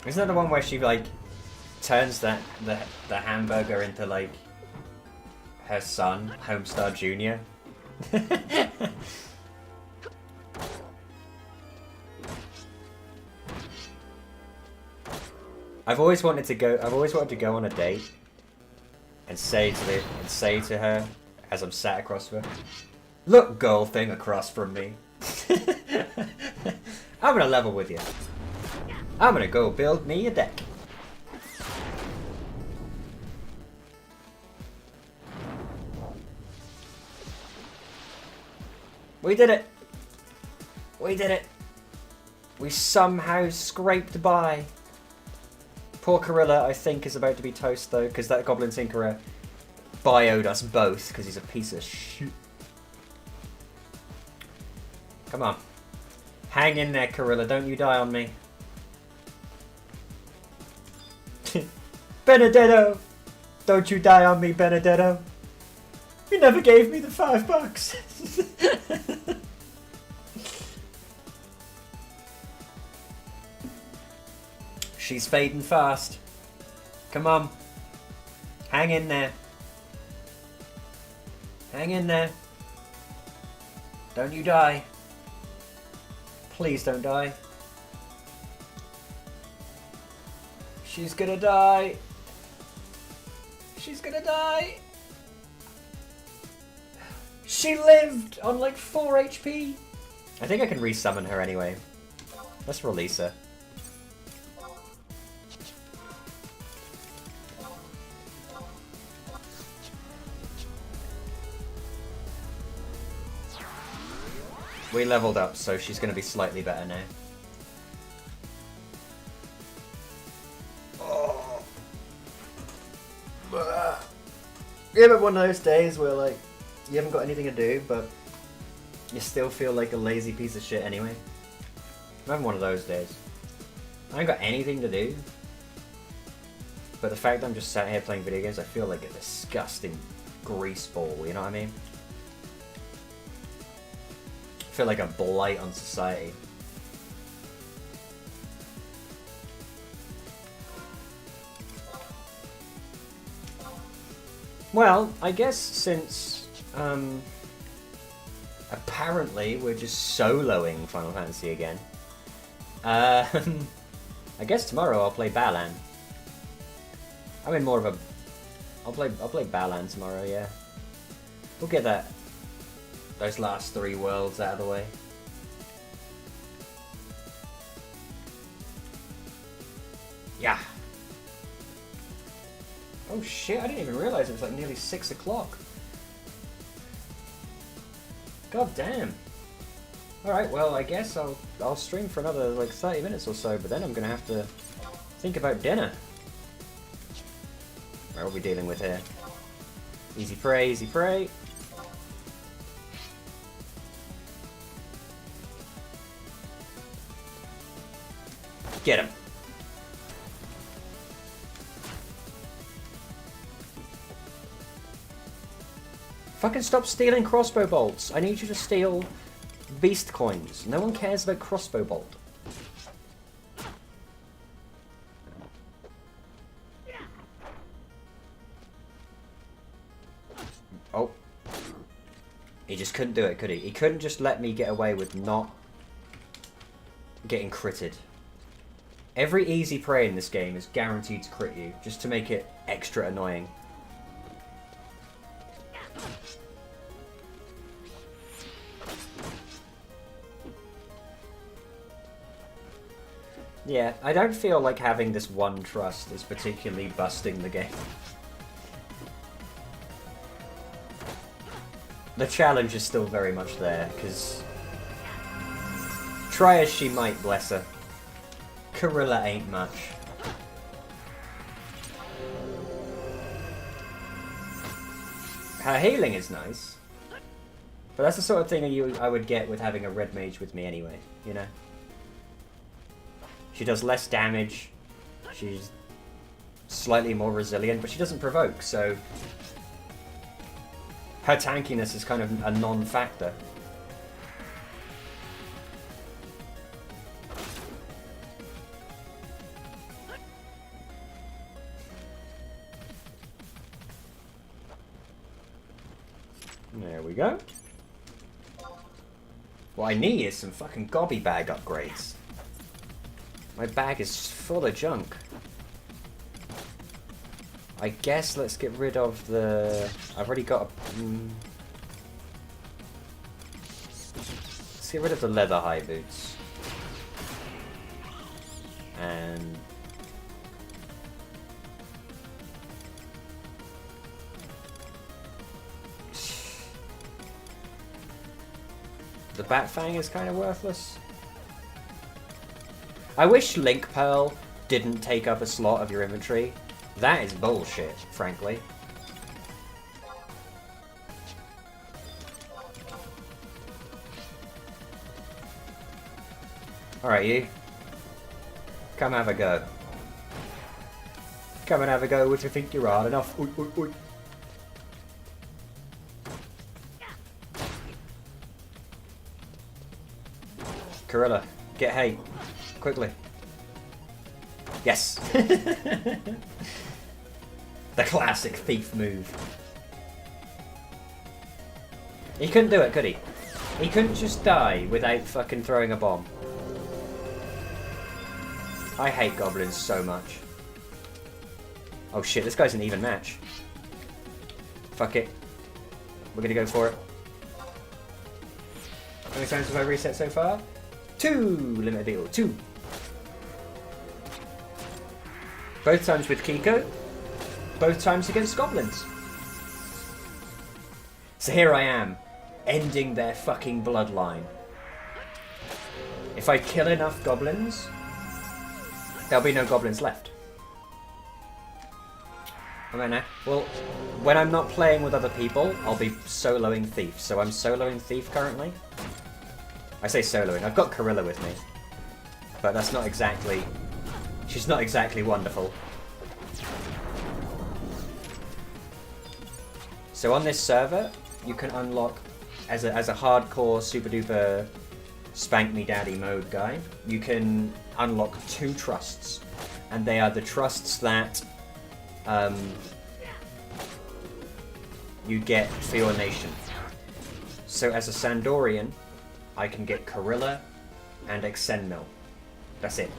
Isn't that the one where she, like, turns the hamburger into, like, her son, Homestar Jr.? I've always wanted to go on a date and say to her as I'm sat across from her, "Look, girl thing across from me. I'm gonna level with you. I'm gonna go build me a deck." We did it! We did it! We somehow scraped by. Poor Corilla, I think, is about to be toast, though, because that Goblin Tinkerer bio'd us both, because he's a piece of shit. Come on. Hang in there, Corilla. Don't you die on me. Benedetto! Don't you die on me, Benedetto. You never gave me the $5. She's fading fast. Come on. Hang in there. Hang in there. Don't you die. Please don't die. She's gonna die. She's gonna die. She lived on like 4 HP. I think I can resummon her anyway. Let's release her. We leveled up, so she's going to be slightly better now. Oh. You ever one of those days where, like, you haven't got anything to do, but you still feel like a lazy piece of shit anyway? I'm having one of those days. I ain't got anything to do, but the fact that I'm just sat here playing video games, I feel like a disgusting grease ball, you know what I mean? I feel like a blight on society. Well, I guess since apparently we're just soloing Final Fantasy again, I guess tomorrow I'll play Balan. I'm in more of a... I'll play Balan tomorrow, yeah. We'll get those last 3 worlds out of the way. Yeah. Oh shit, I didn't even realise it was like nearly 6 o'clock. God damn. Alright, well I guess I'll stream for another like 30 minutes or so, but then I'm gonna have to think about dinner. What are we dealing with here? Easy prey, easy prey. Get him. Fucking stop stealing crossbow bolts. I need you to steal beast coins. No one cares about crossbow bolt. Oh. He just couldn't do it, could he? He couldn't just let me get away with not getting critted. Every easy prey in this game is guaranteed to crit you, just to make it extra annoying. Yeah, I don't feel like having this one trust is particularly busting the game. The challenge is still very much there, because try as she might, bless her, Corilla ain't much. Her healing is nice, but that's the sort of thing I would get with having a red mage with me anyway, you know? She does less damage, she's slightly more resilient, but she doesn't provoke, so her tankiness is kind of a non-factor. There we go. What I need is some fucking gobby bag upgrades. My bag is full of junk. I guess let's get rid of the... I've already got a... Let's get rid of the leather high boots. And... The Bat Fang is kind of worthless. I wish Link Pearl didn't take up a slot of your inventory. That is bullshit, frankly. Alright, you. Come have a go. Come and have a go, would you think you're hard enough? Oi, oi, oi. Corilla, get hay. Quickly. Yes! The classic thief move. He couldn't do it, could he? He couldn't just die without fucking throwing a bomb. I hate goblins so much. Oh shit, this guy's an even match. Fuck it. We're gonna go for it. How many times have I reset so far? 2! Limit deal. 2. Both times with Kiko. Both times against goblins. So here I am, ending their fucking bloodline. If I kill enough goblins, there'll be no goblins left. Alright now. Well, when I'm not playing with other people, I'll be soloing Thief. So I'm soloing Thief currently. I say soloing, I've got Corilla with me. But that's not exactly... She's not exactly wonderful. So on this server, you can unlock, as a hardcore super duper spank me daddy mode guy, you can unlock 2 trusts. And they are the trusts that you get for your nation. So as a Sandorian, I can get Corilla and Exenmil. That's it.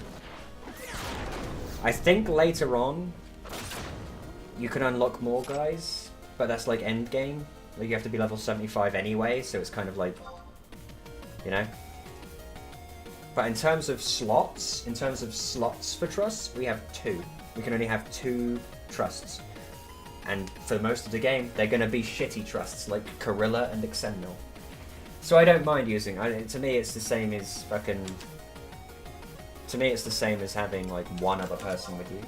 I think later on, you can unlock more guys, but that's like end game. Like you have to be level 75 anyway, so it's kind of like, you know. But in terms of slots for trusts, we have 2. We can only have 2 trusts. And for most of the game, they're going to be shitty trusts like Corilla and Exenmil. So I don't mind using. To me, it's the same as fucking. To me, it's the same as having like one other person with you.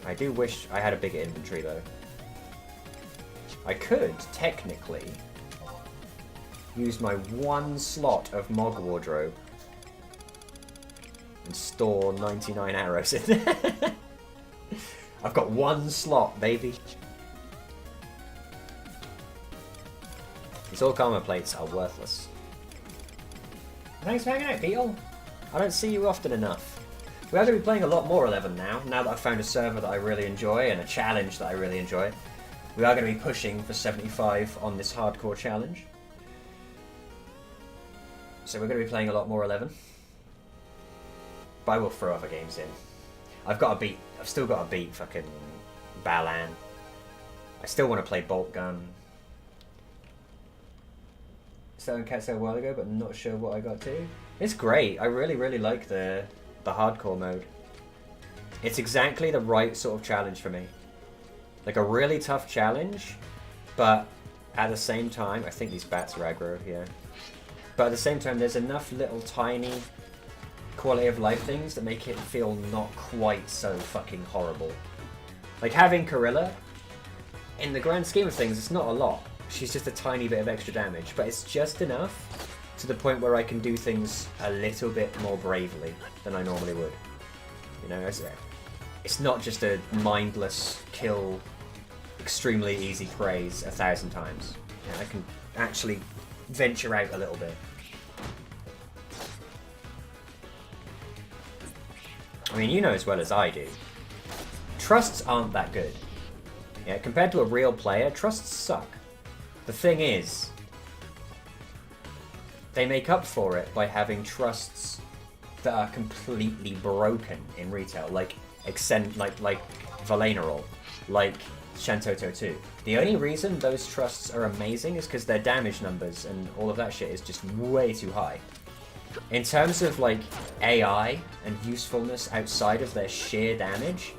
I do wish I had a bigger inventory though. I could technically use my 1 slot of Mog Wardrobe and store 99 arrows in there. I've got 1 slot, baby. These all karma plates are worthless. Thanks for hanging out, Beetle. I don't see you often enough. We are going to be playing a lot more 11 now that I've found a server that I really enjoy and a challenge that I really enjoy. We are going to be pushing for 75 on this hardcore challenge. So we're going to be playing a lot more 11. But I will throw other games in. I've still got to beat fucking Balan. I still want to play Bolt Gun. Started CatseyeXI a while ago, but not sure what I got to. It's great. I really, really like the hardcore mode. It's exactly the right sort of challenge for me. Like a really tough challenge, but at the same time, I think these bats are aggro here. But at the same time, there's enough little tiny quality of life things that make it feel not quite so fucking horrible. Like having Corilla, in the grand scheme of things, it's not a lot. She's just a tiny bit of extra damage, but it's just enough to the point where I can do things a little bit more bravely than I normally would. You know, it's not just a mindless kill, extremely easy praise 1,000 times. You know, I can actually venture out a little bit. I mean, you know as well as I do, trusts aren't that good. Yeah, compared to a real player, trusts suck. The thing is, they make up for it by having trusts that are completely broken in retail, like Valenerol, like Shantoto 2. The only reason those trusts are amazing is because their damage numbers and all of that shit is just way too high. In terms of like AI and usefulness outside of their sheer damage,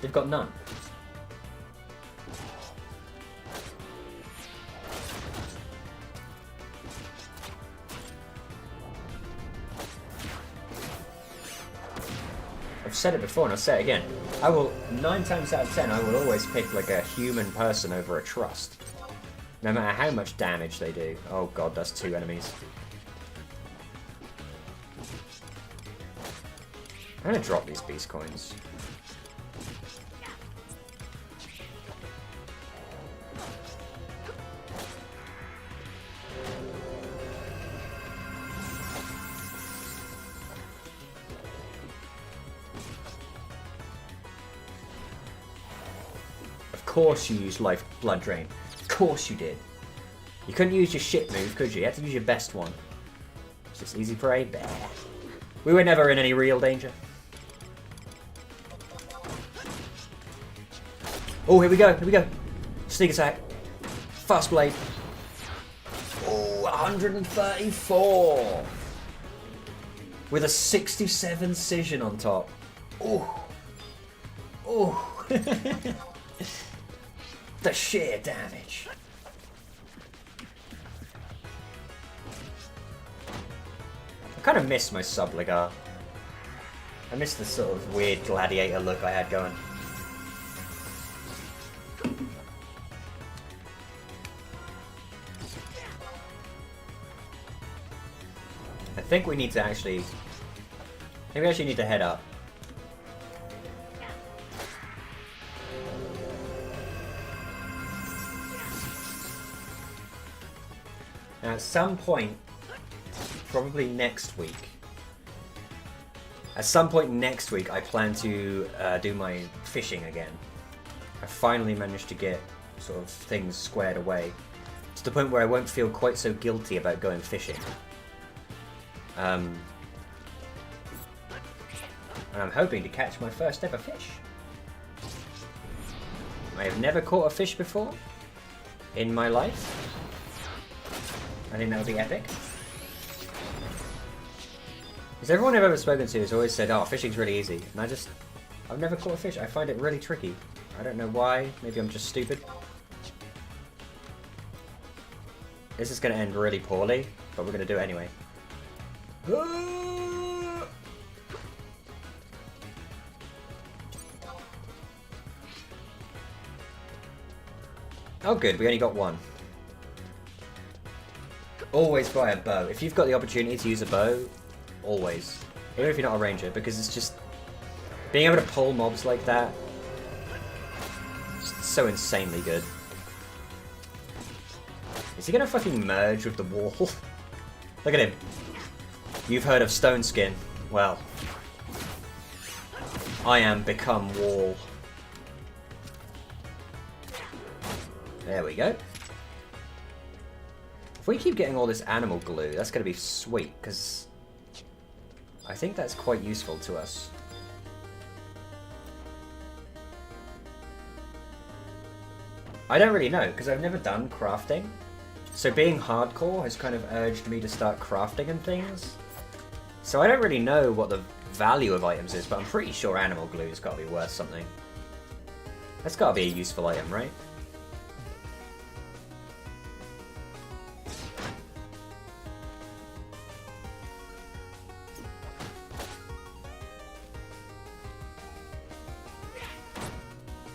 they've got none. I've said it before and I'll say it again. 9 times out of 10, I will always pick like a human person over a trust. No matter how much damage they do. Oh god, that's 2 enemies. I'm gonna drop these beast coins. Of course you used life blood drain. Of course you did. You couldn't use your shit move, could you? You had to use your best one. It's just easy prey. Bah. We were never in any real danger. Oh, here we go, here we go. Sneak attack. Fast blade. Oh, 134. With a 67 Cision on top. Oh. Oh. The sheer damage. I kind of miss my Subligar. I miss the sort of weird gladiator look I had going. I think we need to actually... maybe we actually need to head up. Now at some point, probably next week, I plan to do my fishing again. I finally managed to get sort of things squared away to the point where I won't feel quite so guilty about going fishing. And I'm hoping to catch my first ever fish. I have never caught a fish before in my life. I think that would be epic. Because everyone I've ever spoken to has always said, oh, fishing's really easy. And I've never caught a fish. I find it really tricky. I don't know why. Maybe I'm just stupid. This is going to end really poorly, but we're going to do it anyway. Oh good, we only got one. Always buy a bow. If you've got the opportunity to use a bow, always. Even if you're not a ranger, because it's just... being able to pull mobs like that, it's so insanely good. Is he gonna fucking merge with the wall? Look at him. You've heard of stone skin. Well, I am become wall. There we go. If we keep getting all this animal glue, that's gonna be sweet, because I think that's quite useful to us. I don't really know, because I've never done crafting. So being hardcore has kind of urged me to start crafting and things. So I don't really know what the value of items is, but I'm pretty sure animal glue's got to be worth something. That's got to be a useful item, right?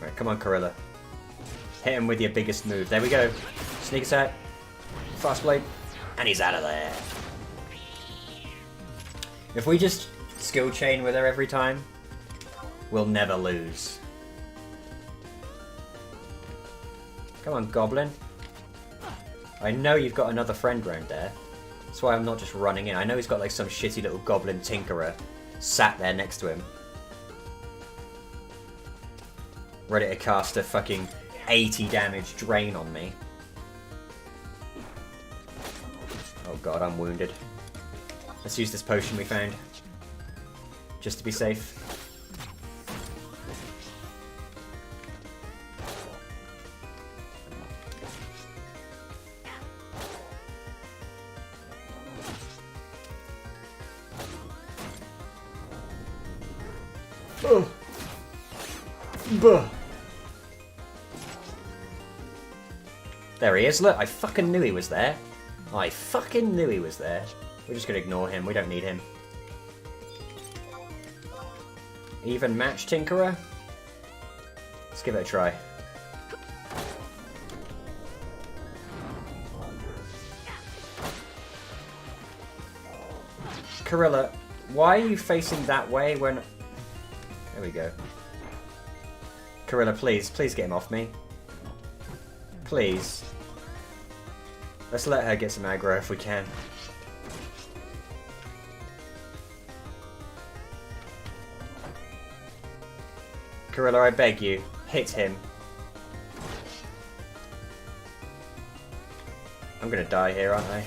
Right, come on, Corilla. Hit him with your biggest move. There we go. Sneak attack. Fast blade. And he's out of there. If we just skill chain with her every time, we'll never lose. Come on, Goblin. I know you've got another friend round there. That's why I'm not just running in. I know he's got like some shitty little Goblin Tinkerer sat there next to him. Ready to cast a fucking 80 damage drain on me. Oh god, I'm wounded. Let's use this potion we found. Just to be safe. Oh. Buh. There he is, look, I fucking knew he was there. I fucking knew he was there. We're just gonna ignore him, we don't need him. Even match Tinkerer? Let's give it a try. Corilla, why are you facing that way when... There we go. Corilla, please, please get him off me. Please. Let's let her get some aggro if we can. Corilla, I beg you, hit him. I'm gonna die here, aren't I?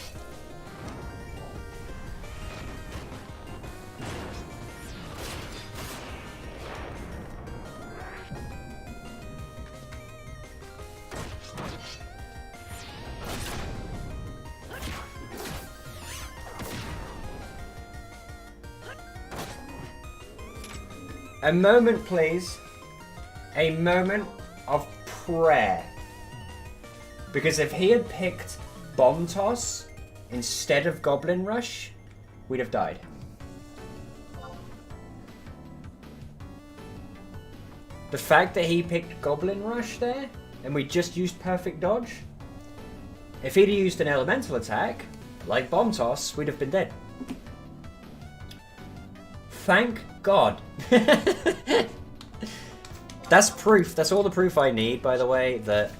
A moment, please. A moment of prayer. Because if he had picked Bomb Toss instead of Goblin Rush, we'd have died. The fact that he picked Goblin Rush there, and we just used Perfect Dodge, if he'd used an Elemental attack, like Bomb Toss, we'd have been dead. Thank God. That's proof. That's all the proof I need, by the way, that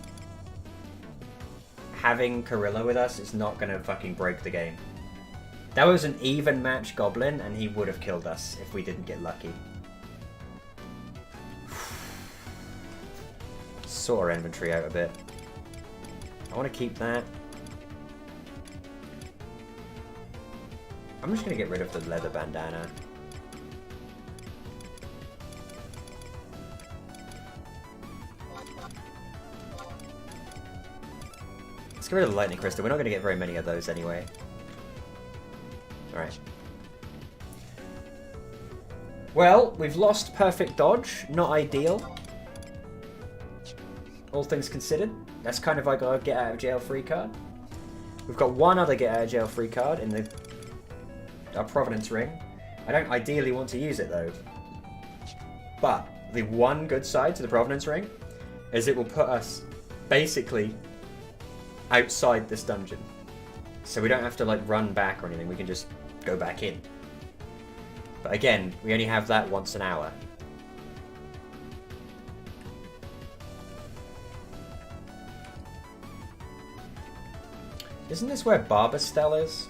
having Corilla with us is not going to fucking break the game. That was an even match Goblin, and he would have killed us if we didn't get lucky. Sort our inventory out a bit. I want to keep that. I'm just going to get rid of the leather bandana. Let's get rid of the lightning crystal. We're not going to get very many of those anyway. Alright. Well, we've lost Perfect Dodge. Not ideal. All things considered. That's kind of like our get out of jail free card. We've got one other get out of jail free card in our Providence ring. I don't ideally want to use it though. But the one good side to the Providence ring is it will put us basically outside this dungeon. So we don't have to like run back or anything, we can just go back in. But again, we only have that once an hour. Isn't this where Barbastel is?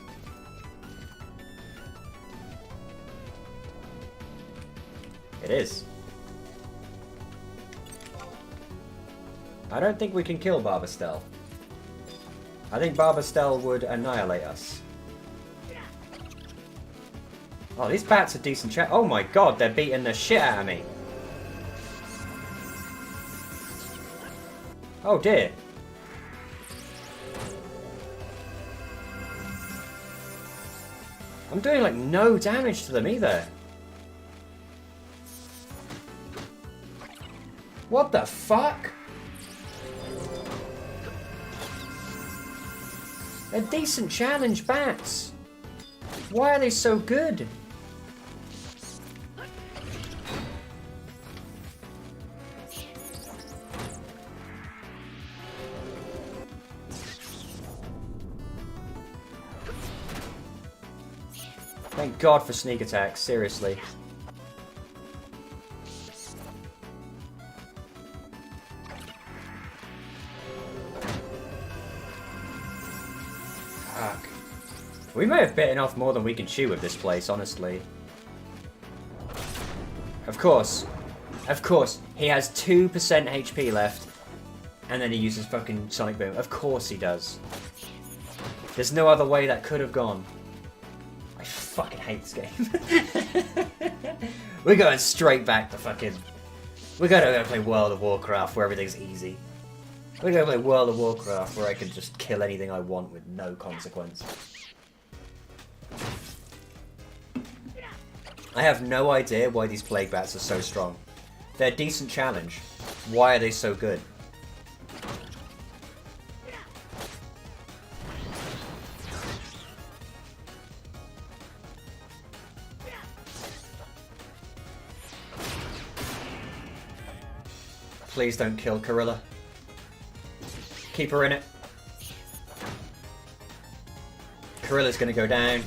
It is. I don't think we can kill Barbastel. I think Barbastel would annihilate us. Oh, these bats are decent chat. Oh my god, they're beating the shit out of me. Oh dear. I'm doing like no damage to them either. What the fuck? They're decent challenge bats. Why are they so good? Thank God for sneak attacks, seriously. Fuck. We may have bitten off more than we can chew with this place, honestly. Of course, he has 2% HP left, and then he uses fucking Sonic Boom. Of course he does. There's no other way that could have gone. I fucking hate this game. We're going straight back to fucking... We're gonna go play World of Warcraft where everything's easy. We're gonna play World of Warcraft where I can just kill anything I want with no consequence. I have no idea why these plague bats are so strong. They're a decent challenge. Why are they so good? Please don't kill Gorilla. Keep her in it. Gorilla's gonna go down.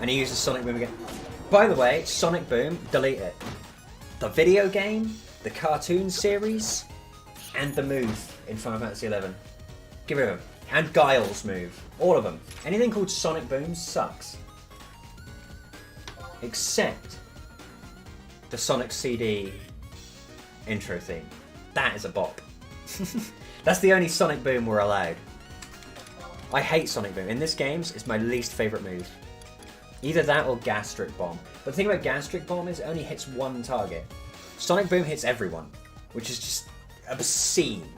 And he uses Sonic Boom again. By the way, Sonic Boom, delete it. The video game, the cartoon series, and the move in Final Fantasy XI. Get rid of them. And Guile's move. All of them. Anything called Sonic Boom sucks. Except the Sonic CD intro theme. That is a bop. That's the only Sonic Boom we're allowed. I hate Sonic Boom. In this game, it's my least favourite move. Either that or Gastric Bomb. But the thing about Gastric Bomb is it only hits one target. Sonic Boom hits everyone, which is just obscene.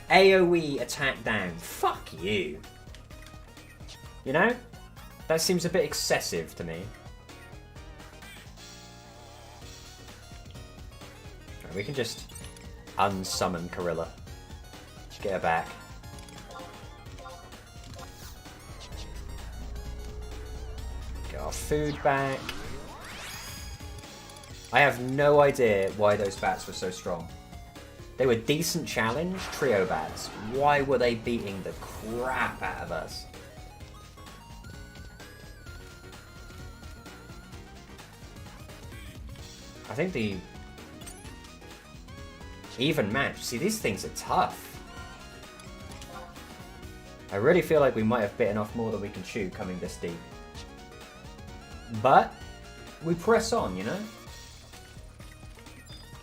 AoE attack down. Fuck you. You know? That seems a bit excessive to me. Right, we can just unsummon Gorilla. Get her back. Get our food back. I have no idea why those bats were so strong. They were decent challenge trio bats. Why were they beating the crap out of us? I think the even match. See, these things are tough. I really feel like we might have bitten off more than we can chew coming this deep. But we press on, you know?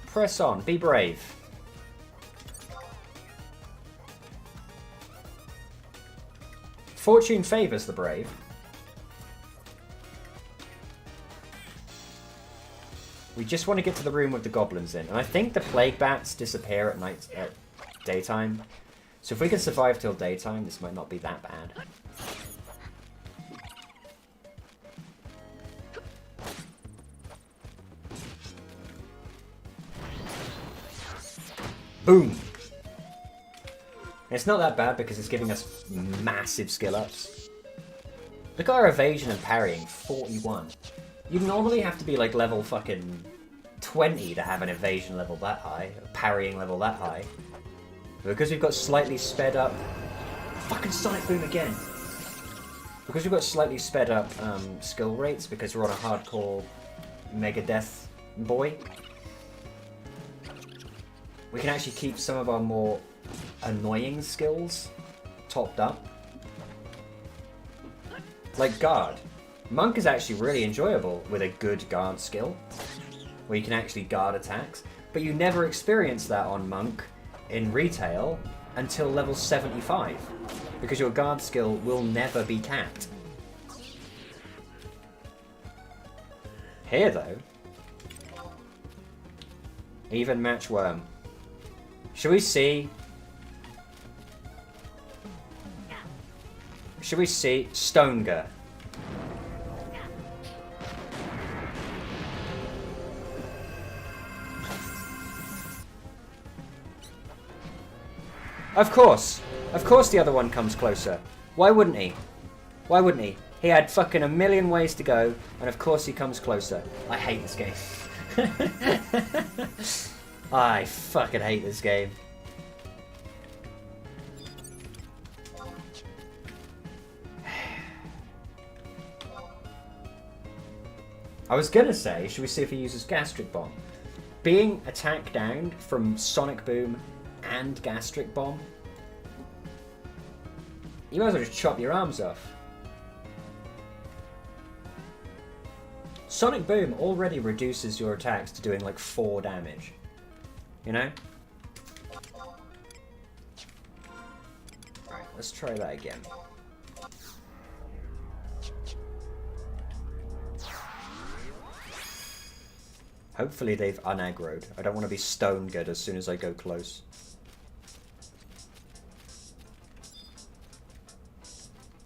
Press on. Be brave. Fortune favours the brave. We just want to get to the room with the goblins in. And I think the plague bats disappear at night, at daytime. So if we can survive till daytime, this might not be that bad. Boom! It's not that bad because it's giving us massive skill ups. Look at our evasion and parrying, 41. You normally have to be like level fucking 20 to have an evasion level that high, a parrying level that high. But because we've got slightly sped up... Fucking Sonic Boom again! Because we've got slightly sped up skill rates, because we're on a hardcore Perma-Death boy, we can actually keep some of our more annoying skills topped up. Like guard. Monk is actually really enjoyable with a good guard skill, where you can actually guard attacks, but you never experience that on Monk in retail until level 75, because your guard skill will never be capped. Here though, even match worm. Should we see Stoneger? Of course the other one comes closer. Why wouldn't he? Why wouldn't he? He had fucking a million ways to go, and of course he comes closer. I hate this game. I fucking hate this game. I was gonna say, should we see if he uses Gastric Bomb? Being attack down from Sonic Boom and Gastric Bomb, you might as well just chop your arms off. Sonic Boom already reduces your attacks to doing like 4 damage. You know? Alright, let's try that again. Hopefully they've unaggroed. I don't want to be stone good as soon as I go close.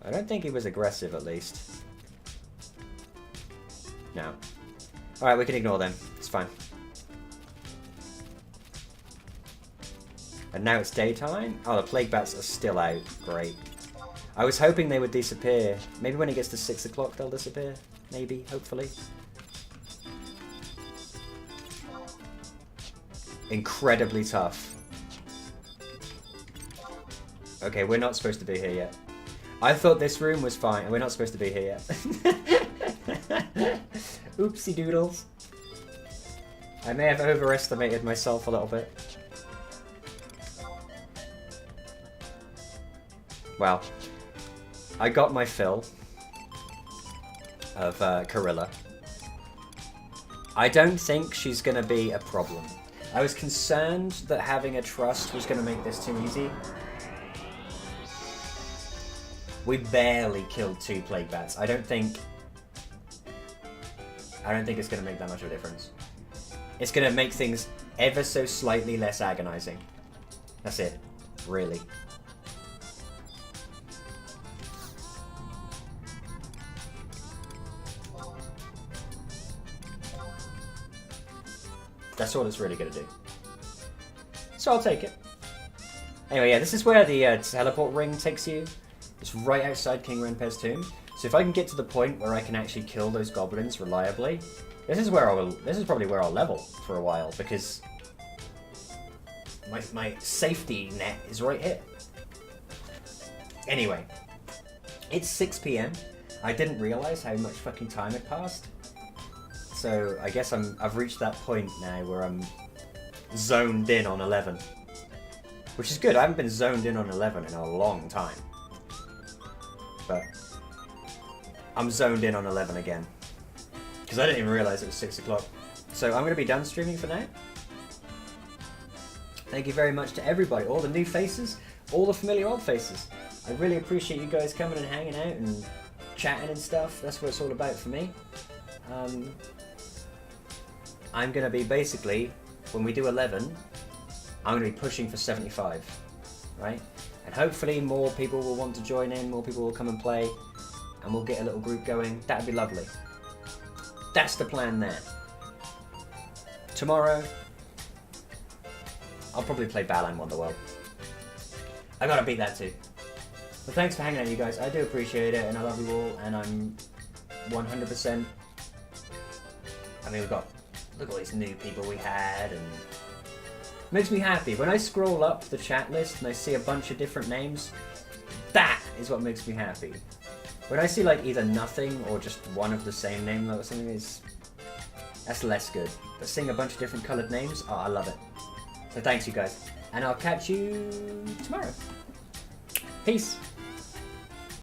I don't think he was aggressive, at least. No. Alright, we can ignore them. It's fine. And now it's daytime? Oh, the plague bats are still out. Great. I was hoping they would disappear. Maybe when it gets to 6 o'clock they'll disappear. Maybe, hopefully. Incredibly tough. Okay, we're not supposed to be here yet. I thought this room was fine, and we're not supposed to be here yet. Oopsie doodles. I may have overestimated myself a little bit. Well, I got my fill of Corilla. I don't think she's gonna be a problem. I was concerned that having a trust was gonna make this too easy. We barely killed 2 plague bats. I don't think it's gonna make that much of a difference. It's gonna make things ever so slightly less agonizing. That's it, really. That's all it's really gonna do. So I'll take it. Anyway, yeah, this is where the teleport ring takes you. It's right outside King Renpe's tomb. So if I can get to the point where I can actually kill those goblins reliably, this is probably where I'll level for a while, because my safety net is right here. Anyway, it's 6 PM. I didn't realize how much fucking time had passed. So I guess I've reached that point now where I'm zoned in on 11. Which is good. I haven't been zoned in on 11 in a long time. But I'm zoned in on 11 again. Because I didn't even realize it was 6 o'clock. So I'm going to be done streaming for now. Thank you very much to everybody. All the new faces, all the familiar old faces. I really appreciate you guys coming and hanging out and chatting and stuff. That's what it's all about for me. I'm going to be basically, when we do 11, I'm going to be pushing for 75, right? And hopefully more people will want to join in, more people will come and play, and we'll get a little group going. That'd be lovely. That's the plan there. Tomorrow, I'll probably play Balan Wonderworld. I gotta beat that too. But thanks for hanging out, you guys. I do appreciate it, and I love you all, and I'm 100%... I mean, look at all these new people we had, and it makes me happy. When I scroll up the chat list and I see a bunch of different names, that is what makes me happy. When I see like either nothing or just one of the same name or something, that's less good. But seeing a bunch of different coloured names, oh, I love it. So thanks, you guys. and I'll catch you tomorrow. Peace.